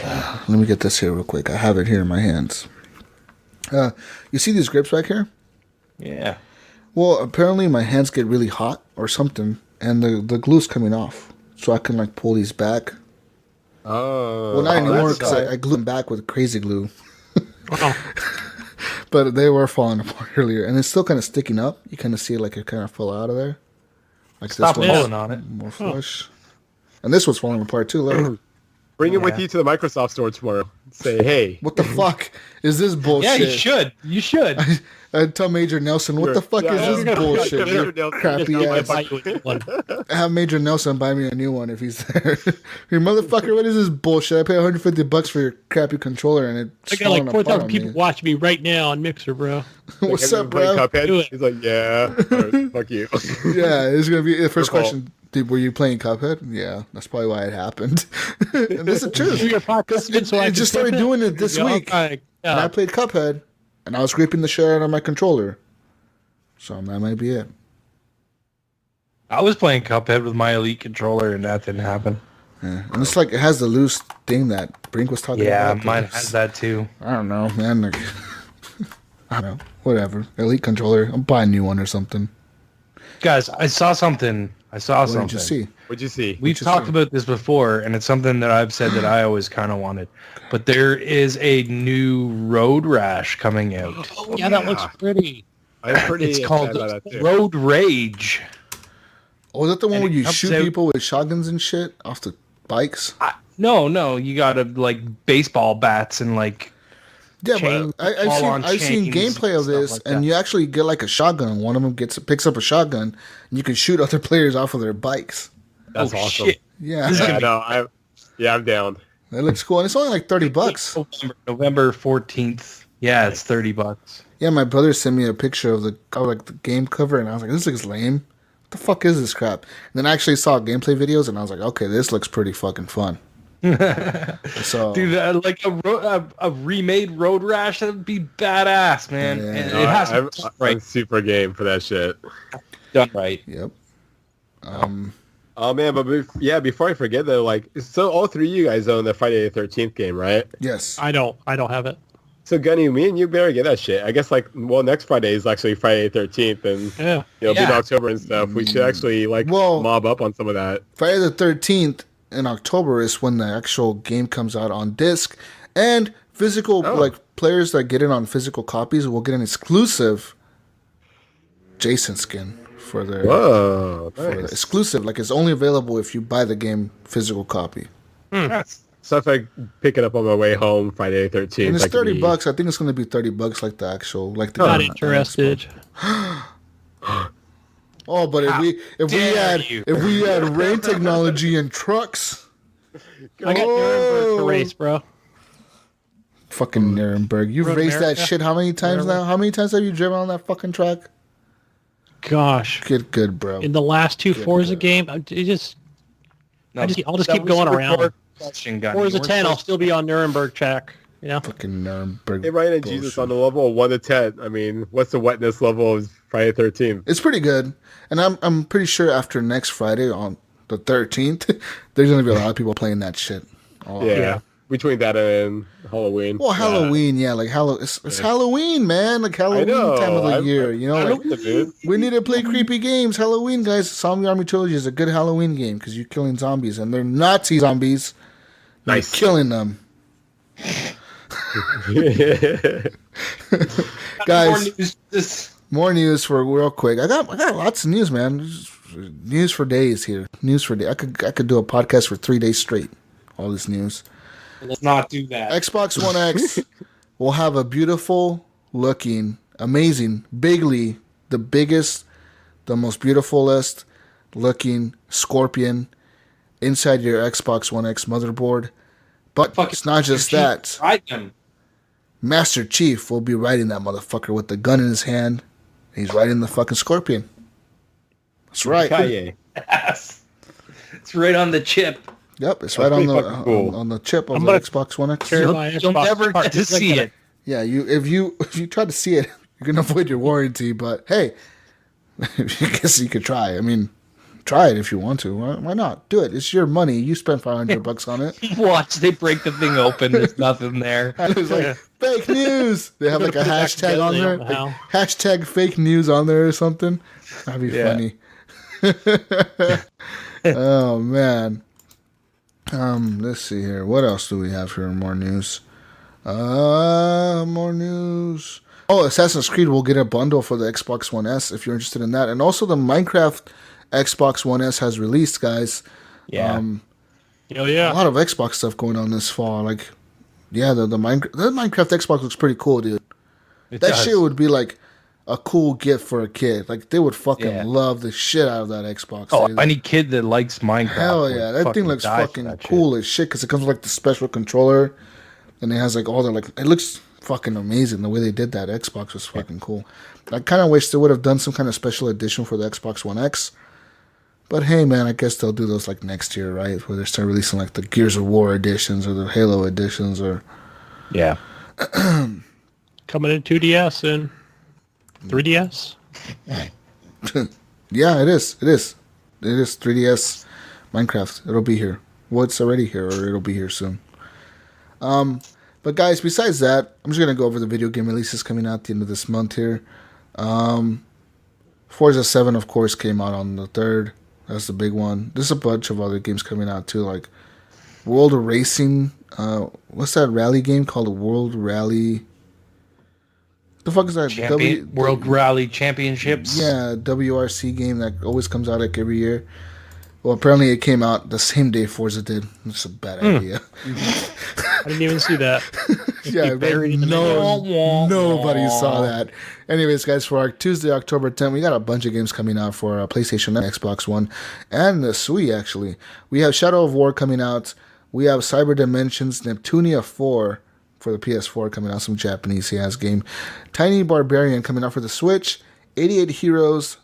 let me get this here real quick. I have it here in my hands. You see these grips back here? Yeah. Well, apparently my hands get really hot or something, and the glue's coming off. So I can like pull these back. Oh. Well, not anymore, because I glue them back with crazy glue. Oh. But they were falling apart earlier, and it's still kind of sticking up. You kind of see it like it kind of fell out of there. Like Stop this pulling on it. more flush. And this one's falling apart too. Look. Bring it with you to the Microsoft store tomorrow. Say, hey. What the fuck is this bullshit? Yeah, you should. You should. I tell Major Nelson, what the fuck is this bullshit? You crappy ass. I have Major Nelson buy me a new one if he's there. You motherfucker, what is this bullshit? I pay $150 for your crappy controller, and it's I got like 4,000 people watching me right now on Mixer, bro. What's up, bro? Do it. He's like, yeah. Right, fuck you. Yeah, it's gonna be the first question. Dude, were you playing Cuphead? Yeah, that's probably why it happened. And this is true. Because it just started doing it this week. And I played Cuphead, and I was scraping the shit out of my controller. So that might be it. I was playing Cuphead with my Elite controller, and that didn't happen. Yeah. And it's like it has the loose thing that Brink was talking about. Yeah, mine has that too. I don't know, man. Like, I don't know. Whatever. Elite controller. I'll buy a new one or something. Guys, I saw something. What did you see? What'd you see? We've talked about this before, and it's something that I've said that I always kind of wanted. But there is a new Road Rash coming out. Oh, yeah, that looks pretty. I'm pretty It's called Road Rage. Oh, is that the one And where you it comes shoot out- people with shotguns and shit off the bikes? No, you gotta like baseball bats and like. Yeah, chain- but I've seen chains gameplay of and this, stuff like and that. you actually get like a shotgun. One of them picks up a shotgun, and you can shoot other players off of their bikes. That's Oh, awesome. shit. Yeah, I'm down. that looks cool, and it's only like $30. November 14th. Yeah, it's $30. Yeah, my brother sent me a picture of the game cover, and I was like, "This looks lame. What the fuck is this crap?" And then I actually saw gameplay videos, and I was like, "Okay, this looks pretty fucking fun." So, Dude, like a remade Road Rash, that would be badass, man. Yeah. And it has to be done I'm right. super game for that shit. Done right. yep. Oh man, but before I forget though, like, so all three of you guys own the Friday the 13th game, right? Yes. I don't have it. So Gunny, me and you better get that shit. I guess next Friday is actually Friday the 13th, and Yeah. it'll be in October and stuff. We should actually mob up on some of that. Friday the 13th in October is when the actual game comes out on disc, and physical players that get it on physical copies will get an exclusive Jason skin for their Nice. exclusive. Like, it's only available if you buy the game physical copy. So if I pick it up on my way home Friday the 13th, And it's that could be- $30. I think it's going to be $30 like the actual the Not game. interested. Oh, but if we add rain technology and trucks, I got Nuremberg to race, bro. fucking Nuremberg, you've Road raced that America. shit how many times Whatever. now? How many times have you driven on that fucking track? Gosh. Get good, bro. In the last two Forza game, I'll just keep going around. Forza 10, I'll still be on Nuremberg track. You know? Fucking Nuremberg. Hey Ryan and bullshit. Jesus, on the level of 1 to 10, I mean, what's the wetness level of Friday the 13th? It's pretty good, and I'm pretty sure after next Friday on the 13th, there's gonna be a lot of people playing that shit. Yeah. Between that and Halloween. Well, Halloween, like it's Halloween, man. Like Halloween time of the year. You know, like we need to play creepy games. Halloween, guys. Zombie Army Trilogy is a good Halloween game because you're killing zombies and they're Nazi zombies. Nice, you're killing them. Guys, more news for real quick. I got lots of news, man. News for days here. News for days. I could do a podcast for 3 days straight. All this news. Let's not do that. Xbox One X will have a beautiful looking, amazing, bigly, the biggest, the most beautifulest looking Scorpion inside your Xbox One X motherboard. But it's not just that. Master Chief will be riding that motherfucker with the gun in his hand. He's riding the fucking Scorpion. That's right. Yes. It's right on the chip. Yep, it's right on the chip of the Xbox One X. You'll never get to see it. Yeah, if you try to see it, you're gonna avoid your warranty. But hey, I guess you could try. I mean, try it if you want to. Why not? Do it. It's your money. You spent $500 on it. Watch, they break the thing open. There's nothing there. And it's like fake news. They have like a hashtag on there. Like, hashtag fake news on there or something. That'd be funny. Oh man. Let's see here. What else do we have here? More news. More news. Oh, Assassin's Creed will get a bundle for the Xbox One S if you're interested in that. And also the Minecraft Xbox One S has released, guys. Yeah. A lot of Xbox stuff going on this fall. Like, yeah, the Minecraft Xbox looks pretty cool, dude. That shit would be like a cool gift for a kid. Like, they would fucking love the shit out of that Xbox. Oh, any kid that likes Minecraft. Hell yeah. That thing looks fucking cool as shit because it comes with like the special controller and it has like all the like, it looks fucking amazing. The way they did that Xbox was fucking cool. I kind of wish they would have done some kind of special edition for the Xbox One X. But hey, man, I guess they'll do those like next year, right? Where they start releasing like the Gears of War editions or the Halo editions or. Yeah. Coming in 2DS and 3DS? Yeah, it is. It is 3DS Minecraft. It'll be here. Well, it's already here, or it'll be here soon. But guys, besides that, I'm just gonna go over the video game releases coming out at the end of this month here. Forza 7, of course, came out on the 3rd. That's the big one. There's a bunch of other games coming out too, like World Racing. What's that rally game called? World Rally. The fuck is that? World Rally Championships? Yeah, WRC game that always comes out like every year. Well, apparently it came out the same day Forza did. It's a bad idea. I didn't even see that. Yeah, nobody saw that. Anyways, guys, for our Tuesday, October 10th, we got a bunch of games coming out for PlayStation and Xbox One and the Switch, actually. We have Shadow of War coming out. We have Cyber Dimensions Neptunia 4 for the PS4 coming out, some Japanese game. Tiny Barbarian coming out for the Switch. 88 Heroes,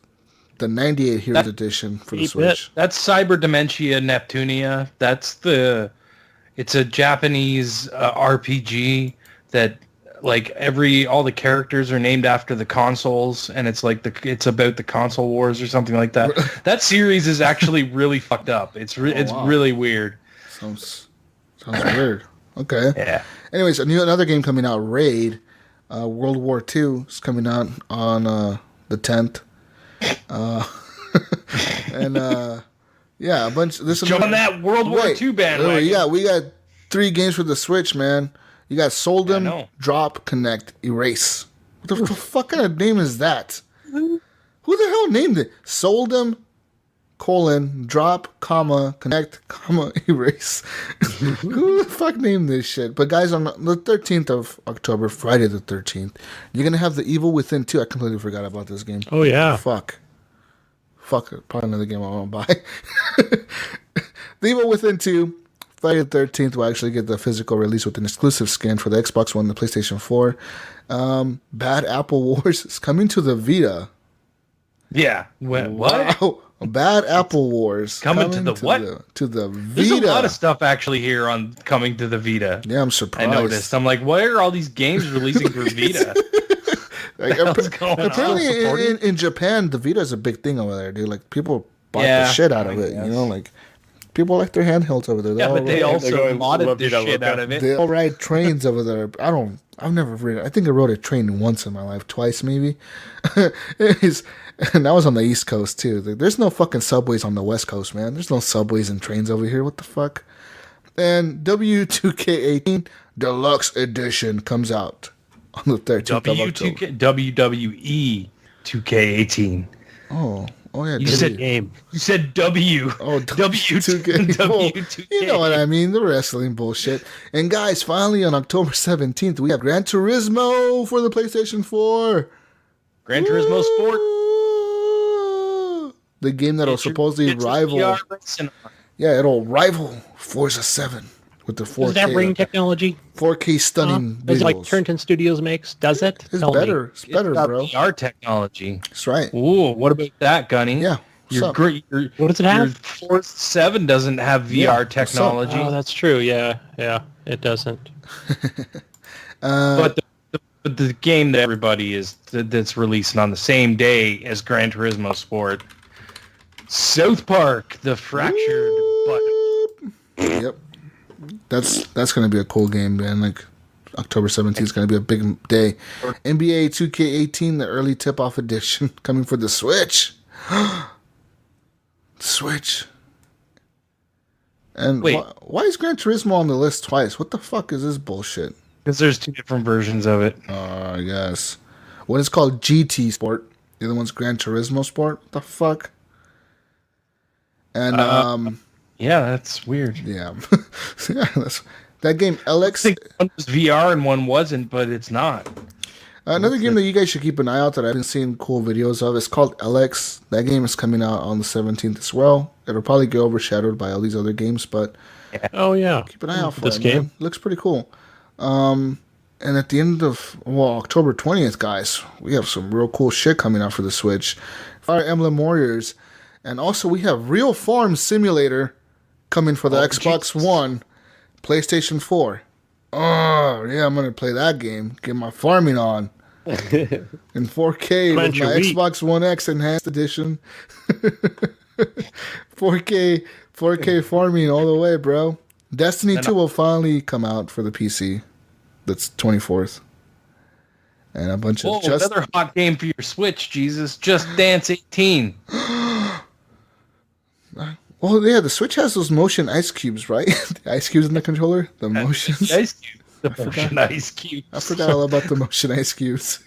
the 98 Heroes edition for the Switch. That's Cyber Dementia Neptunia. It's a Japanese RPG that like all the characters are named after the consoles, and it's like it's about the console wars or something like that. That series is actually really fucked up. It's really weird. Sounds weird. Okay. Yeah. Anyways, another game coming out, Raid, World War II is coming out on the 10th. And yeah, a bunch. Jump on that World War II bandwagon. We got 3 games for the Switch, man. You got Soldem, Drop, Connect, Erase. What the fuck kind of name is that? Who the hell named it? Soldem, Drop, Connect, Erase. Who the fuck named this shit? But guys, on the 13th of October, Friday the 13th, you're going to have The Evil Within 2. I completely forgot about this game. Oh, yeah. Fuck it. Probably another game I want to buy. The Evil Within 2, Friday the 13th, will actually get the physical release with an exclusive skin for the Xbox One and the PlayStation 4. Bad Apple Wars is coming to the Vita. Yeah. What? Wow. Bad Apple Wars. Coming to the what? To the Vita. There's a lot of stuff actually here on coming to the Vita. Yeah, I'm surprised. I noticed. I'm like, why are all these games releasing for Vita? Apparently in Japan, the Vita is a big thing over there, dude. Like, people bought the shit out of it. You know, like people like their handhelds over there. But they also modded the shit out of it. They all ride trains over there. I've never ridden. I think I rode a train once in my life, twice maybe. And that was on the East Coast too. There's no fucking subways on the West Coast, man. There's no subways and trains over here. What the fuck? And W2K18 Deluxe Edition comes out on the 13th of October. WWE 2K18. Oh yeah. You said game. You said W. Oh, W2K. W2K. You know what I mean? The wrestling bullshit. And guys, finally on October 17th, we have Gran Turismo for the PlayStation 4. Gran Turismo Sport. The game that'll supposedly rival. Yeah, it'll rival Forza 7 with the 4K. Does that bring technology? 4K stunning visuals. It's like Turton Studios makes. Does it? It's better. It's better, bro. VR technology. That's right. Ooh, what about that, Gunny? Yeah. What does it have? Forza 7 doesn't have VR technology. Oh, that's true. Yeah, it doesn't. But the game that everybody that's releasing on the same day as Gran Turismo Sport, South Park: The Fractured Button. Yep, that's gonna be a cool game, man. Like October 17th is gonna be a big day. NBA 2K18, the early tip-off edition, coming for the Switch. Switch. And wait, why is Gran Turismo on the list twice? What the fuck is this bullshit? Because there's two different versions of it. I guess. One is called GT Sport. The other one's Gran Turismo Sport. What the fuck? And yeah, that's weird. Yeah, that game LX. I think one was VR and one wasn't, but it's not. Another game that you guys should keep an eye out that I've been seeing cool videos of is called LX. That game is coming out on the 17th as well. It'll probably get overshadowed by all these other games, but keep an eye out for this it, game. Man. Looks pretty cool. And at the end of October 20th, guys, we have some real cool shit coming out for the Switch. Fire Emblem Warriors. And also we have Real Farm Simulator coming for the Xbox One, PlayStation 4. Oh, yeah, I'm going to play that game. Get my farming on. In 4K with my Xbox One X Enhanced Edition. 4K farming all the way, bro. Destiny 2 will finally come out for the PC. That's 24th. And a bunch of another hot game for your Switch, Jesus. Just Dance 18. Well, yeah, the Switch has those motion ice cubes, right? The ice cubes in the controller? The motions? Ice cubes. The motion ice cubes. I forgot all about the motion ice cubes.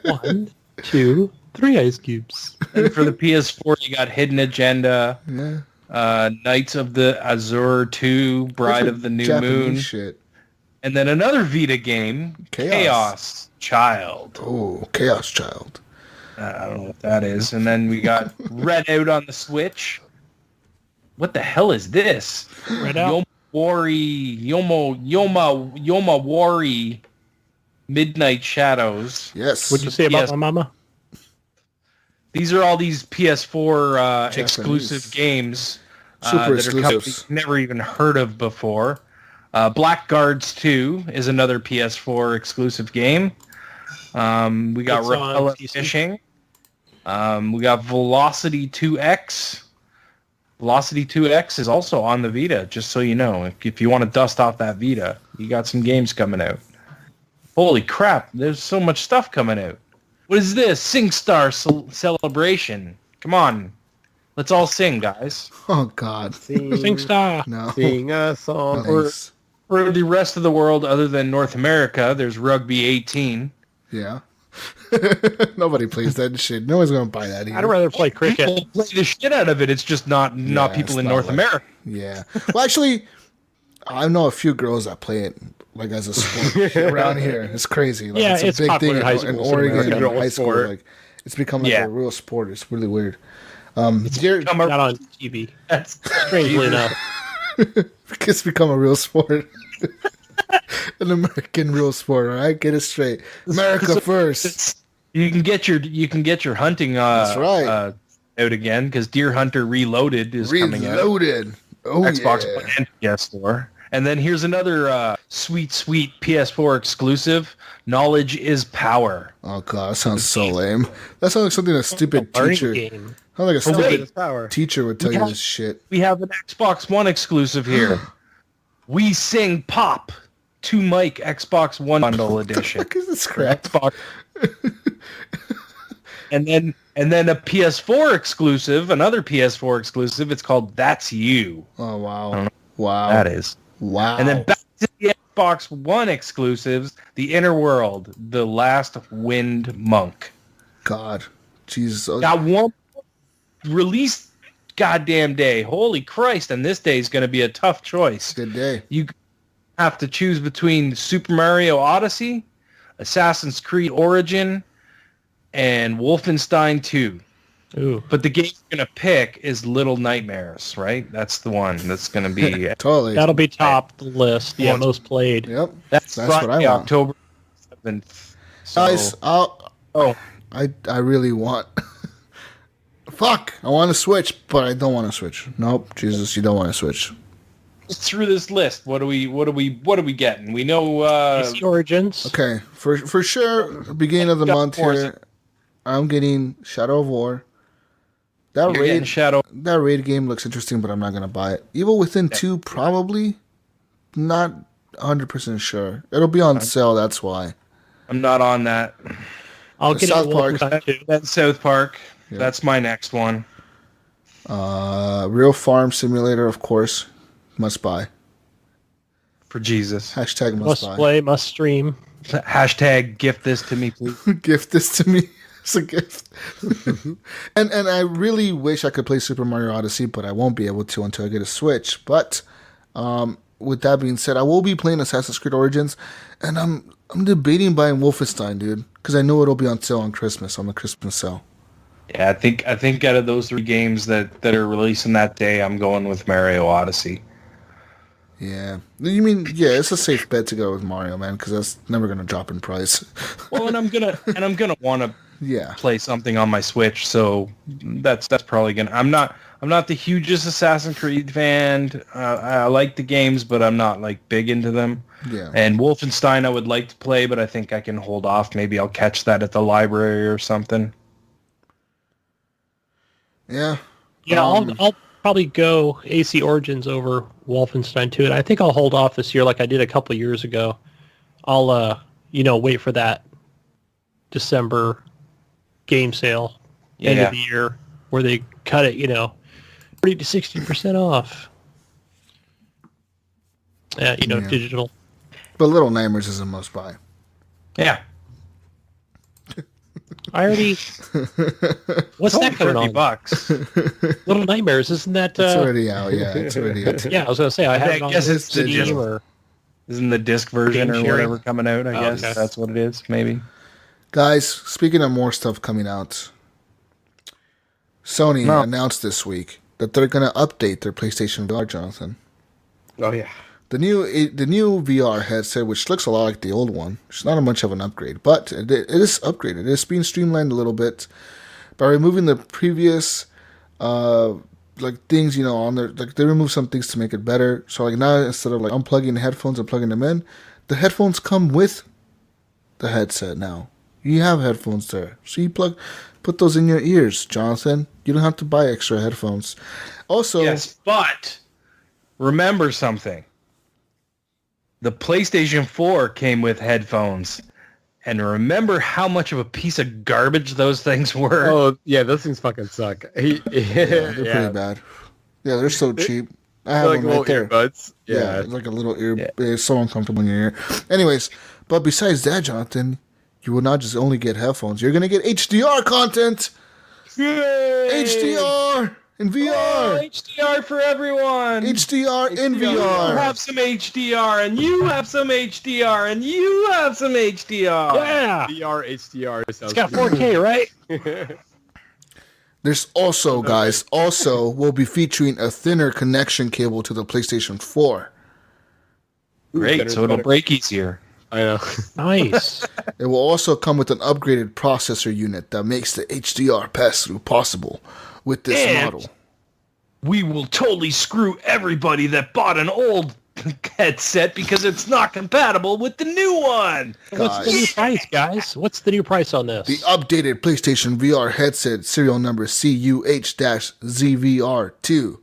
1, 2, 3 ice cubes. And for the PS4, you got Hidden Agenda, Knights of the Azure 2, Bride of the New Japanese Moon. Shit. And then another Vita game, Chaos Child. Oh, Chaos Child. I don't know what that is. And then we got Red Out on the Switch. What the hell is this? Red Out? Yoma Wari Midnight Shadows. Yes. What'd you say about my mama? These are all these PS4 exclusive games Super that exclusives. are never even heard of before. Blackguards 2 is another PS4 exclusive game. We got Repellent Fishing. We got Velocity 2X. Velocity 2X is also on the Vita, just so you know. If you want to dust off that Vita, you got some games coming out. Holy crap, there's so much stuff coming out. What is this? SingStar Celebration. Come on. Let's all sing, guys. Oh, God. SingStar. No. Sing a song. Nice. For the rest of the world, other than North America, there's Rugby 18. Yeah. Nobody plays that shit. No one's going to buy that either. I'd rather play cricket. People play the shit out of it. It's just not people in North America. Yeah. Well, actually, I know a few girls that play it like as a sport around here. It's crazy. Like, Yeah, it's a big thing popular in high in schools in Oregon America. and high school. Sport. Like, it's become like a real sport. It's really weird. Not on TV. That's Strangely enough. It's become a real sport. An American real sport. All right, get it straight. America first. You can get your hunting That's right. out again because Deer Hunter Reloaded is coming out. Reloaded. Oh, Xbox yeah. One and PS4. And then here's another sweet PS4 exclusive. Knowledge is power. Oh god, that sounds so lame. That sounds like something a stupid Learning teacher. game. Sounds like a stupid Power. teacher would tell you this shit. We have an Xbox One exclusive here. We Sing Pop 2 mic Xbox One bundle edition. What is this crap? Xbox. and then a PS4 exclusive, another PS4 exclusive. It's called That's You. Oh wow. Wow. That is. Wow. And then back to the Xbox One exclusives, The Inner World, The Last Wind Monk. God. Jesus. Got one release goddamn day. Holy Christ, and this day is going to be a tough choice. Good day. You have to choose between Super Mario Odyssey, Assassin's Creed Origin, and Wolfenstein 2. Ooh. But the game you're going to pick is Little Nightmares, right? That's the one that's going to be... Totally. That'll be top the list. Yeah, most played. Yep. That's what I Friday, want. October 7th. So, Guys, I really want... Fuck! I want to Switch, but I don't want to Switch. Nope, Jesus, you don't want to Switch. through this list, what are we getting? We know PC Origins. Okay, for sure, beginning of the month here, I'm getting Shadow of War. That you're getting Shadow. That raid game looks interesting, but I'm not gonna buy it. Evil Within 2, probably. Not 100% sure. It'll be on sale. That's why. I'm not on that. I'll get South it Park. That's South Park. Yeah. That's my next one. Real Farm Simulator, of course, must buy. For Jesus. Hashtag must Must buy. play, must stream. Hashtag gift this to me, please. Gift this to me. It's a gift. and I really wish I could play Super Mario Odyssey, but I won't be able to until I get a Switch. But with that being said, I will be playing Assassin's Creed Origins, and I'm debating buying Wolfenstein, dude, because I know it'll be on sale on Christmas, on the Christmas sale. Yeah, I think out of those 3 games that are releasing that day, I'm going with Mario Odyssey. Yeah. You mean, yeah, it's a safe bet to go with Mario, man, because that's never going to drop in price. Well, and I'm gonna want to Yeah. play something on my Switch, so that's probably gonna. I'm not the hugest Assassin's Creed fan. I like the games, but I'm not like big into them. Yeah. And Wolfenstein, I would like to play, but I think I can hold off. Maybe I'll catch that at the library or something. Yeah. Yeah, I'll probably go AC Origins over Wolfenstein 2, and I think I'll hold off this year like I did a couple years ago. I'll wait for that December game sale, end of the year, where they cut it, 40 to 60% off. Yeah, digital. But Little Nightmares is a must buy. Yeah. I already. What's that coming on? $30. Little Nightmares, isn't that? It's already out, yeah. It's already out. Yeah, I was gonna say I have it on guess it's Steam digital. or Isn't the disc version Game or sharing? whatever coming out? I guess okay. that's what it is. Maybe. Guys, speaking of more stuff coming out, Sony announced this week that they're going to update their PlayStation VR, Jonathan. Oh yeah. The new VR headset, which looks a lot like the old one, it's not much of an upgrade, but it is upgraded. It's being streamlined a little bit by removing the previous things, on there. Like they removed some things to make it better. So like now instead of like unplugging the headphones and plugging them in, the headphones come with the headset now. You have headphones there. So you put those in your ears, Jonathan. You don't have to buy extra headphones. Also, Yes, but remember something. The PlayStation 4 came with headphones. And remember how much of a piece of garbage those things were? Oh yeah, those things fucking suck. they're pretty bad. Yeah, they're so cheap. I have Like one little right there. earbuds. Yeah, Yeah. it's like a little ear. It's so uncomfortable in your ear. Anyways, but besides that, Jonathan, you will not just only get headphones. You're going to get HDR content. HDR in VR. Oh, HDR for everyone. HDR in You VR. have some HDR, and you have some HDR, and you have some HDR. yeah, VR HDR sounds it's got 4K, right? There's also, guys, we'll be featuring a thinner connection cable to the PlayStation 4. Great, so it'll break easier. I know. Nice. It will also come with an upgraded processor unit that makes the HDR pass-through possible with this And model. we will totally screw everybody that bought an old headset because it's not compatible with the new one. What's the new price, guys? What's the new price on this? The updated PlayStation VR headset, serial number CUH-ZVR2,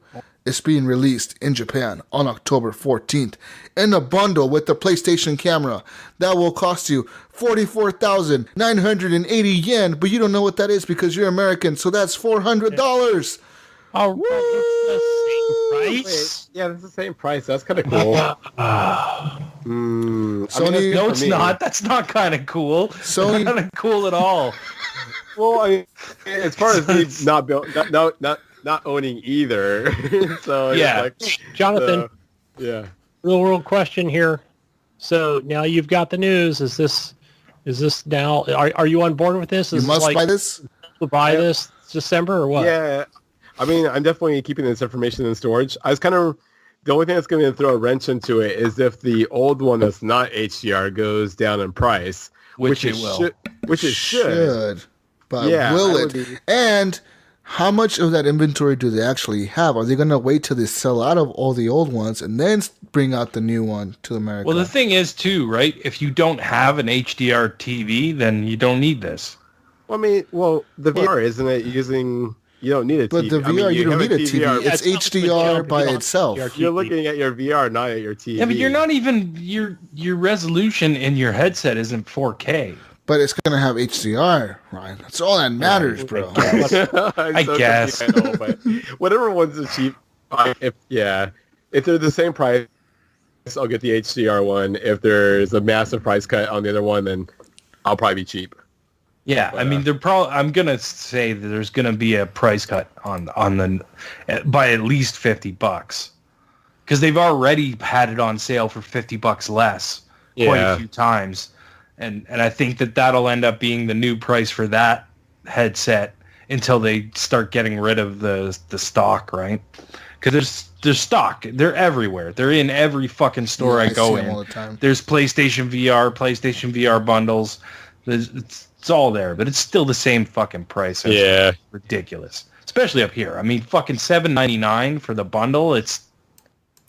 is being released in Japan on October 14th in a bundle with the PlayStation camera. That will cost you 44,980 yen, but you don't know what that is because you're American, so that's $400. Oh, right, it's the same price. Yeah, that's the same price. That's kind of cool. Sony, No, it's not. That's not kind of cool. Sony- Not kind of cool at all. Well, I mean, as far as me not owning either. So it's Yeah. like, Jonathan, yeah. real world question here. So now you've got the news. Is this now? Are you on board with this? you Is must this buy this? buy this December or what? Yeah. I mean, I'm definitely keeping this information in storage. I was kind of the only thing that's going to throw a wrench into it is if the old one that's not HDR goes down in price, Which it will. Which it should. But Yeah, will I it? would be- And how much of that inventory do they actually have? Are they going to wait till they sell out of all the old ones and then bring out the new one to America? Well, the thing is, too, right? If you don't have an HDR TV, then you don't need this. Well, I mean, the VR, isn't it using... You don't need a But TV. the VR, I mean, you don't have need a TV. Yeah, It's it's not HDR with by HDR. itself. You're looking at your VR, not at your TV. Yeah, but you're not even your resolution in your headset isn't 4K. But it's going to have HDR, Ryan. That's all that matters, bro. I guess. I know, but whatever one's the cheap. If they're the same price, I'll get the HDR one. If there's a massive price cut on the other one, then I'll probably be cheap. Yeah, I mean, I'm gonna say that there's gonna be a price cut on the by at least $50 because they've already had it on sale for $50 less quite a few times, and I think that'll end up being the new price for that headset until they start getting rid of the stock, right? Because there's stock, they're everywhere, they're in every fucking store I go see them in. all the time. There's PlayStation VR bundles. It's all there, but it's still the same fucking price. It's ridiculous, especially up here. I mean, fucking $7.99 for the bundle. It's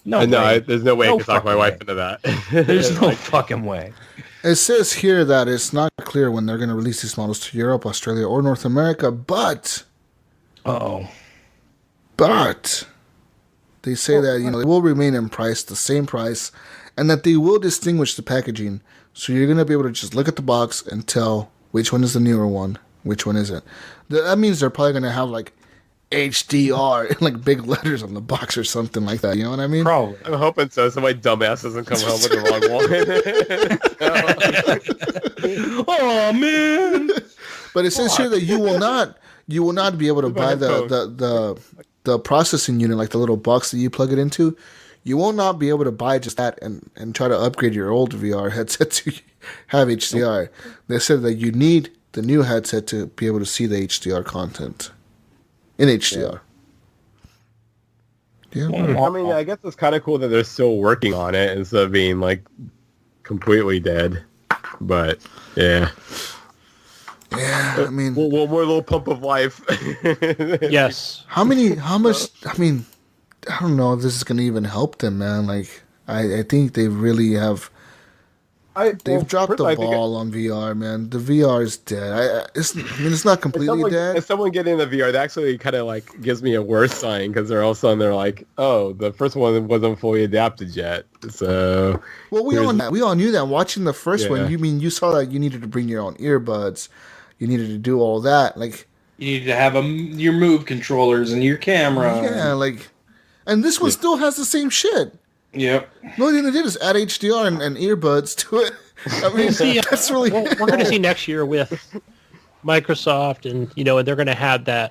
there's no way I can talk my fucking wife way. into that. There's no fucking way. It says here that it's not clear when they're going to release these models to Europe, Australia, or North America, but they say that they will remain in price, the same price, and that they will distinguish the packaging. So you're going to be able to just look at the box and tell which one is the newer one, which one isn't. That means they're probably going to have like HDR in like big letters on the box or something like that. You know what I mean? Probably. I'm hoping so. So my dumbass doesn't come home with the wrong one. Oh man! But it says here that you will not be able to buy the processing unit, like the little box that you plug it into. You will not be able to buy just that and try to upgrade your old VR headset to have HDR. They said that you need the new headset to be able to see the HDR content in HDR. Yeah. I mean, I guess it's kind of cool that they're still working on it instead of being like completely dead. But yeah. Yeah, I mean, one more little pump of life. Yes. how much, I mean, I don't know if this is going to even help them, man. Like, I think they really have, they've dropped the ball on VR, man. The VR is dead. It's not completely dead. If someone getting the VR, that actually kind of like gives me a worse sign because they're all of a sudden they're like, oh, the first one wasn't fully adapted yet. So, Well, we all knew that. Watching the first Yeah. one, you saw that you needed to bring your own earbuds. You needed to do all that. Like, You need to have your Move controllers and your camera. yeah, like, and this one still has the same shit. Yep. The only thing they did is add HDR and earbuds to it. I mean, that's really. We're going to see next year with Microsoft, and and they're going to have the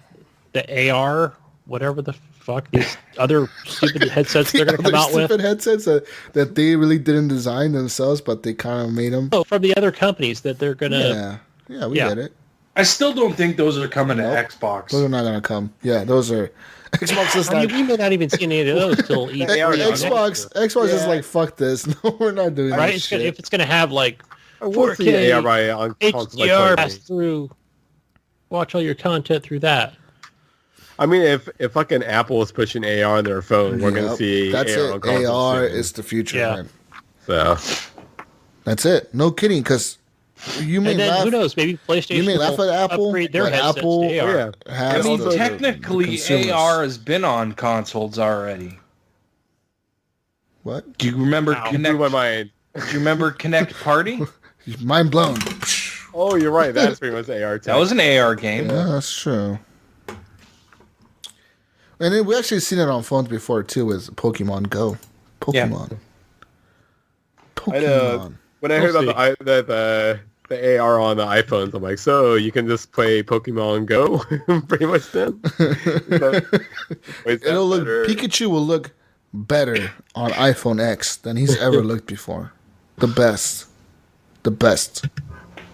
AR, whatever the fuck these other stupid headsets they're going to come out with. Stupid headsets that they really didn't design themselves, but they kind of made them. Oh, from the other companies that they're going to. Yeah, we get it. I still don't think those are coming to Xbox. Those are not going to come. Yeah, those are. Xbox is like. we may not even see any of those till Xbox is like, fuck this. No, we're not doing right. this shit. If it's going to have like we'll see 4K AR on consoles like HDR Sony. pass through, watch all your content through that. I mean, if fucking Apple is pushing AR on their phone, we're gonna see that's AR it. on consoles AR soon. is the future, Yeah. man. So That's it. No kidding, because you may And then laugh. who knows? Maybe PlayStation. You may laugh will at Apple, upgrade their but headsets Apple to AR. yeah, I has mean, the technically, consumers. AR has been on consoles already. What? Do you remember you blew my mind. Do you remember Connect Party? Mind blown. Oh, you're right. That's pretty much AR. That was an AR game. Yeah, that's true. And then we actually seen it on phones before too with Pokemon Go. Pokemon. I know. When I heard about the AR on the iPhones, I'm like, so you can just play Pokemon Go, pretty much then. It'll look. Pikachu will look better on iPhone X than he's ever looked before. The best.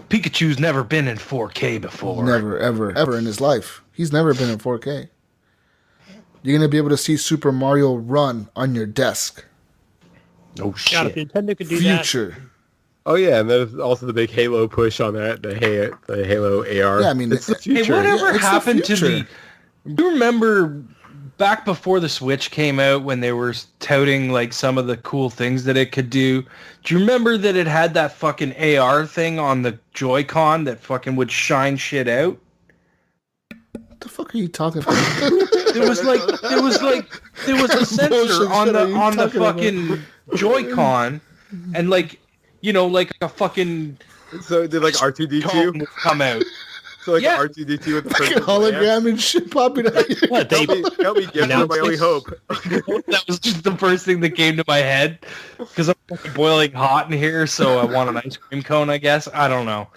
Pikachu's never been in 4K before. Never, ever in his life. He's never been in 4K. You're gonna be able to see Super Mario run on your desk. Oh God, if shit. Nintendo could do Future. Oh yeah, and there's also the big Halo push on that, the Halo AR. Yeah, I mean, it's the Hey, future. whatever it's the happened to future. do you remember back before the Switch came out when they were touting like some of the cool things that it could do? Do you remember that it had that fucking AR thing on the Joy-Con that fucking would shine shit out? What the fuck are you talking about? There was a sensor Bullshit on shit the are you on the talking about? fucking Joy-Con, and like a fucking So did like cone R2D2? would come out. So like Yeah. R2D2 with the Fucking person hologram and shit popping out. What they Help me get Announced my only it. hope. That was just the first thing that came to my head because I'm fucking boiling hot in here, so I want an ice cream cone. I guess I don't know.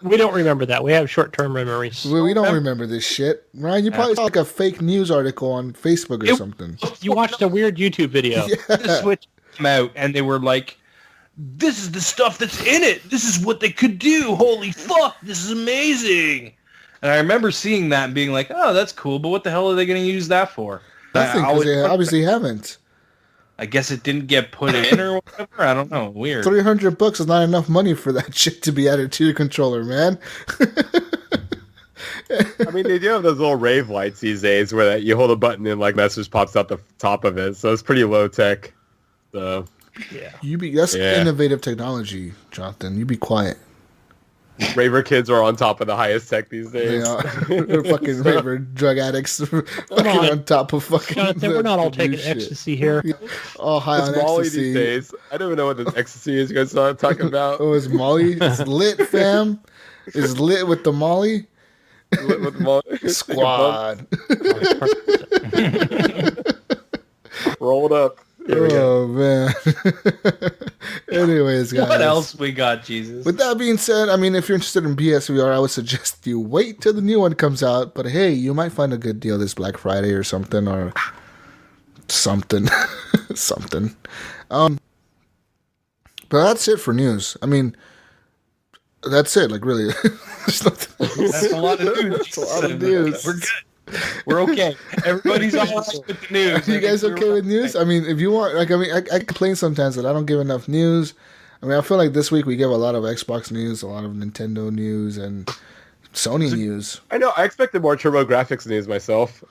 we don't remember that. We have short-term memories. We don't remember this shit. Ryan, you probably saw like a fake news article on Facebook or something. You watched a weird YouTube video. The Switch came out, and they were like, "This is the stuff that's in it. This is what they could do. Holy fuck, this is amazing!" And I remember seeing that and being like, "Oh, that's cool, but what the hell are they going to use that for?" Nothing, I because they obviously haven't. I guess it didn't get put in or whatever. I don't know. Weird. $300 is not enough money for that shit to be added to your controller, man. I mean, they do have those little rave lights these days where you hold a button and like message pops up the top of it. So it's pretty low tech. So That's innovative technology, Jonathan. You be quiet. raver kids are on top of the highest tech these days. They're fucking raver drug addicts fucking on top of fucking... Jonathan, we're not all the taking new shit. ecstasy here. All high It's on Molly ecstasy. these days. I don't even know what this ecstasy is you guys are talking about. Oh, it's Molly? It's lit, fam. It's lit with the Molly. With Molly. Squad. Rolled up. Here we go. Oh, man. Anyways, guys. What else we got, Jesus? With that being said, I mean, if you're interested in PSVR, I would suggest you wait till the new one comes out. But hey, you might find a good deal this Black Friday or something, or something. Something. But that's it for news. I mean, that's it. Like, really. There's nothing else. That's a lot of news. That's a lot of news. We're good. We're okay. Everybody's all right with the news. Are you guys okay with news? I mean, if you want, like, I mean, I complain sometimes that I don't give enough news. I mean, I feel like this week we gave a lot of Xbox news, a lot of Nintendo news, and Sony news. I know. I expected more TurboGrafx news myself.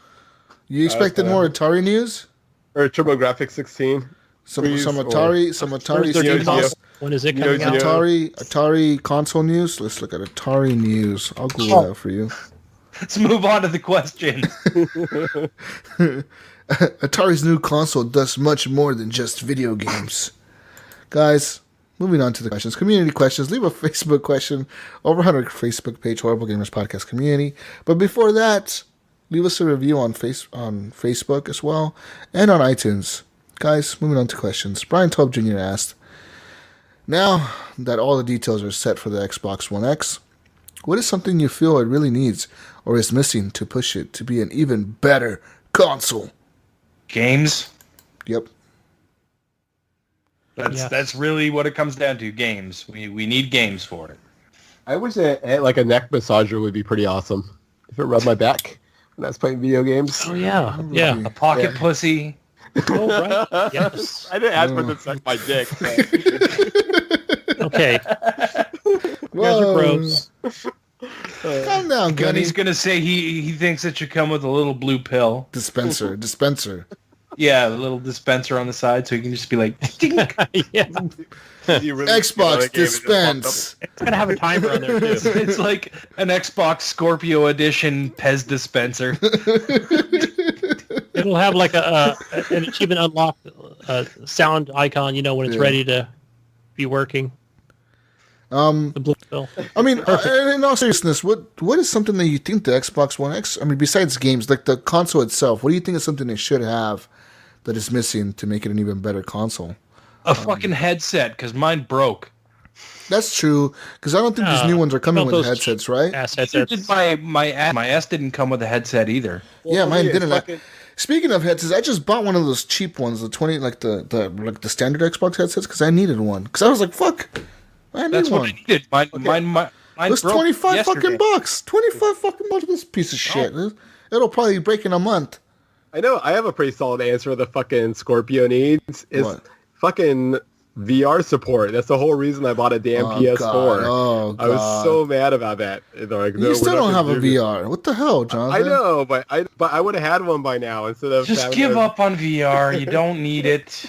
You expected more Atari news? Or TurboGrafx 16. Some Please, Atari Where's their Neo new Geo. console? When is it coming out? Atari console news. Let's look at Atari news. I'll Google that for you. Let's move on to the question. Atari's new console does much more than just video games. Guys, moving on to the questions. Community questions. Leave a Facebook question over on our Facebook page, Horrible Gamers Podcast Community. But before that, leave us a review on Facebook as well, and on iTunes. Guys, moving on to questions. Brian Taub Jr. asked, now that all the details are set for the Xbox One X, what is something you feel it really needs or is missing to push it to be an even better console? Games. Yep. That's really what it comes down to. Games. We need games for it. I wish like a neck massager would be pretty awesome. If it rubbed my back when I was playing video games. Oh yeah, yeah. A pocket pussy. Oh right. Yes. I didn't ask for it to suck my dick. Okay. You guys are gross. Calm down, Gunny. Gunny's gonna say he thinks it should come with a little blue pill. Dispenser. Yeah, a little dispenser on the side, so he can just be like, "Dink." Yeah. You really Xbox dispense. It's gonna have a timer on there too. It's like an Xbox Scorpio Edition Pez dispenser. It'll have like an achievement unlock sound icon, when it's ready to be working. The blue pill. I mean, in all seriousness, what is something that you think the Xbox One X, I mean, besides games, like the console itself, what do you think is something they should have that is missing to make it an even better console? A fucking headset, because mine broke. That's true, because I don't think these new ones are coming with headsets, right? Headsets. My S didn't come with a headset either. Yeah, mine didn't. Speaking of headsets, I just bought one of those cheap ones, the 20, like the standard Xbox headsets, because I needed one. Because I was like, fuck, I need That's one. what I needed. Mine It was broke 25 yesterday. fucking bucks. 25 fucking bucks for this piece of shit. It'll probably break in a month. I know. I have a pretty solid answer. The fucking Scorpio needs is fucking VR support. That's the whole reason I bought a damn PS4. God. Oh, I was so mad about that. They're like, you still don't have a VR. What the hell, Jonathan? I know, but I would have had one by now instead of just give up on VR. You don't need it.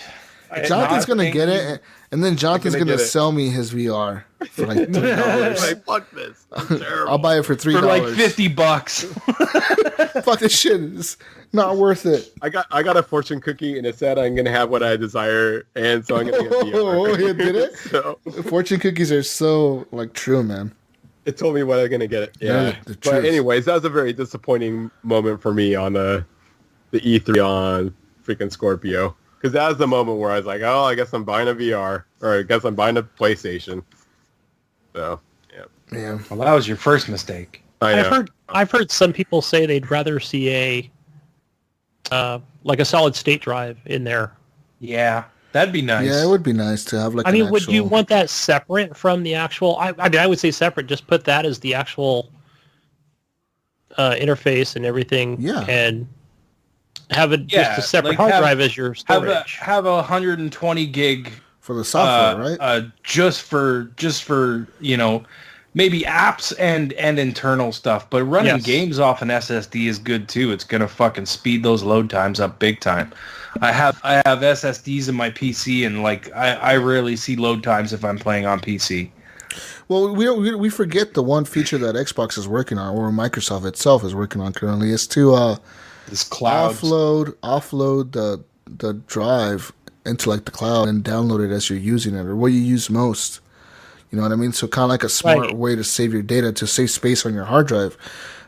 Jonathan's gonna get it, and then Jonathan's gonna sell me his VR for like $3. Like, fuck this. I'm terrible. I'll buy it for $3. For like $50. Fuck this shit. It's not worth it. I got a fortune cookie and it said I'm gonna have what I desire, and so I'm gonna get VR. Oh, you did it? So, fortune cookies are so true, man. it told me what I'm gonna get. Yeah, the But truth. anyways, that was a very disappointing moment for me on the E3 on freaking Scorpio. Because that was the moment where I was like, oh, I guess I'm buying a VR, or I guess I'm buying a PlayStation. So, Yeah. Well, that was your first mistake. I know. I've heard some people say they'd rather see a solid state drive in there. Yeah, that'd be nice. Yeah, it would be nice to have I mean, would you want that separate from the actual? I mean, I would say separate. Just put that as the actual interface and everything. Yeah. And have it just a separate hard drive as your storage. Have a 120 gig for the software, right? Just for maybe apps and internal stuff. But running games off an SSD is good too. It's gonna fucking speed those load times up big time. I have SSDs in my PC, and I rarely see load times if I'm playing on PC. Well, we forget the one feature that Xbox is working on, or Microsoft itself is working on currently, is to This cloud offload the drive into the cloud and download it as you're using it, or what you use most. You know what I mean? So kind of like a smart way to save your data, to save space on your hard drive.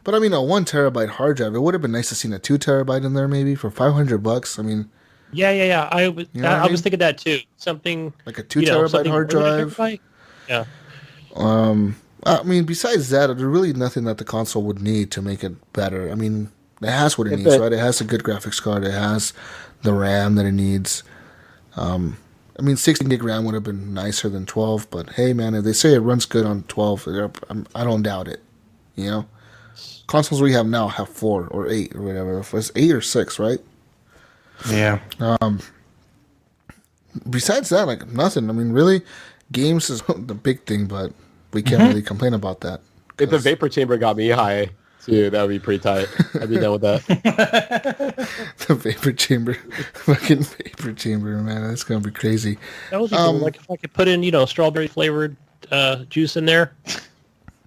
But I mean, a 1 terabyte hard drive, it would have been nice to see a 2 terabyte in there maybe for $500. I mean, yeah. I was thinking that too. Something like a 2 terabyte hard drive. Yeah. I mean, besides that, there's really nothing that the console would need to make it better. I mean, it has what it needs, right? It has a good graphics card. It has the RAM that it needs. I mean, 16 gig RAM would have been nicer than 12, but hey, man, if they say it runs good on 12, I don't doubt it. You know, consoles we have now have 4 or 8 or whatever. If it's 8 or 6, right? Yeah. Besides that, nothing. I mean, really, games is the big thing, but we can't really complain about that. If the vapor chamber got me high, too, that would be pretty tight. I'd be done with that. The vapor chamber. Fucking vapor chamber, man. That's going to be crazy. That would be cool. If I could put in, strawberry flavored juice in there.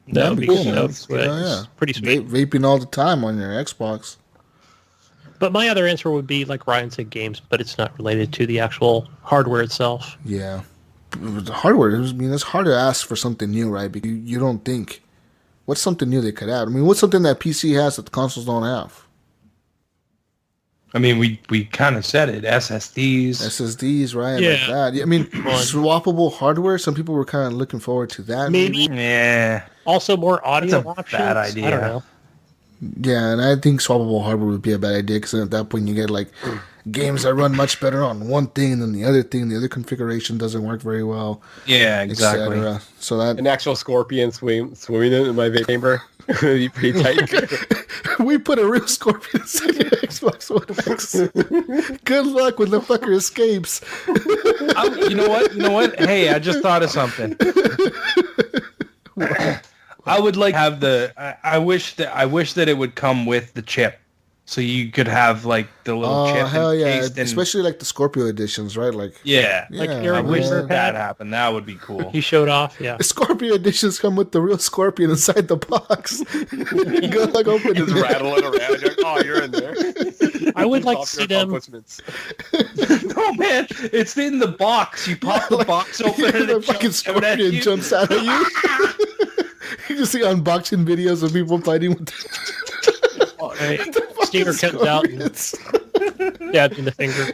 That would be cool. That would be pretty sweet. Vaping all the time on your Xbox. But my other answer would be, like Ryan said, games, but it's not related to the actual hardware itself. Yeah. The hardware, I mean, it's hard to ask for something new, right? Because you don't think, what's something new they could add? I mean, what's something that PC has that the consoles don't have? I mean, we kind of said it. SSDs, right? Yeah. Like that. I mean, swappable hardware. Some people were kind of looking forward to that. Maybe. Yeah. Also, more audio That's a options. bad idea. I don't know. Yeah, and I think swappable hardware would be a bad idea, because at that point you get games that run much better on one thing than the other thing. The other configuration doesn't work very well. Yeah, exactly. So that an actual scorpion swimming in my vape chamber would be pretty tight. We put a real scorpion inside your Xbox One X. Good luck when the fucker escapes. You know what? Hey, I just thought of something. I would like to have the. I wish that it would come with the chip, so you could have like the little chip. Oh hell yeah! encased in- Especially like the Scorpio editions, right? Like yeah. Like yeah, Aaron I wish Weaver that had. happened. That would be cool. He showed off, yeah. The Scorpio editions come with the real Scorpion inside the box. You go like open Just it. rattling around. You're like, oh, you're in there. I would like to Top see your them. accomplishments. No man, it's in the box. You pop the box open and The it fucking jumps out at Scorpion you. jumps out at you. You just see unboxing videos of people fighting with Right. Stinger comes out and Scorpions. stabs in the finger.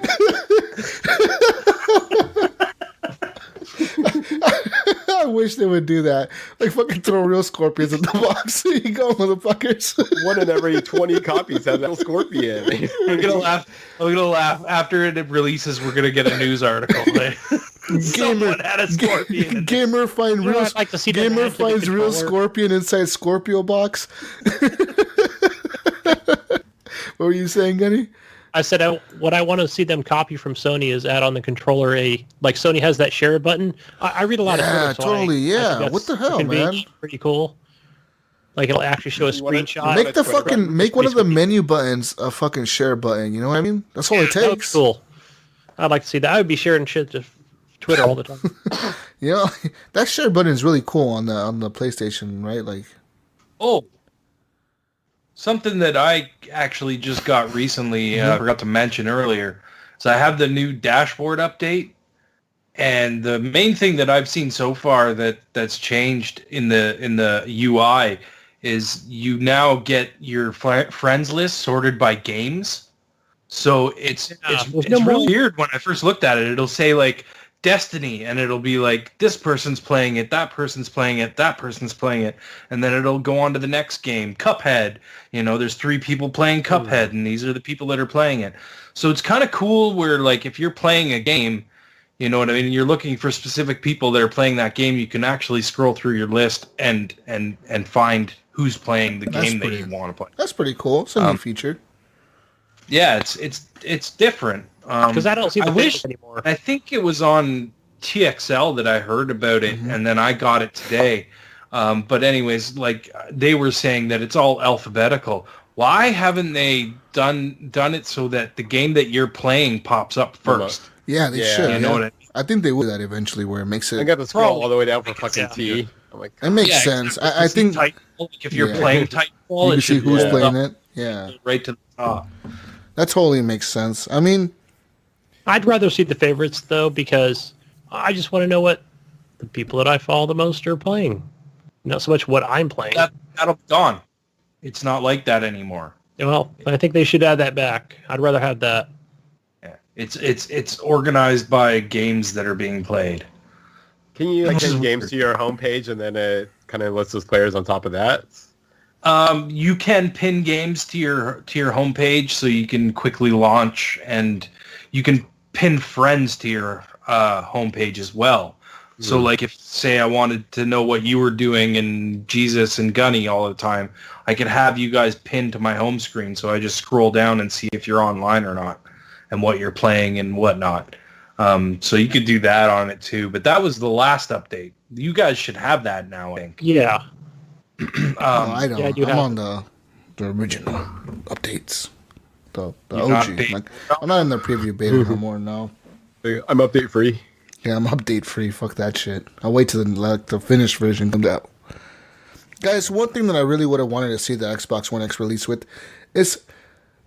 I wish they would do that. Like fucking throw real Scorpions in the box. There you go, motherfuckers. One in every 20 copies has that Scorpion. I'm gonna laugh. I'm gonna laugh after it releases. We're gonna get a news article. Someone had a scorpion. Gamer find You know, real. I'd like to see them Gamer add to the finds real controller. Scorpion inside Scorpio box. What were you saying, Gunny? I said what I want to see them copy from Sony is add on the controller like Sony has that share button. I read a lot of Yeah, Twitter, so totally, I yeah. think that's What the hell, convenient, man? Pretty cool. Like it'll actually show a You wanna- screenshot. Make the Twitter fucking button. make one of the menu buttons a fucking share button. You know what I mean? That's all it That would be takes. cool. I'd like to see that. I would be sharing shit to Twitter all the time. You know, that share button is really cool on the PlayStation, right? Like, Oh, something that I actually just got recently. I forgot to mention earlier. So I have the new dashboard update, and the main thing that I've seen so far that's changed in the UI is you now get your friends list sorted by games. So it's there's no really more- weird when I first looked at it. It'll say like Destiny, and it'll be like this person's playing it, that person's playing it, that person's playing it, and then it'll go on to the next game. Cuphead, there's 3 people playing Cuphead, and these are the people that are playing it. So it's kind of cool where like if you're playing a game, you know what I mean, you're looking for specific people that are playing that game, you can actually scroll through your list and find who's playing the That's game that pretty- you want to play. that's pretty cool. It's a new feature. Yeah, it's different. Because I don't see the I wish videos anymore. I think it was on TXL that I heard about it, and then I got it today. But anyways, like they were saying that it's all alphabetical. Why haven't they done it so that the game that you're playing pops up first? Yeah, they Yeah. should. You know yeah. what I mean? I think they will do that eventually, where it makes I it. got to scroll Probably. all the way down for fucking sound T. good. I'm like, It makes Yeah, sense. exactly. I think Titanfall, like if you're Yeah. playing you Titanfall, can it see should who's roll playing up it. Yeah, right to the top. that totally makes sense. I mean, I'd rather see the favorites though, because I just want to know what the people that I follow the most are playing. Not so much what I'm playing. That'll be gone. It's not like that anymore. Well, I think they should add that back. I'd rather have that. Yeah. It's organized by games that are being played. can you like Which is send games weird. to your homepage and then it kind of lists those players on top of that? You can pin games to your homepage, so you can quickly launch, and you can pin friends to your homepage as well. So, like, if say I wanted to know what you were doing and Jesus and Gunny all the time, I could have you guys pinned to my home screen. So I just scroll down and see if you're online or not, and what you're playing and whatnot. So you could do that on it too. But that was the last update. You guys should have that now, I think. Yeah. I don't. yeah, you I'm have on the original updates. The You're not OG. beta. Like, I'm not in the preview beta no more now. I'm update free. Yeah, I'm update free. Fuck that shit. I'll wait till the finished version comes out. Guys, one thing that I really would have wanted to see the Xbox One X release with is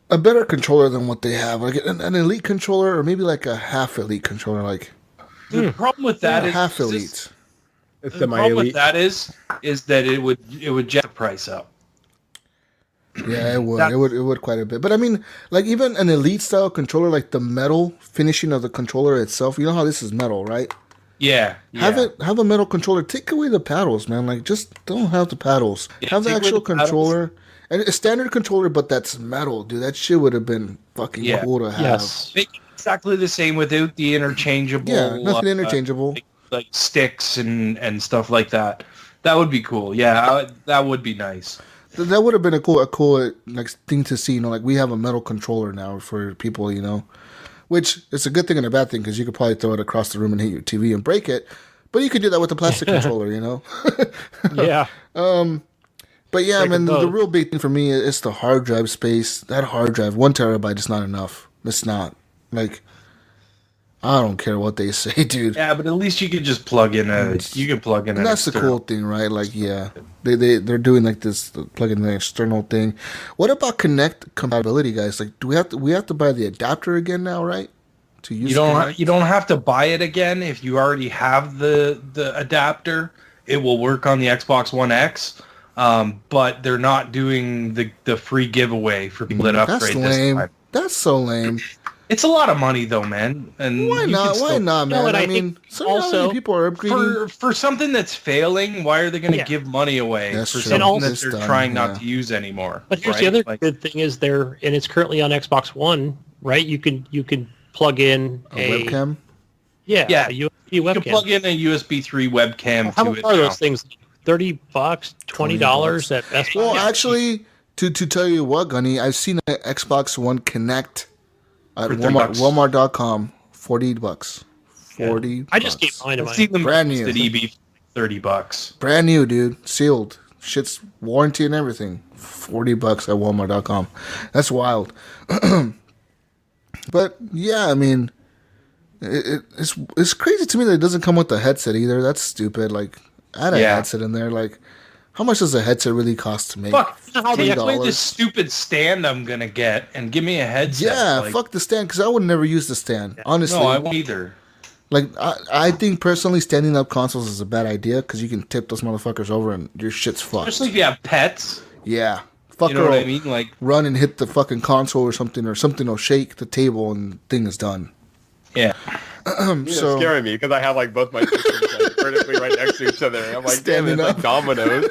a better controller than what they have. Like an elite controller, or maybe like a half elite controller, like The problem with that is half just- elite. It's The the problem with elite. that is that it would jack the price up. Yeah, it would. It would quite a bit. But I mean, like even an elite style controller, like the metal finishing of the controller itself. You know how this is metal, right? Yeah, Have a metal controller. Take away the paddles, man. Like just don't have the paddles. Yeah, have the take away actual the paddles. controller. And a standard controller, but that's metal, dude. That shit would have been fucking Yeah. cool to have. Yes. Make it exactly the same without the interchangeable. Yeah, nothing interchangeable. like sticks and stuff like that. That would be cool. Yeah, that would be nice. That would have been a cool like thing to see. You know, like we have a metal controller now for people. You know, which is a good thing and a bad thing because you could probably throw it across the room and hit your TV and break it. But you could do that with the plastic controller, you know? Yeah. But yeah, Like man, a the boat. real big thing for me is the hard drive space. That hard drive, 1 terabyte is not enough. It's not. Like, I don't care what they say, dude. Yeah, but at least you could just plug in a. You can plug in. And an that's the external. cool thing, right? Like, yeah, they're doing like this plug in the external thing. What about Connect compatibility, guys? Like, do we have to buy the adapter again now, right? To use You don't have to buy it again if you already have the adapter. It will work on the Xbox One X. But they're not doing the free giveaway for people that That's upgrade this lame. time. That's so lame. It's a lot of money though, man. And Why you not? can Why still- not, man? and I I mean, think so how also many people are upgrading? For something that's failing, why are they going to Yeah. give money away That's for true. something And also- that they're This trying time, not to use anymore? But here's right? the other Like, good thing is and it's currently on Xbox One, right? You can plug in A webcam? Yeah, Yeah. a USB you webcam. can plug in a USB 3 webcam How to much it are now. those things? $30, $20 at Best Buy. Well, actually, to tell you what, Gunny, I've seen an Xbox One Connect at For $30. Walmart.com, $40. 40. I just gave bucks. mine to I've mine. seen them Brand listed new. EB $30. Brand new, dude. Sealed. Shit's warranty and everything. $40 at Walmart.com. That's wild. But yeah, I mean, it's crazy to me that it doesn't come with the headset either. That's stupid. Like, add a Yeah. headset in there. Like, how much does a headset really cost to make? Fuck. How they Take away $3. this stupid stand I'm going to get and give me a headset. Yeah, Like, fuck the stand, because I would never use the stand. Honestly, No, I won't either. like I think personally, standing up consoles is a bad idea because you can tip those motherfuckers over and your shit's fucked. Especially if you have pets. Yeah, fucker You know what I will mean? Like, run and hit the fucking console or something will shake the table and thing is done. yeah. You're So scaring me because I have like both my systems like, vertically right next to each other. I'm like, damn, Standing it's like up. dominoes.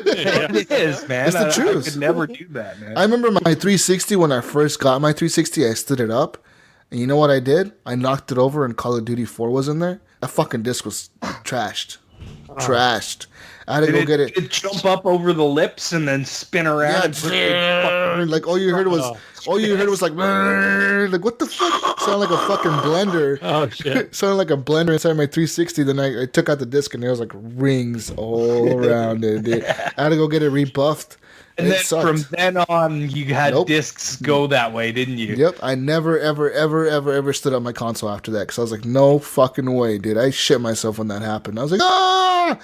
It is, man. It's the I truth. could never do that, man. I remember my 360 when I first got my 360. I stood it up, and you know what I did? I knocked it over, and Call of Duty 4 was in there. That fucking disc was trashed. Trashed. I had to go get it. It jump up over the lips and then spin around. Yeah, and put it- like all you heard was like what the fuck? Sounded like a fucking blender. Oh, shit. Sounded like a blender inside my 360. Then I took out the disc and there was like rings all around it. Dude. I had to go get it rebuffed. and It then sucked. from then on, you had Nope. discs go that way, didn't you? Yep, I never, ever stood up my console after that because I was like, no fucking way, dude. I shit myself when that happened. I was like, ah.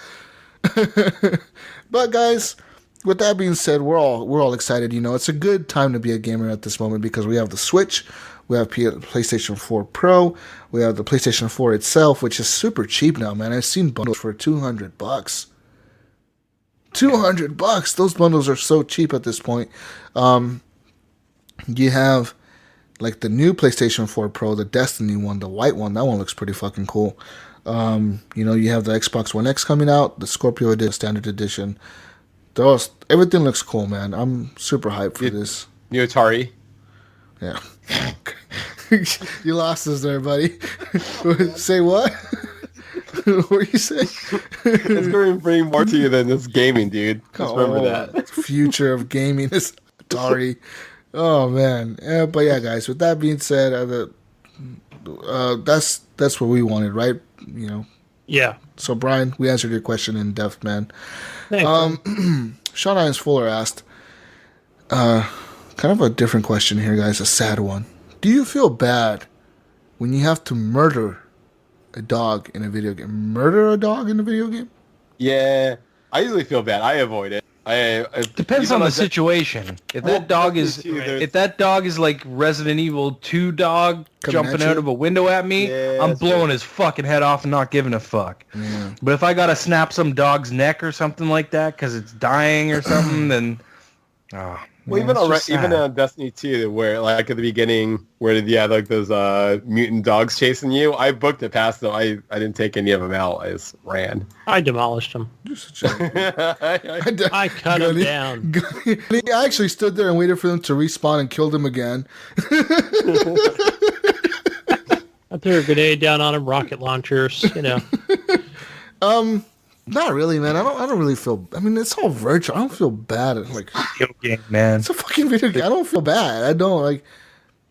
But guys, with that being said, we're all excited. You know, it's a good time to be a gamer at this moment because we have the Switch, we have PlayStation 4 Pro, we have the PlayStation 4 itself, which is super cheap now, man. I've seen bundles for $200. $200. Those bundles are so cheap at this point. You have like the new PlayStation 4 Pro, the Destiny one, the white one. That one looks pretty fucking cool. You know, you have the Xbox One X coming out, the Scorpio Edition, Standard Edition. Everything looks cool, man. I'm super hyped for this. New Atari. Yeah. You lost us there, buddy. Say what? What you say? It's going to bring more to you than this gaming, dude. Just remember that. Future of gaming is Atari. Oh man. Yeah, but yeah, guys. With that being said, that's what we wanted, right? You know. Yeah. So Brian, we answered your question in depth, man. Thanks. Sean Irons Fuller asked, kind of a different question here, guys. A sad one. Do you feel bad when you have to murder a dog in a video game? Murder a dog in a video game? Yeah, I usually feel bad. I avoid it. Depends even on the like that- situation. If Well, that dog is, definitely too, there's- if that dog is like Resident Evil 2 dog Coming jumping at out you? of a window at me, Yeah, I'm that's blowing true. his fucking head off and not giving a fuck. But if I gotta snap some dog's neck or something like that because it's dying or something, then Well, even even on Destiny 2, where like at the beginning, where you had like those mutant dogs chasing you, I booked it past them. I didn't take any of them out. I just ran. I demolished him. You're such a... I cut him Gunny- down. I actually stood there and waited for them to respawn and killed him again. I threw a grenade down on him, rocket launchers, you know. Not really, man. I don't really feel. I mean, it's all virtual. I don't feel bad. Like video game, man. it's a fucking video game. I don't feel bad. I don't like.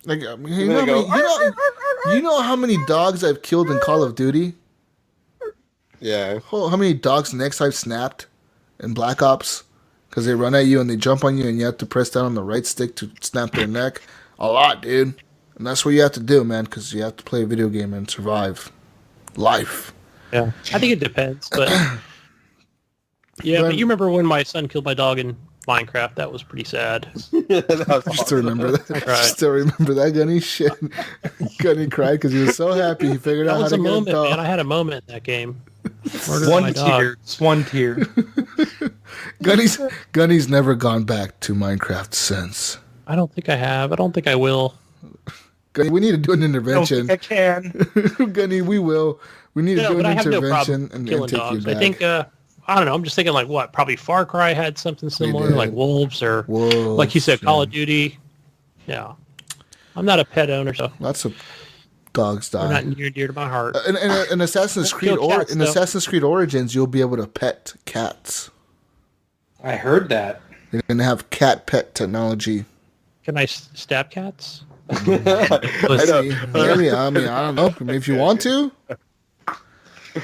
I mean, you know how many dogs I've killed in Call of Duty? Yeah. Oh, how many dogs' necks I've snapped in Black Ops? Because they run at you and they jump on you and you have to press down on the right stick to snap their neck. A lot, dude. And that's what you have to do, man, because you have to play a video game and survive life. Yeah, I think it depends, but yeah. But you remember when my son killed my dog in Minecraft? That was pretty sad. That was I still remember that. Right. I still remember that, Gunny. Shit. Gunny cried because he was so happy he figured That out how was to a get a moment, dog. man. I had a moment in that game. Murdered my One dog. tier. It's one tier. Gunny's never gone back to Minecraft since. I don't think I have. I don't think I will. Gunny, we need to do an I don't intervention. think I can. Gunny, we will. We need to do But an I have no intervention problem and killing take you dogs. back. I think, I don't know. I'm just thinking like what? Probably Far Cry had something similar, did. like wolves or Wolves, like you said, Call yeah. of Duty. Yeah. I'm not a pet owner, so Lots of dogs they're not die. near dear to my heart. In Assassin's Creed kill cats, in though. Assassin's Creed Origins, you'll be able to pet cats. I heard that. They're gonna have cat pet technology. Can I stab cats? I know. Maybe, I mean, I don't know. I mean, if you want to,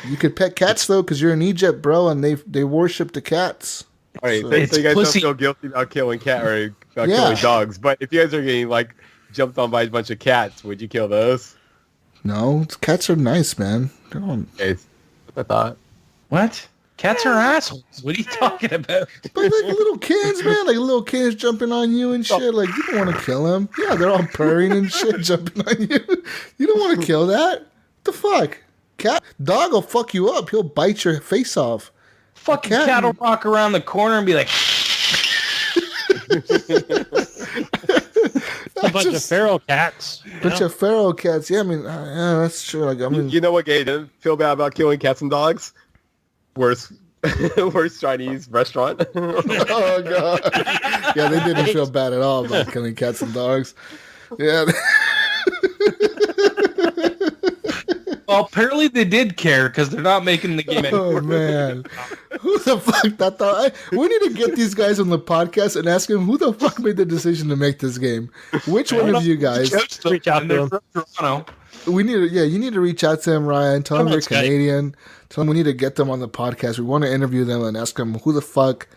you could pet cats though, because you're in Egypt, bro, and they worship the cats. All right, So- so you guys pussy. don't feel guilty about killing cat or about Yeah. killing dogs, but if you guys are getting like jumped on by a bunch of cats, would you kill those? No, cats are nice, man. They're all- Okay, that's what I thought. What? Cats are assholes. What are you talking about? But like little kids, man, like little kids jumping on you and shit. Like you don't want to kill them. Yeah, they're all purring and shit, jumping on you. You don't want to kill that. What the fuck? Dog will fuck you up. He'll bite your face off. Fucking Cat- cat will walk around the corner and be like, A bunch of feral cats. Bunch of feral cats. Yeah, I mean, yeah, that's true. Like, I mean, You know what game didn't feel bad about killing cats and dogs? Worst Chinese restaurant. oh god. Yeah, they didn't feel bad at all about killing cats and dogs. Yeah. well, apparently they did care because they're not making the game Oh anymore. man, who the fuck that thought? We need to get these guys on the podcast and ask them who the fuck made the decision to make this game. Which one of you guys? Reach out And to they're them. from Toronto. We need to, yeah, you need to reach out to them, Ryan. Tell them Come you're on, Scotty. Canadian. Tell them we need to get them on the podcast. We want to interview them and ask them who the fuck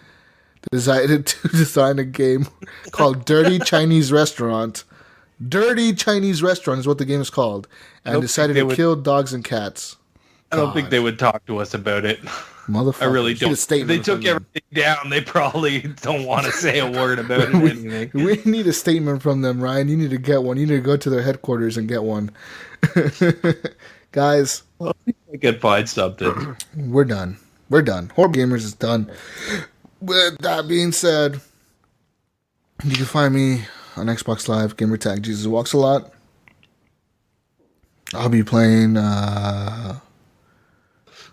decided to design a game called Dirty Chinese Restaurant. Dirty Chinese Restaurant is what the game is called, and don't decided think they to would- kill dogs and cats. I don't think they would talk to us about it. Motherfucker. I really Need a don't. If statement they from took them. everything down, they probably don't want to say a word about it anyway. We need a statement from them, Ryan. You need to get one. You need to go to their headquarters and get one. Guys, I could find something. we're done. We're done. Horror Gamers is done. With that being said, you can find me on Xbox Live, Gamertag Jesus Walks a Lot. I'll be playing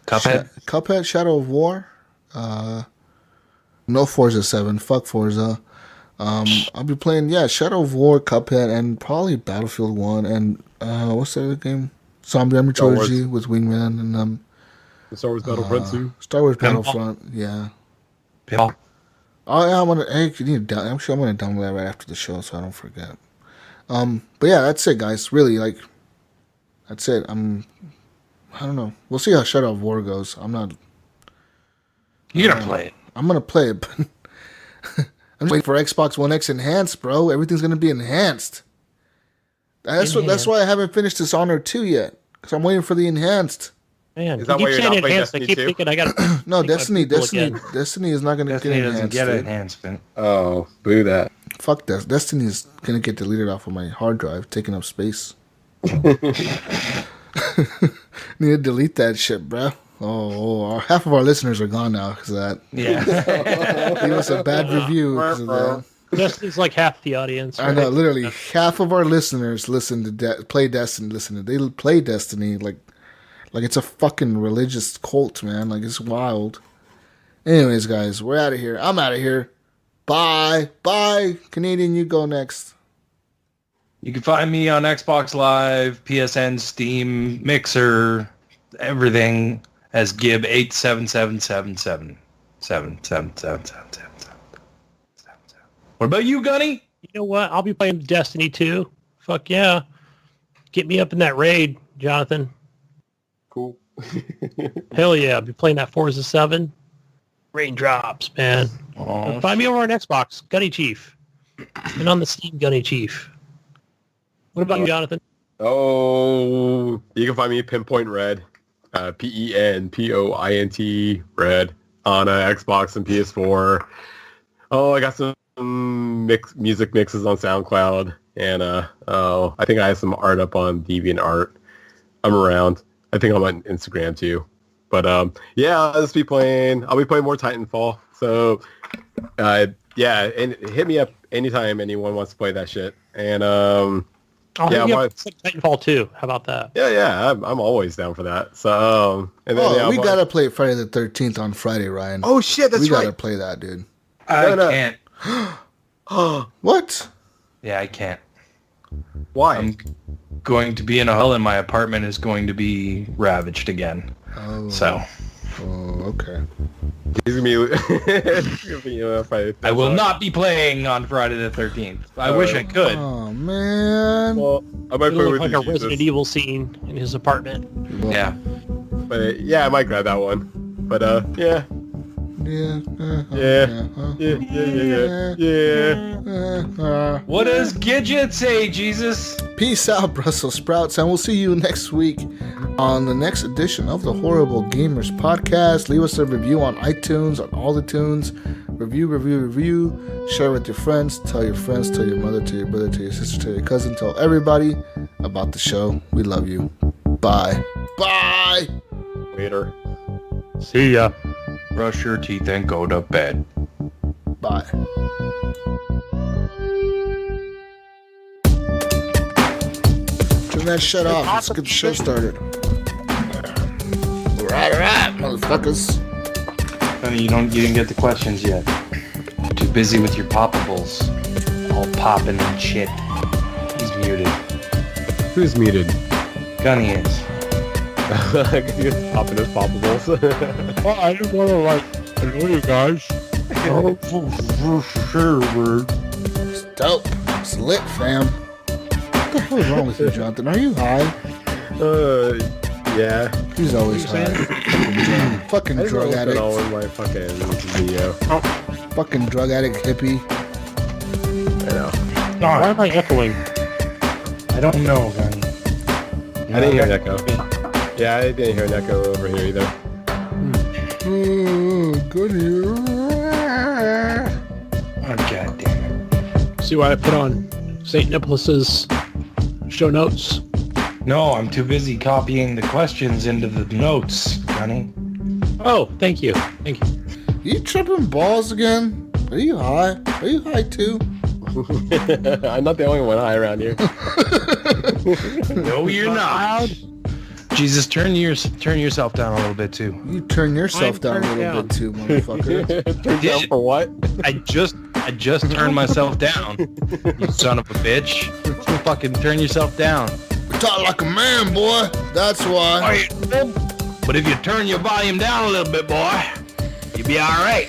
Cuphead, Shadow of War. No Forza 7. Fuck Forza. I'll be playing, Shadow of War, Cuphead, and probably Battlefield 1. And what's the other game? Zombie Army Star Wars. Trilogy with Wingman and Star Wars Battlefront 2. Star Wars Battlefront. Yeah. Pinball. Oh yeah, you need to I'm sure I'm gonna download that right after the show so I don't forget. But yeah, that's it, guys. Really, like, that's it. I don't know. We'll see how Shadow of War goes. You're gonna play it. I'm gonna play it, but I'm just waiting for Xbox One X enhanced, bro. Everything's gonna be enhanced. That's why I haven't finished Dishonored 2 yet, because I'm waiting for the enhanced. Man, Is that you why keep you're saying not playing enhanced. I Destiny keep 2? thinking I got No, Destiny is not gonna Destiny get doesn't enhanced. get dude. enhancement. Oh, boo that. Fuck that. Destiny is gonna get deleted off of my hard drive, taking up space. Need to delete that shit, bro. Half of our listeners are gone now because of that. Yeah. Leave us a bad review because of that. Destiny's like half the audience. I Right? know, literally half of our listeners listen to play Destiny. They play Destiny like it's a fucking religious cult, man. Like, it's wild. Anyways, guys, we're out of here. I'm out of here. Bye. Canadian, you go next. You can find me on Xbox Live, PSN, Steam, Mixer, everything as Gib877777777777. What about you, Gunny? You know what? I'll be playing Destiny 2. Fuck yeah. Get me up in that raid, Jonathan. Cool. Hell yeah, I'll be playing that Forza 7. Raindrops, man. Oh, Find me over on Xbox, Gunny Chief. And on the Steam, Gunny Chief. What about you, Jonathan? Oh, you can find me Pinpoint Red. PENPOINT Red on Xbox and PS4. Oh, I got some music mixes on SoundCloud. And I think I have some art up on DeviantArt. I'm around. I think I'm on Instagram too. But yeah, I'll be playing more Titanfall. So yeah, and hit me up anytime anyone wants to play that shit. And Titanfall 2. How about that? Yeah, I'm always down for that. So and then we gotta play Friday the 13th on Friday, Ryan. Oh shit, that's right. We gotta play that, dude. I can't. What? Yeah, I can't. Why? I'm going to be in a hell, and my apartment is going to be ravaged again. Oh. So. Oh, okay. He's gonna be Friday. I will not be playing on Friday the 13th. I wish I could. Oh man. Well, I might It'll play look with like you, a Resident Evil scene in his apartment. Well, Yeah. But yeah, I might grab that one. But yeah. Yeah. What does Gidget say, Jesus? Peace out, Brussels sprouts, and we'll see you next week on the next edition of the Horrible Gamers podcast. Leave us a review on iTunes, on all the tunes. Review. Share with your friends. Tell your friends, tell your mother, tell your brother, tell your sister, tell your cousin. Tell everybody about the show. We love you. Bye. Bye. Later. See ya. Brush your teeth and go to bed. Bye. Turn that shit off. Let's get the show started. All right, motherfuckers. Honey, you didn't get the questions yet. Too busy with your poppables. All popping and shit. He's muted. Who's muted? Gunny is. Popping his poppables. Well, I didn't want to, annoy you guys. It's dope. It's lit, fam. What the hell is wrong with you, Jonathan? Are you high? Yeah. He's always high. Fucking drug addict. All in my fucking video. Fucking drug addict hippie. I know. Why am I echoing? I don't know, Gunny. I didn't hear an echo. Yeah, I didn't hear an echo over here either. Good here. Oh, God damn it. See what I put on St. Nicholas's show notes? No, I'm too busy copying the questions into the notes, Gunny. Oh, thank you. Thank you. You tripping balls again? Are you high? Are you high too? I'm not the only one high around here. No, you're not. Jesus, turn yourself down a little bit too. You turn yourself I'm down a turned little down. bit too, motherfucker. Turn down for what? I just turned myself down. You son of a bitch. Fucking turn yourself down. Talk like a man, boy. That's why. But if you turn your volume down a little bit, boy, you'll be all right.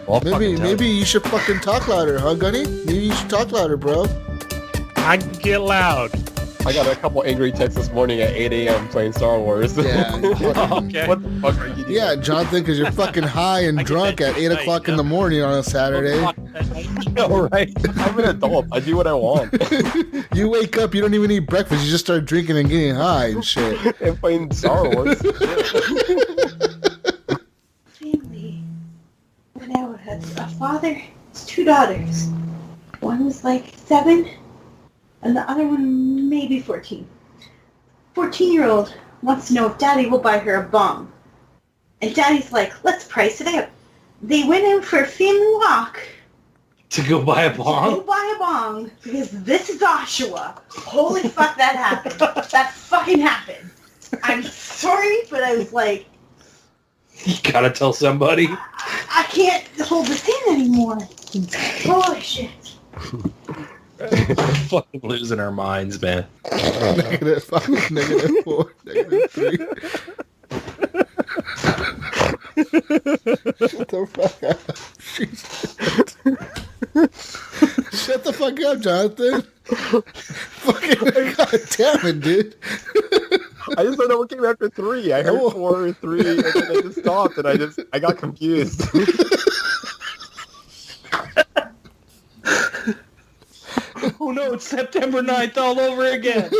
Well, Maybe you should fucking talk louder, huh, Gunny? Maybe you should talk louder, bro. I can get loud. I got a couple angry texts this morning at 8 a.m. playing Star Wars. Yeah. Okay. What the fuck are you doing? Yeah, Jonathan, because you're fucking high and I get drunk that at 8 o'clock in the morning on a Saturday. All right. I'm an adult. I do what I want. You wake up, you don't even eat breakfast. You just start drinking and getting high and shit. And playing Star Wars. Family. When I was a father, it's 2 daughters. One was like 7, and the other one maybe 14. 14-year-old wants to know if Daddy will buy her a bong. And Daddy's like, let's price it out. They went out for a family walk To go buy a to go bong? buy a bong because this is Oshawa. Holy fuck, that happened. That fucking happened. I'm sorry, but I was like, You gotta tell somebody. I can't hold this in anymore. Holy shit. Fucking losing our minds, man. Negative 5, -4, -3. Shut the fuck up. Jesus. Shut the fuck up, Jonathan. Fucking god damn it, dude. I just don't know what came after 3. I heard 4, 3, and then I just stopped, and I got confused. Oh no, it's September 9th all over again.